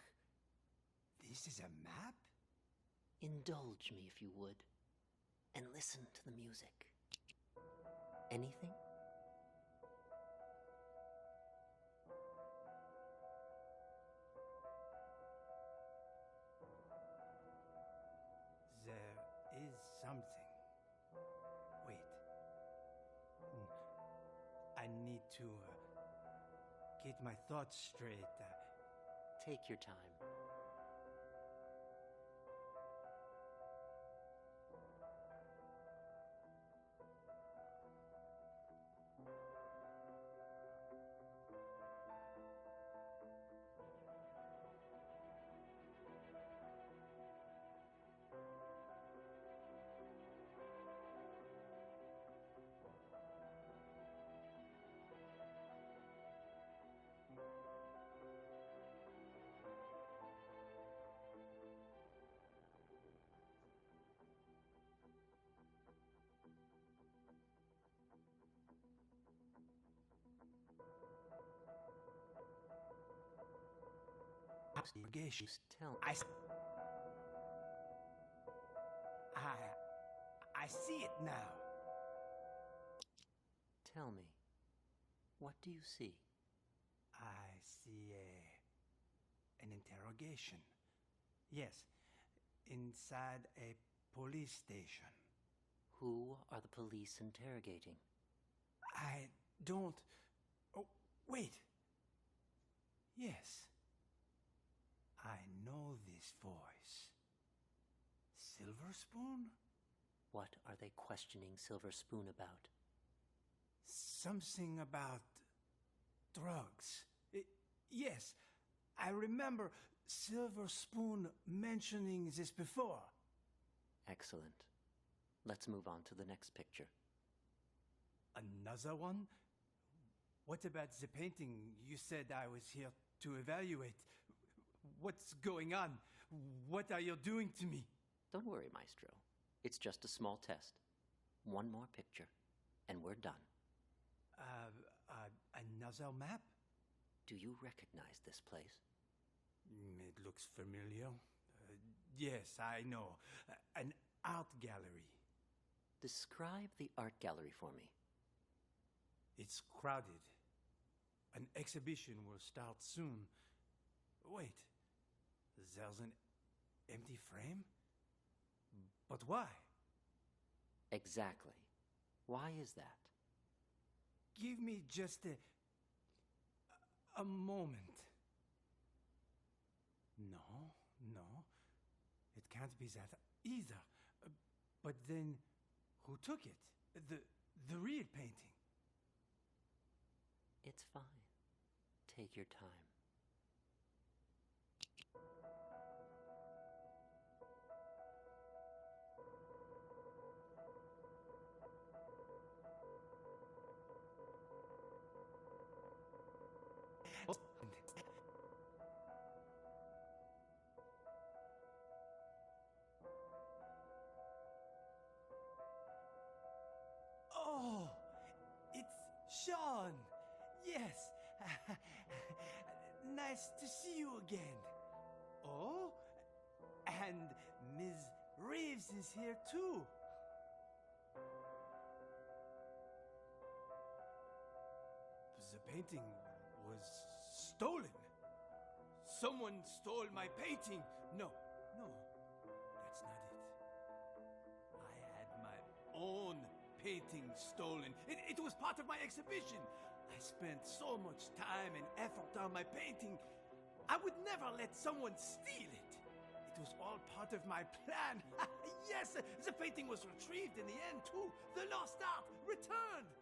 This is a map? Indulge me if you would. And listen to the music. Anything? There is something. Wait. I need to get my thoughts straight. Take your time. Tell I see it now. Tell me, what do you see? I see an interrogation. Yes, inside a police station. Who are the police interrogating? I don't... Oh, wait. Yes. I know this voice. Silver Spoon? What are they questioning Silver Spoon about? Something about drugs. Yes, I remember Silver Spoon mentioning this before. Excellent. Let's move on to the next picture. Another one? What about the painting you said I was here to evaluate? What's going on? What are you doing to me? Don't worry, Maestro. It's just a small test. One more picture, and we're done. Another map? Do you recognize this place? It looks familiar. Yes, I know. An art gallery. Describe the art gallery for me. It's crowded. An exhibition will start soon. Wait, there's an empty frame? But why? Exactly. Why is that? Give me just a moment. No. It can't be that either. But then, who took it? The real painting? It's fine. Take your time. Oh, it's Sean. Yes. Nice to see you again. Oh, and Ms. Reeves is here too. The painting was stolen. Someone stole my painting. No, that's not it. I had my own painting stolen. It was part of my exhibition. I spent so much time and effort on my painting. I would never let someone steal it. It was all part of my plan. Yes, the painting was retrieved in the end too. The lost art returned.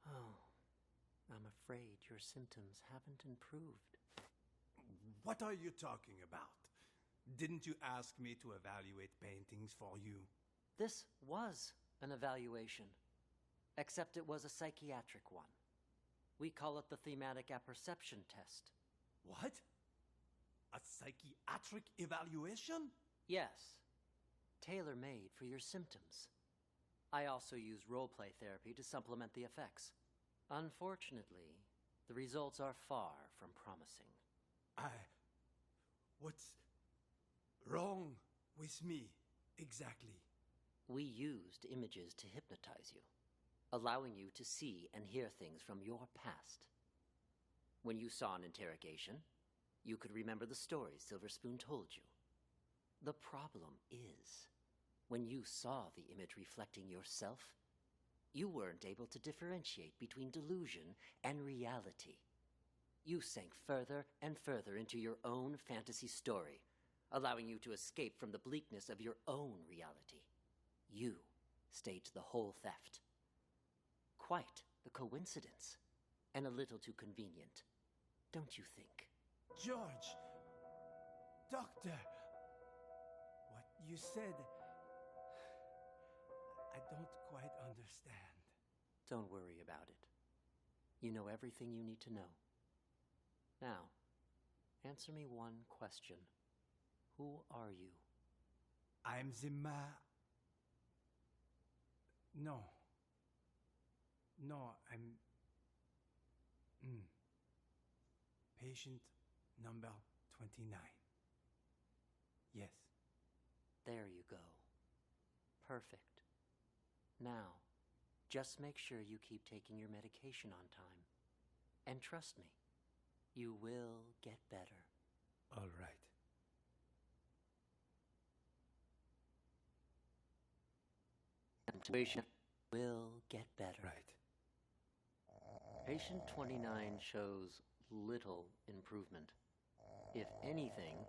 Oh, I'm afraid your symptoms haven't improved. What are you talking about? Didn't you ask me to evaluate paintings for you? This was an evaluation, except it was a psychiatric one. We call it the thematic apperception test. What? A psychiatric evaluation? Yes, tailor-made for your symptoms. I also use role-play therapy to supplement the effects. Unfortunately, the results are far from promising. What's wrong with me, exactly? We used images to hypnotize you, allowing you to see and hear things from your past. When you saw an interrogation, you could remember the stories Silver Spoon told you. The problem is, when you saw the image reflecting yourself, you weren't able to differentiate between delusion and reality. You sank further and further into your own fantasy story, allowing you to escape from the bleakness of your own reality. You staged the whole theft. Quite the coincidence, and a little too convenient, don't you think? George, Doctor, what you said, I don't quite understand. Don't worry about it. You know everything you need to know. Now, answer me one question. Who are you? I'm the No, I'm... Patient number 29. Yes. There you go. Perfect. Now, just make sure you keep taking your medication on time. And trust me, you will get better. All right. Situation will get better. Right. Patient 29 shows little improvement. If anything,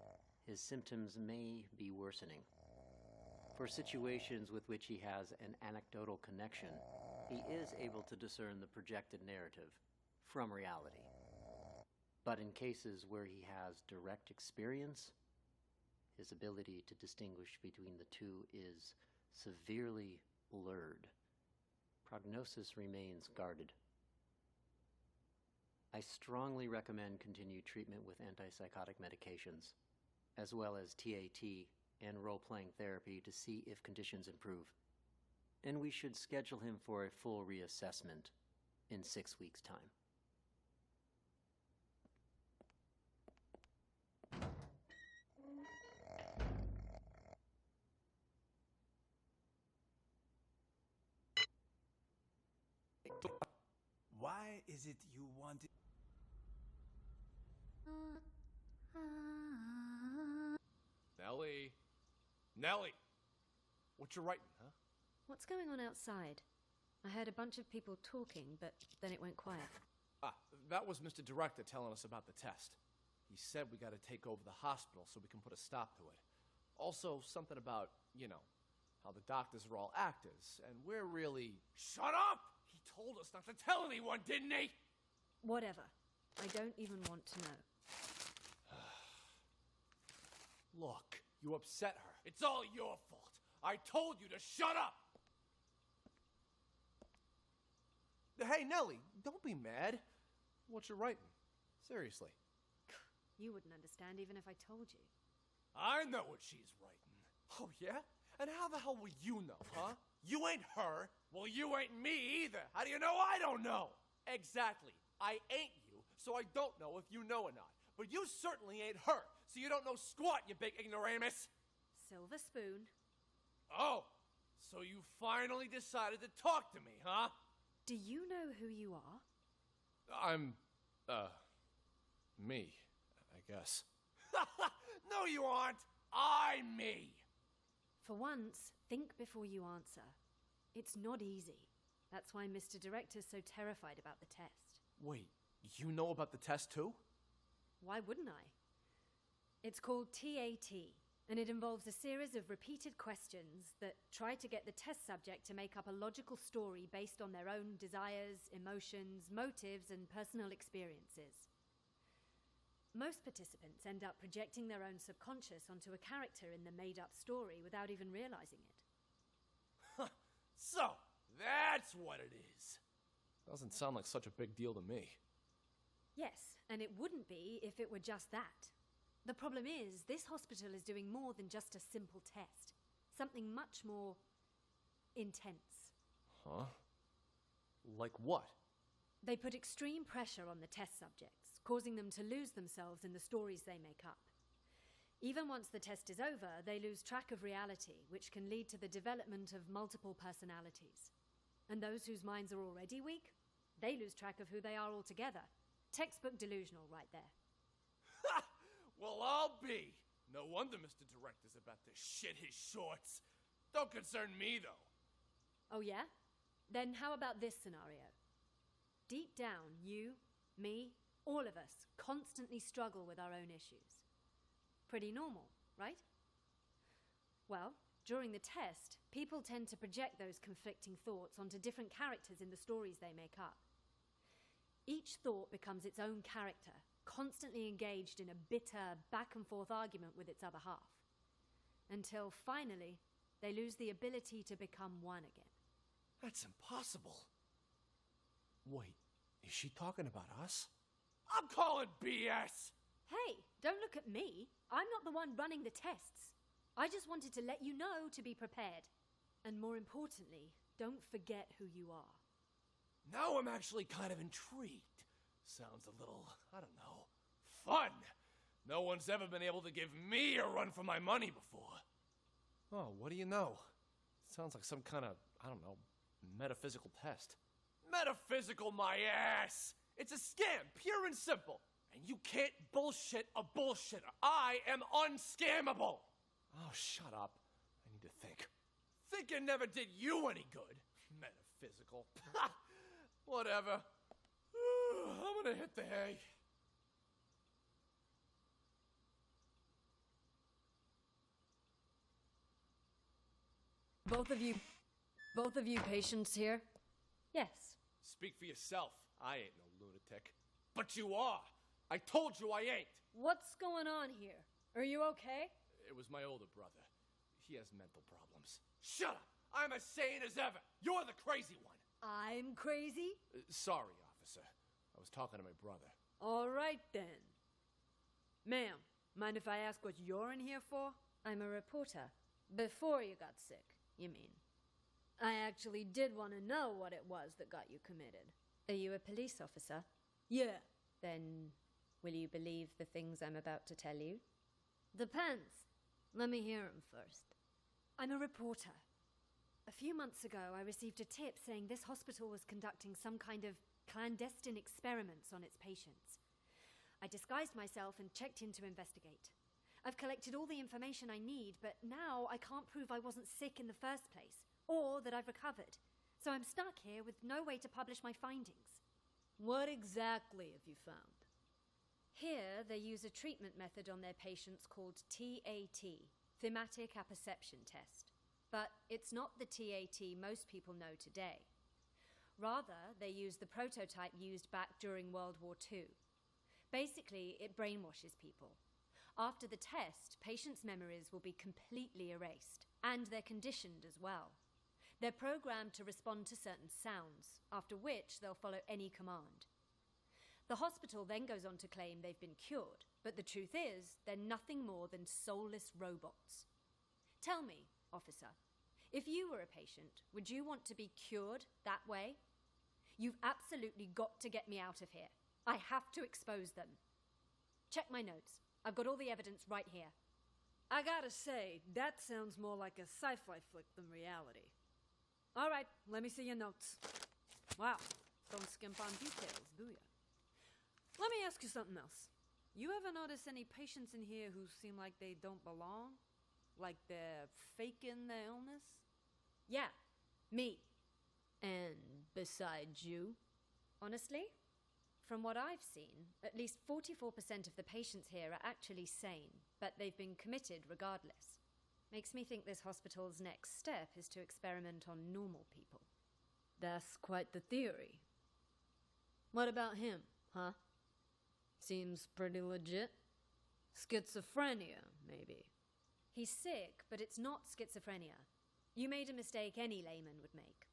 his symptoms may be worsening. For situations with which he has an anecdotal connection, he is able to discern the projected narrative from reality. But in cases where he has direct experience, his ability to distinguish between the two is severely blurred. Prognosis remains guarded. I strongly recommend continued treatment with antipsychotic medications, as well as TAT and role-playing therapy to see if conditions improve. And we should schedule him for a full reassessment in 6 weeks' time. is it you wanted? Nellie. Nellie! What you writing, huh? What's going on outside? I heard a bunch of people talking, but then it went quiet. That was Mr. Director telling us about the test. He said we gotta take over the hospital so we can put a stop to it. Also, something about, how the doctors are all actors, and we're really... Shut up! He told us not to tell anyone, didn't he? Whatever. I don't even want to know. Look, you upset her. It's all your fault. I told you to shut up! Hey, Nellie, don't be mad. What you writing? Seriously. You wouldn't understand even if I told you. I know what she's writing. Oh, yeah? And how the hell will you know, huh? You ain't her. Well, you ain't me either. How do you know I don't know? Exactly. I ain't you, so I don't know if you know or not. But you certainly ain't her, so you don't know squat, you big ignoramus. Silver spoon. Oh, so you finally decided to talk to me, huh? Do you know who you are? I'm, me, I guess. No, you aren't. I'm me. For once, think before you answer. It's not easy. That's why Mr. Director's so terrified about the test. Wait, you know about the test too? Why wouldn't I? It's called TAT, and it involves a series of repeated questions that try to get the test subject to make up a logical story based on their own desires, emotions, motives, and personal experiences. Most participants end up projecting their own subconscious onto a character in the made-up story without even realizing it. So, that's what it is. Doesn't sound like such a big deal to me. Yes, and it wouldn't be if it were just that. The problem is, this hospital is doing more than just a simple test. Something much more intense. Huh? Like what? They put extreme pressure on the test subjects, causing them to lose themselves in the stories they make up. Even once the test is over, they lose track of reality, which can lead to the development of multiple personalities. And those whose minds are already weak, they lose track of who they are altogether. Textbook delusional right there. Ha! Well, I'll be. No wonder Mr. Director's about to shit his shorts. Don't concern me, though. Oh, yeah? Then how about this scenario? Deep down, you, me, all of us constantly struggle with our own issues. Pretty normal, right? Well, during the test, people tend to project those conflicting thoughts onto different characters in the stories they make up. Each thought becomes its own character, constantly engaged in a bitter, back-and-forth argument with its other half. Until, finally, they lose the ability to become one again. That's impossible. Wait, is she talking about us? I'm calling BS! Hey, don't look at me. I'm not the one running the tests. I just wanted to let you know to be prepared. And more importantly, don't forget who you are. Now I'm actually kind of intrigued. Sounds a little, I don't know, fun. No one's ever been able to give me a run for my money before. Oh, what do you know? Sounds like some kind of, I don't know, metaphysical test. Metaphysical my ass! It's a scam, pure and simple. And you can't bullshit a bullshitter. I am unscammable. Oh, shut up. I need to think. Thinking never did you any good. Metaphysical. Whatever. I'm gonna hit the hay. Both of you patients here? Yes. Speak for yourself. I ain't no lunatic. But you are. I told you I ain't. What's going on here? Are you okay? It was my older brother. He has mental problems. Shut up! I'm as sane as ever. You're the crazy one. I'm crazy? Sorry, officer. I was talking to my brother. All right, then. Ma'am, mind if I ask what you're in here for? I'm a reporter. Before you got sick, you mean. I actually did want to know what it was that got you committed. Are you a police officer? Yeah. Then, will you believe the things I'm about to tell you? Depends. Let me hear them first. I'm a reporter. A few months ago, I received a tip saying this hospital was conducting some kind of clandestine experiments on its patients. I disguised myself and checked in to investigate. I've collected all the information I need, but now I can't prove I wasn't sick in the first place, or that I've recovered. So I'm stuck here with no way to publish my findings. What exactly have you found? Here, they use a treatment method on their patients called TAT, Thematic Apperception Test. But it's not the TAT most people know today. Rather, they use the prototype used back during World War II. Basically, it brainwashes people. After the test, patients' memories will be completely erased, and they're conditioned as well. They're programmed to respond to certain sounds, after which they'll follow any command. The hospital then goes on to claim they've been cured, but the truth is, they're nothing more than soulless robots. Tell me, officer, if you were a patient, would you want to be cured that way? You've absolutely got to get me out of here. I have to expose them. Check my notes. I've got all the evidence right here. I gotta say, that sounds more like a sci-fi flick than reality. All right, let me see your notes. Wow, don't skimp on details, do ya? Let me ask you something else. You ever notice any patients in here who seem like they don't belong? Like they're faking their illness? Yeah, me. And besides you? Honestly, from what I've seen, at least 44% of the patients here are actually sane, but they've been committed regardless. Makes me think this hospital's next step is to experiment on normal people. That's quite the theory. What about him, huh? Seems pretty legit. Schizophrenia, maybe. He's sick, but it's not schizophrenia. You made a mistake any layman would make.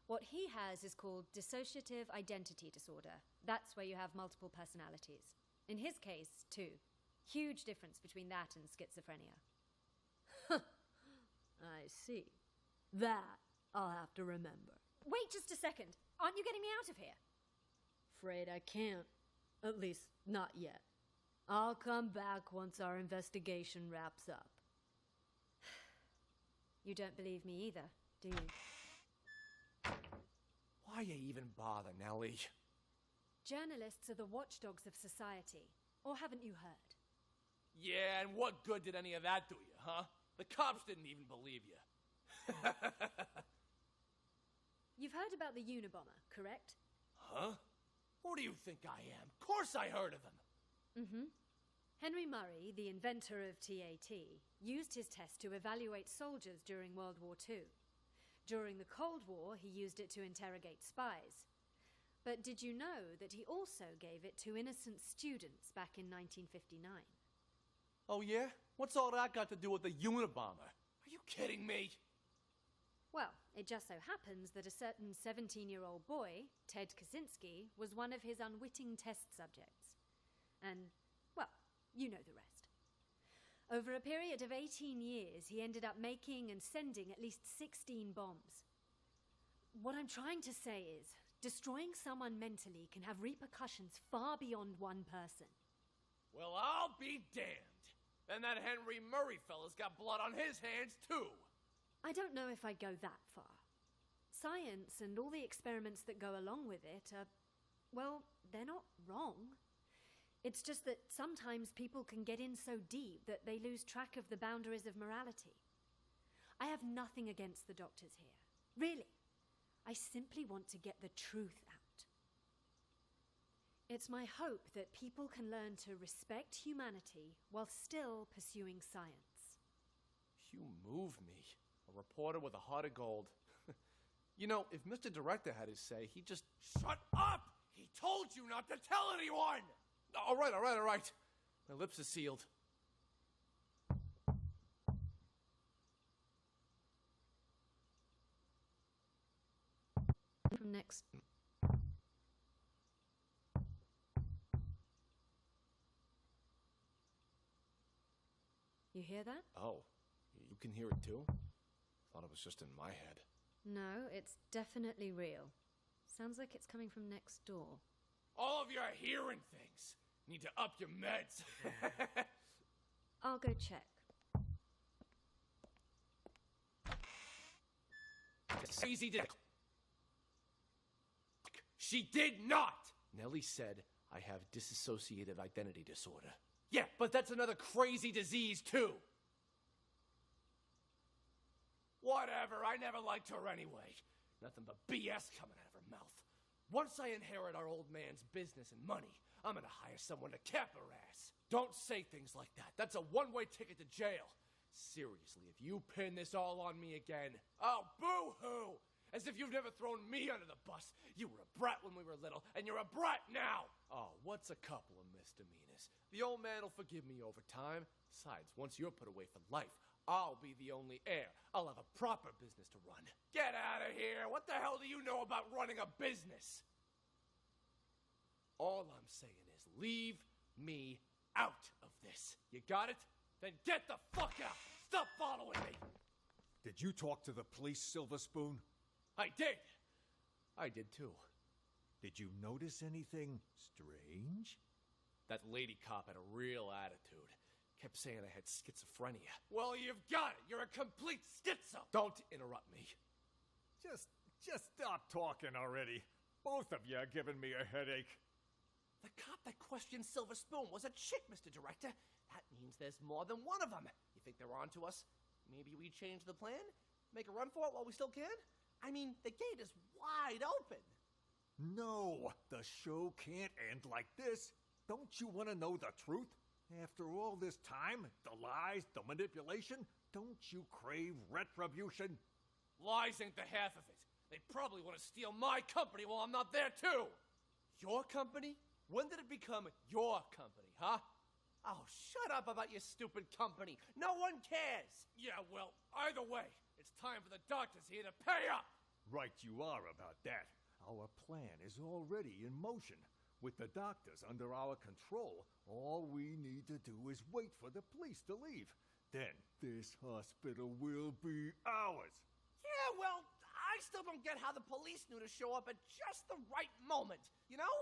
What he has is called dissociative identity disorder. That's where you have multiple personalities. In his case, too. Huge difference between that and schizophrenia. I see. That I'll have to remember. Wait just a second. Aren't you getting me out of here? Afraid I can't. At least, not yet. I'll come back once our investigation wraps up. You don't believe me either, do you? Why you even bother, Nellie? Journalists are the watchdogs of society. Or haven't you heard? Yeah, and what good did any of that do you, huh? The cops didn't even believe you. You've heard about the Unabomber, correct? Huh? Who do you think I am? Of course I heard of him. Mm-hmm. Henry Murray, the inventor of TAT, used his test to evaluate soldiers during World War II. During the Cold War, he used it to interrogate spies. But did you know that he also gave it to innocent students back in 1959? Oh, yeah? What's all that got to do with the Unabomber? Are you kidding me? Well, it just so happens that a certain 17-year-old boy, Ted Kaczynski, was one of his unwitting test subjects. And, well, you know the rest. Over a period of 18 years, he ended up making and sending at least 16 bombs. What I'm trying to say is, destroying someone mentally can have repercussions far beyond one person. Well, I'll be damned. Then that Henry Murray fella's got blood on his hands, too. I don't know if I'd go that far. Science and all the experiments that go along with it are, well, they're not wrong. It's just that sometimes people can get in so deep that they lose track of the boundaries of morality. I have nothing against the doctors here. Really. I simply want to get the truth out. It's my hope that people can learn to respect humanity while still pursuing science. You move me. A reporter with a heart of gold. You know, if Mr. Director had his say, he'd just... Shut up! He told you not to tell anyone! All right. My lips are sealed. From next... You hear that? Oh, you can hear it too? Thought it was just in my head. No, it's definitely real. Sounds like it's coming from next door. All of you are hearing things. Need to up your meds. I'll go check. It's easy to... She did not! Nellie said I have dissociative identity disorder. Yeah, but that's another crazy disease, too. Whatever, I never liked her anyway. Nothing but BS coming out of her mouth. Once I inherit our old man's business and money, I'm gonna hire someone to cap her ass. Don't say things like that. That's a one-way ticket to jail. Seriously, if you pin this all on me again, oh, boo-hoo! As if you've never thrown me under the bus. You were a brat when we were little, and you're a brat now! Oh, what's a couple of misdemeanors? The old man will forgive me over time. Besides, once you're put away for life, I'll be the only heir. I'll have a proper business to run. Get out of here! What the hell do you know about running a business? All I'm saying is leave me out of this. You got it? Then get the fuck out! Stop following me! Did you talk to the police, Silver Spoon? I did! I did too. Did you notice anything strange? That lady cop had a real attitude. Kept saying I had schizophrenia. Well, you've got it! You're a complete schizo! Don't interrupt me. Just stop talking already. Both of you are giving me a headache. The cop that questioned Silver Spoon was a chick, Mr. Director. That means there's more than one of them. You think they're on to us? Maybe we change the plan? Make a run for it while we still can? I mean, the gate is wide open. No, the show can't end like this. Don't you want to know the truth? After all this time, the lies, the manipulation, don't you crave retribution? Lies ain't the half of it. They probably want to steal my company while I'm not there, too. Your company? When did it become your company, huh? Oh, shut up about your stupid company. No one cares. Yeah, well, either way, it's time for the doctors here to pay up. Right you are about that. Our plan is already in motion. With the doctors under our control, all we need to do is wait for the police to leave. Then this hospital will be ours. Yeah, well, I still don't get how the police knew to show up at just the right moment, you know?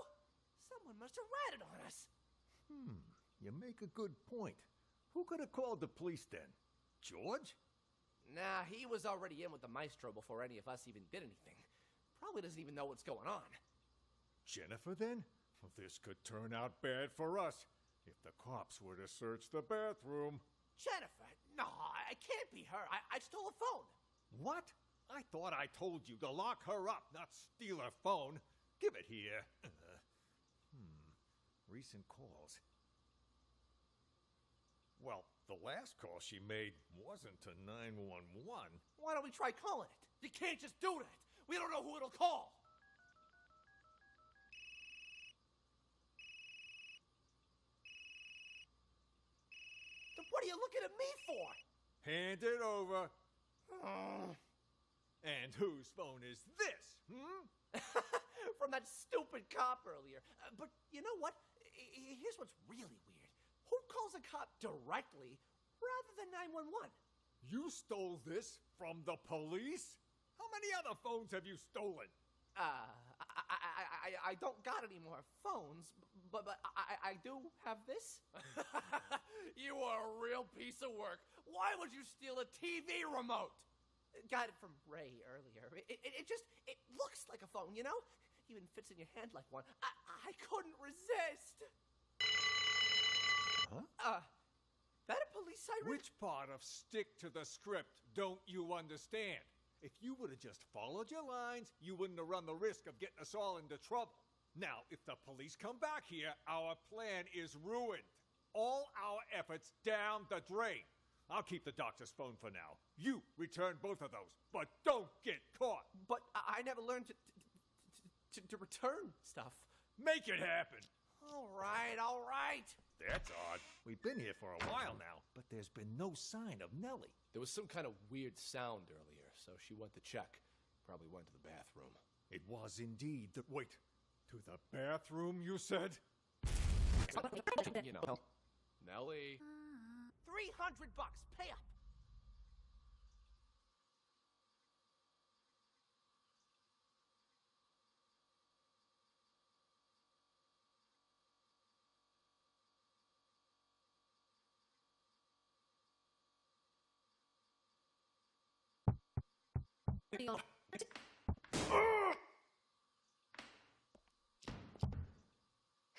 Someone must have ratted on us. You make a good point. Who could have called the police then? George? Nah, he was already in with the maestro before any of us even did anything. Probably doesn't even know what's going on. Jennifer then? Well, this could turn out bad for us if the cops were to search the bathroom. Jennifer? No, it can't be her. I stole a phone. What? I thought I told you to lock her up, not steal her phone. Give it here. Recent calls. Well, the last call she made wasn't to 911. Why don't we try calling it? You can't just do that. We don't know who it'll call. Then what are you looking at me for? Hand it over. And whose phone is this? From that stupid cop earlier. But you know what? Here's what's really weird. Who calls a cop directly rather than 911? You stole this from the police? How many other phones have you stolen? I don't got any more phones, but I do have this. You are a real piece of work. Why would you steal a TV remote? Got it from Ray earlier. It looks like a phone, you know? Even fits in your hand like one. I couldn't resist. Huh? That a police siren? Which part of stick to the script don't you understand? If you would have just followed your lines, you wouldn't have run the risk of getting us all into trouble. Now, if the police come back here, our plan is ruined. All our efforts down the drain. I'll keep the doctor's phone for now. You return both of those, but don't get caught. But I never learned to return stuff. Make it happen. All right. That's odd. We've been here for a while now, but there's been no sign of Nellie. There was some kind of weird sound earlier, so she went to check. Probably went to the bathroom. It was indeed the... Wait, to the bathroom, you said? You know, Nellie. $300, pay up.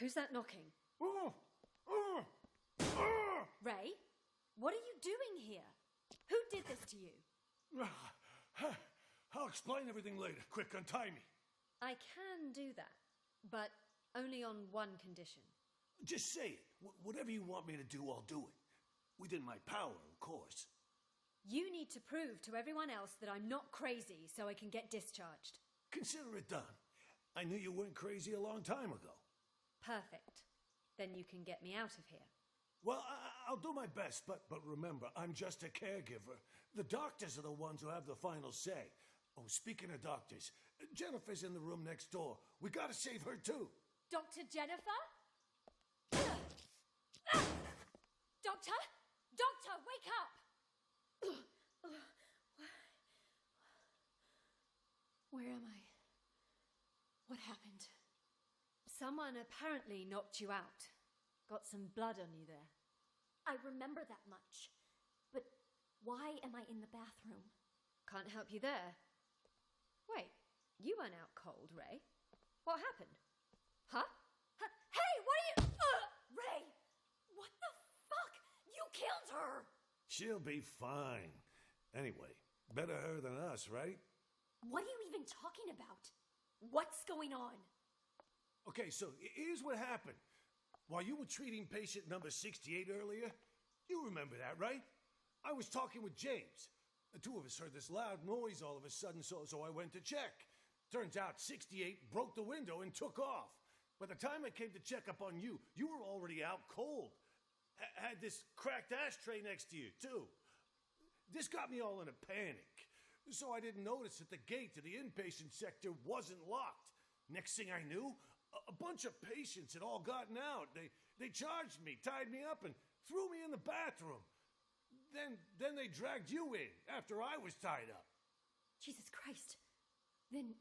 Who's that knocking? Ray, what are you doing here? Who did this to you? I'll explain everything later. Quick, untie me. I can do that, but only on one condition. Just say it. Whatever you want me to do, I'll do it. Within my power, of course. You need to prove to everyone else that I'm not crazy so I can get discharged. Consider it done. I knew you weren't crazy a long time ago. Perfect. Then you can get me out of here. Well, I'll do my best, but remember, I'm just a caregiver. The doctors are the ones who have the final say. Oh, speaking of doctors, Jennifer's in the room next door. We gotta save her, too. Dr. Jennifer? Doctor? Doctor, wake up! Where am I? What happened? Someone apparently knocked you out. Got some blood on you there. I remember that much. But why am I in the bathroom? Can't help you there. Wait, you weren't out cold, Ray. What happened? Huh? Hey, what are you... Ray! What the fuck? You killed her! She'll be fine. Anyway, better her than us, right? What are you even talking about? What's going on? Okay, so here's what happened. While you were treating patient number 68 earlier, you remember that, right? I was talking with James. The two of us heard this loud noise all of a sudden, so I went to check. Turns out 68 broke the window and took off. By the time I came to check up on you, you were already out cold. Had this cracked ashtray next to you, too. This got me all in a panic. So I didn't notice that the gate to the inpatient sector wasn't locked. Next thing I knew, a bunch of patients had all gotten out. They charged me, tied me up, and threw me in the bathroom. Then they dragged you in after I was tied up. Jesus Christ. Then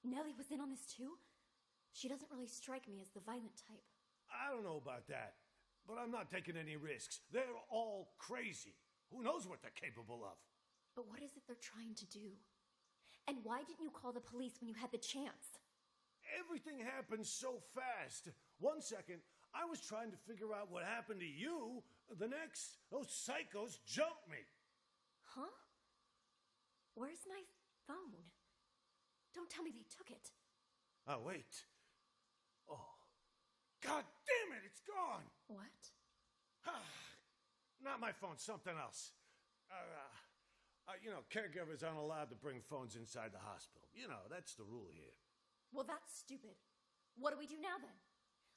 Nellie was in on this too? She doesn't really strike me as the violent type. I don't know about that, but I'm not taking any risks. They're all crazy. Who knows what they're capable of? But what is it they're trying to do? And why didn't you call the police when you had the chance? Everything happened so fast. 1 second, I was trying to figure out what happened to you. The next, those psychos jumped me. Huh? Where's my phone? Don't tell me they took it. Oh, wait. Oh. God damn it, it's gone! What? Not my phone, something else. Caregivers aren't allowed to bring phones inside the hospital. You know, that's the rule here. Well, that's stupid. What do we do now, then?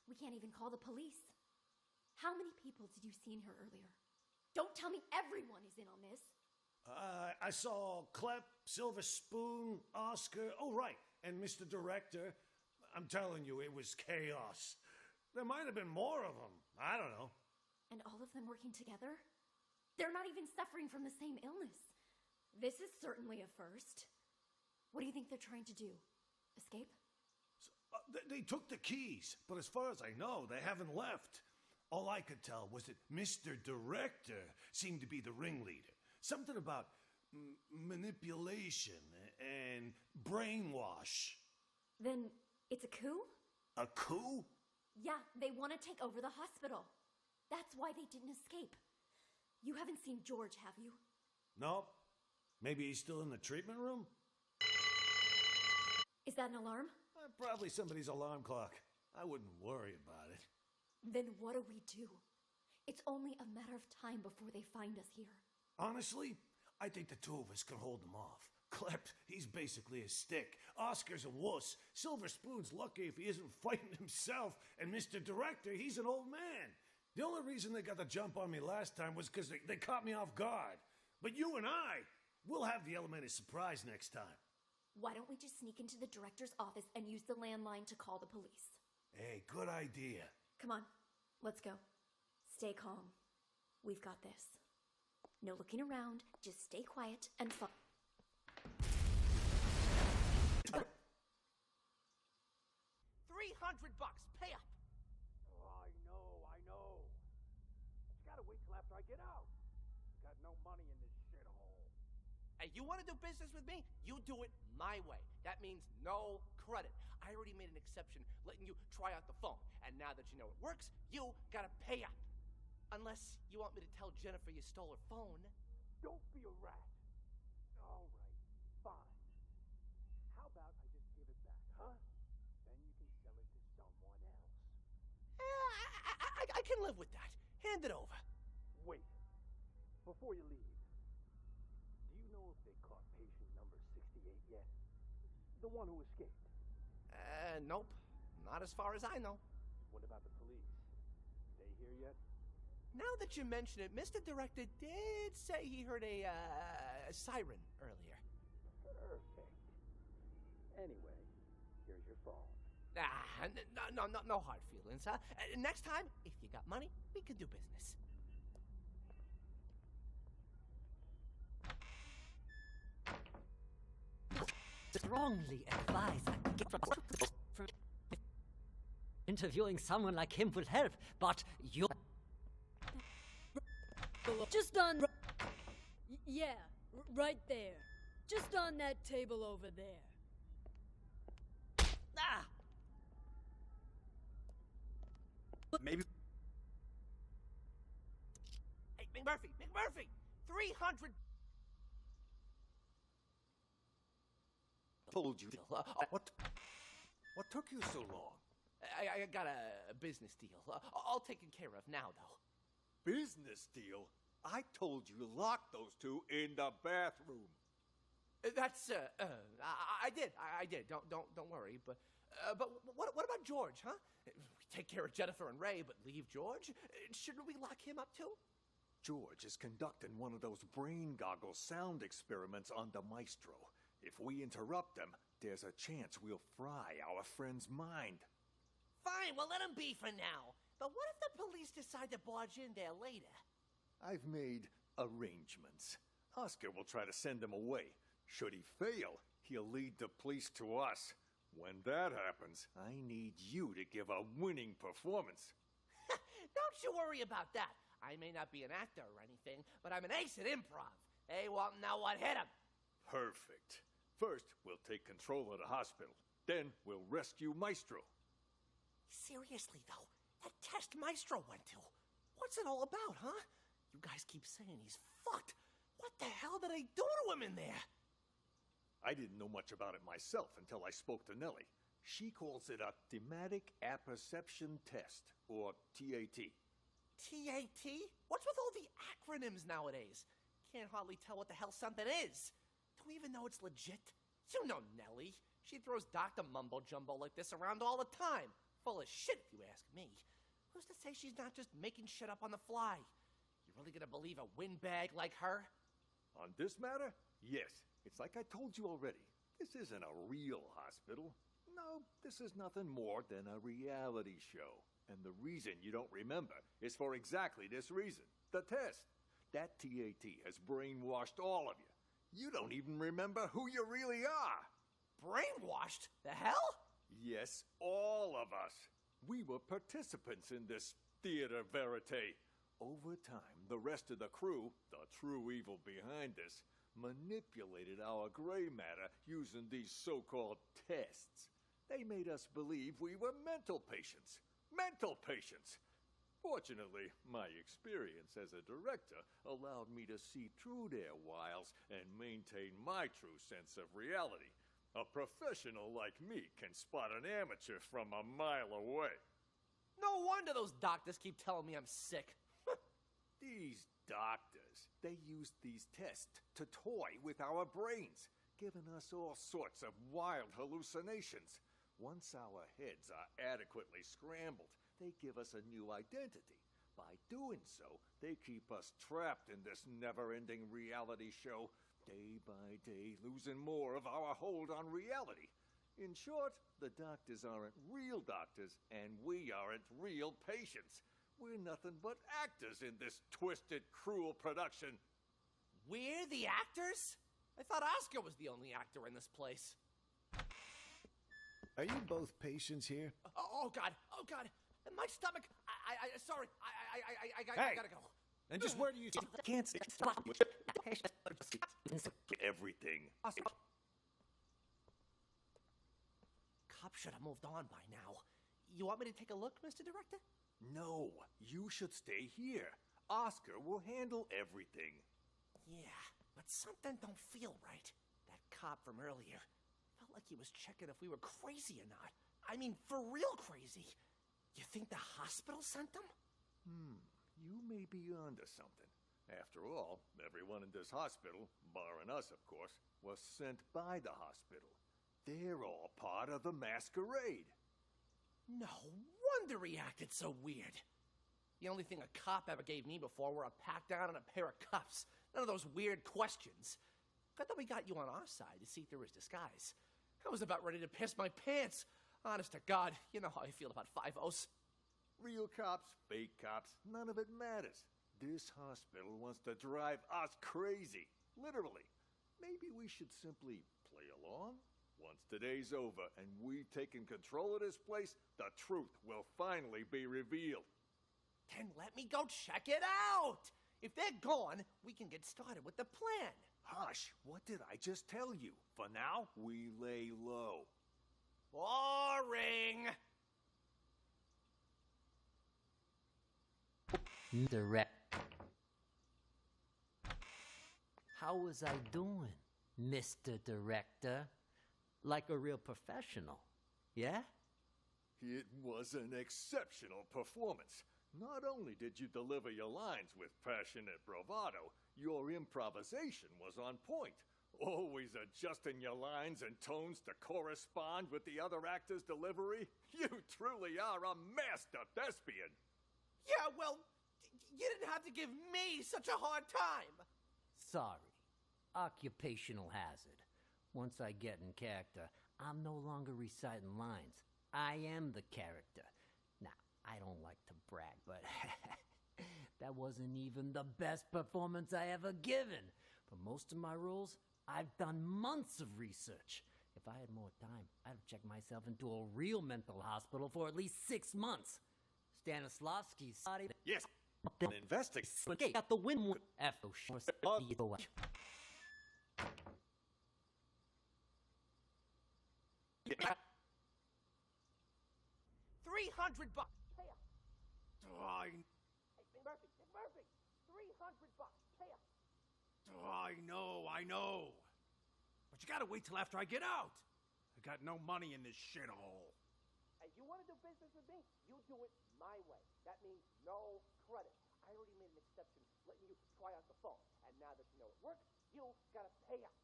We can't even call the police. How many people did you see in here earlier? Don't tell me everyone is in on this. I saw Clep, Silver Spoon, Oscar, oh, right, and Mr. Director. I'm telling you, it was chaos. There might have been more of them. I don't know. And all of them working together? They're not even suffering from the same illness. This is certainly a first. What do you think they're trying to do? Escape? They took the keys, but as far as I know, they haven't left. All I could tell was that Mr. Director seemed to be the ringleader. Something about manipulation and brainwash. Then it's a coup? A coup? Yeah, they want to take over the hospital. That's why they didn't escape. You haven't seen George, have you? No. Maybe he's still in the treatment room? Is that an alarm? Probably somebody's alarm clock. I wouldn't worry about it. Then what do we do? It's only a matter of time before they find us here. Honestly, I think the two of us can hold them off. Clep, he's basically a stick. Oscar's a wuss. Silver Spoon's lucky if he isn't fighting himself. And Mr. Director, he's an old man. The only reason they got the jump on me last time was because they caught me off guard. But you and I, we'll have the element of surprise next time. Why don't we just sneak into the director's office and use the landline to call the police? Hey, good idea. Come on, let's go. Stay calm. We've got this. No looking around, just stay quiet and fun. $300. Pay up. Oh, I know. You gotta wait till after I get out. Got no money in this shithole. Hey, you want to do business with me? You do it my way. That means no credit. I already made an exception letting you try out the phone. And now that you know it works, you gotta pay up. Unless you want me to tell Jennifer you stole her phone. Don't be a rat. All right, fine. How about I just give it back, huh? Then you can sell it to someone else. I can live with that. Hand it over. Wait. Before you leave, do you know if they caught patient number 68 yet? The one who escaped? Nope. Not as far as I know. What about the police? They here yet? Now that you mention it, Mr. Director did say he heard a siren earlier. Perfect. Anyway, here's your phone. No hard feelings, huh? Next time, if you got money, we can do business. Strongly advise interviewing someone like him will help, but you Just on... Yeah, right there. Just on that table over there. Ah! Maybe... Hey, McMurphy! 300... Told you. What took you so long? I got a business deal. All taken care of now, though. Business deal? I told you to lock those two in the bathroom. That's I did. Don't worry. But what about George, huh? We take care of Jennifer and Ray, but leave George? Shouldn't we lock him up too? George is conducting one of those brain goggle sound experiments on the Maestro. If we interrupt them, there's a chance we'll fry our friend's mind. Fine, well let him be for now. But what if the police decide to barge in there later? I've made arrangements. Oscar will try to send him away. Should he fail, he'll lead the police to us. When that happens, I need you to give a winning performance. Don't you worry about that. I may not be an actor or anything, but I'm an ace at improv. Hey, well, now what? Hit him! Perfect. First, we'll take control of the hospital. Then, we'll rescue Maestro. Seriously, though, that test Maestro went to. What's it all about, huh? You guys keep saying he's fucked. What the hell did I do to him in there? I didn't know much about it myself until I spoke to Nellie. She calls it a thematic apperception test, or TAT. TAT? What's with all the acronyms nowadays? Can't hardly tell what the hell something is. Do we even know it's legit? You know Nellie. She throws Dr. Mumbo Jumbo like this around all the time. Full of shit, if you ask me. Who's to say she's not just making shit up on the fly? You really gonna believe a windbag like her? On this matter? Yes. It's like I told you already. This isn't a real hospital. No, this is nothing more than a reality show. And the reason you don't remember is for exactly this reason. The test. That TAT has brainwashed all of you. You don't even remember who you really are. Brainwashed? The hell? Yes, all of us. We were participants in this theater verite. Over time, the rest of the crew, the true evil behind this, manipulated our gray matter using these so-called tests. They made us believe we were mental patients. Mental patients! Fortunately, my experience as a director allowed me to see through their wiles and maintain my true sense of reality. A professional like me can spot an amateur from a mile away. No wonder those doctors keep telling me I'm sick. These doctors, they used these tests to toy with our brains, giving us all sorts of wild hallucinations. Once our heads are adequately scrambled, they give us a new identity. By doing so, they keep us trapped in this never-ending reality show, day by day losing more of our hold on reality. In short, the doctors aren't real doctors, and we aren't real patients. We're nothing but actors in this twisted, cruel production. We're the actors? I thought Oscar was the only actor in this place. Are you both patients here? Oh God. My stomach. Sorry. I Hey! gotta go. And just where do you... Can't stop everything. Cop should have moved on by now. You want me to take a look, Mr. Director? No, you should stay here. Oscar will handle everything. Yeah, but something don't feel right. That cop from earlier felt like he was checking if we were crazy or not. I mean, for real crazy. You think the hospital sent them? You may be onto something. After all, everyone in this hospital, barring us, of course, was sent by the hospital. They're all part of the masquerade. No wonder he acted so weird. The only thing a cop ever gave me before were a pat down and a pair of cuffs. None of those weird questions. Good that we got you on our side to see through his disguise. I was about ready to piss my pants. Honest to God, you know how I feel about 5-0s. Real cops, fake cops, none of it matters. This hospital wants to drive us crazy. Literally. Maybe we should simply play along? Once today's over and we've taken control of this place, the truth will finally be revealed. Then let me go check it out. If they're gone, we can get started with the plan. Hush, what did I just tell you? For now, we lay low. Boring. Direct. How was I doing, Mr. Director? Like a real professional, yeah? It was an exceptional performance. Not only did you deliver your lines with passionate bravado, your improvisation was on point. Always adjusting your lines and tones to correspond with the other actor's delivery. You truly are a master thespian. Yeah, well, you didn't have to give me such a hard time. Sorry. Occupational hazard. Once I get in character, I'm no longer reciting lines. I am the character. Now, I don't like to brag, but that wasn't even the best performance I ever given. For most of my roles, I've done months of research. If I had more time, I'd have checked myself into a real mental hospital for at least 6 months. Stanislavski's... Yes, an investigation. Got the win after 300 bucks. Pay up. I Hey, Big Murphy. 300 bucks. Pay up. I know. But you gotta wait till after I get out. I got no money in this shithole. Hey, you want to do business with me? You do it my way. That means no credit. I already made an exception, letting you try out the phone. And now that you know it works, you gotta pay up.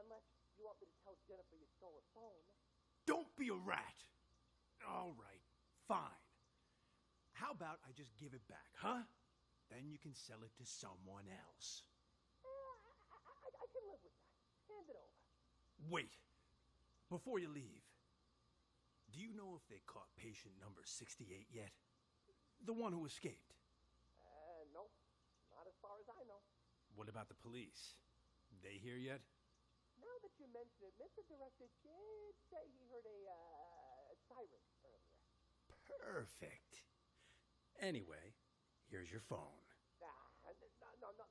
Unless you want me to tell Jennifer you stole her phone. Don't be a rat. All right, fine. How about I just give it back, huh? Then you can sell it to someone else. I can live with that. Hand it over. Wait. Before you leave, do you know if they caught patient number 68 yet? The one who escaped? No. Not as far as I know. What about the police? They here yet? Now that you mention it, Mr. Director did say he heard a siren earlier. Perfect. Anyway, here's your phone.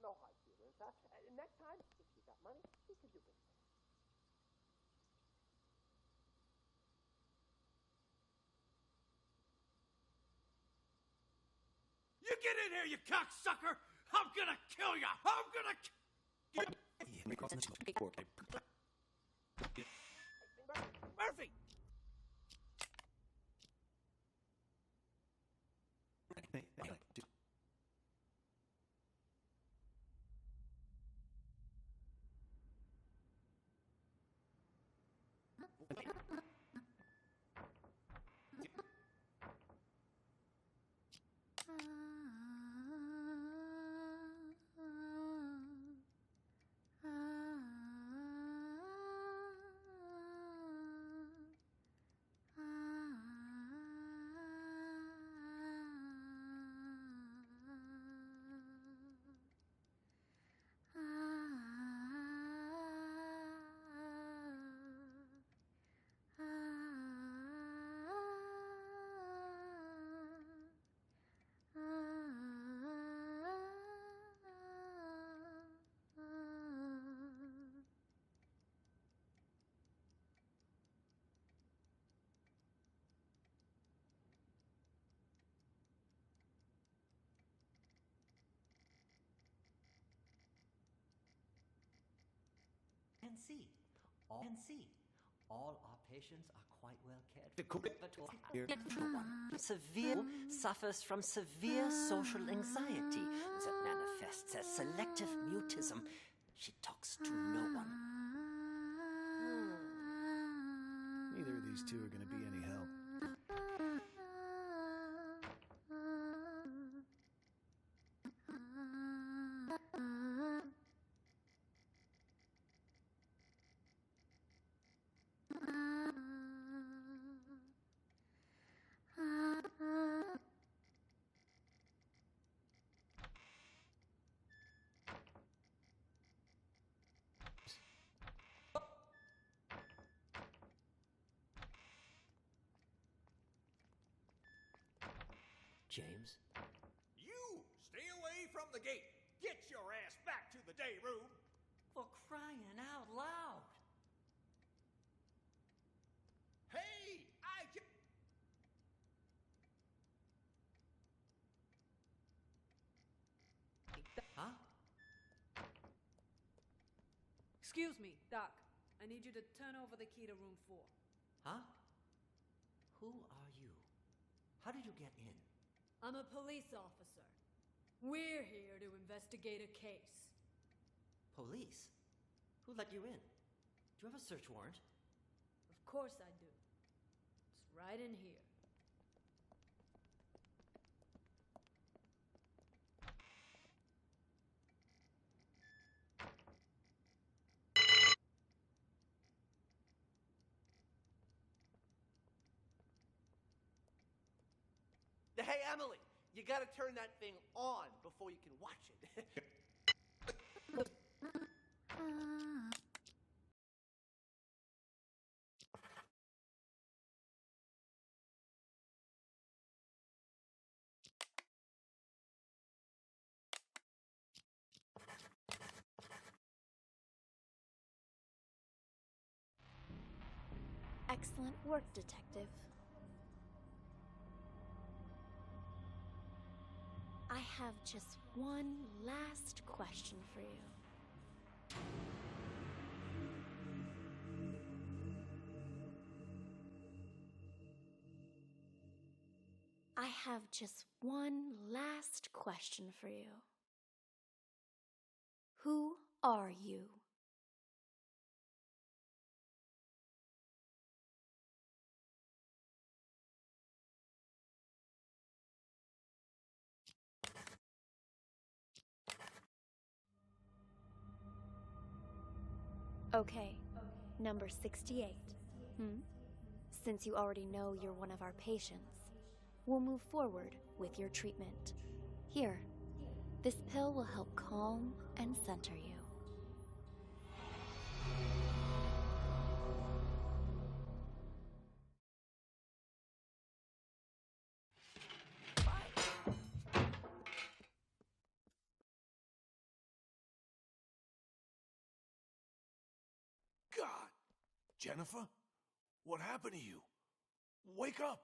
No hard feelings, huh? Next time, if you got money, we can do business. You get in here, you cocksucker! I'm gonna kill you! I'm gonna Murphy! can see. All our patients are quite well cared for. Severe suffers from severe social anxiety that manifests as selective mutism. She talks to no one. Neither of these two are going to be any help. James? You! Stay away from the gate! Get your ass back to the day room! For crying out loud! Hey! Huh? Excuse me, Doc. I need you to turn over the key to room 4. Huh? Who are you? How did you get in? I'm a police officer. We're here to investigate a case. Police? Who let you in? Do you have a search warrant? Of course I do. It's right in here. Hey, Emily, you gotta turn that thing on before you can watch it. Excellent work, Detective. I have just one last question for you. I have just one last question for you. Who are you? Okay, number 68. Since you already know you're one of our patients, we'll move forward with your treatment. Here, this pill will help calm and center you. God! Jennifer? What happened to you? Wake up!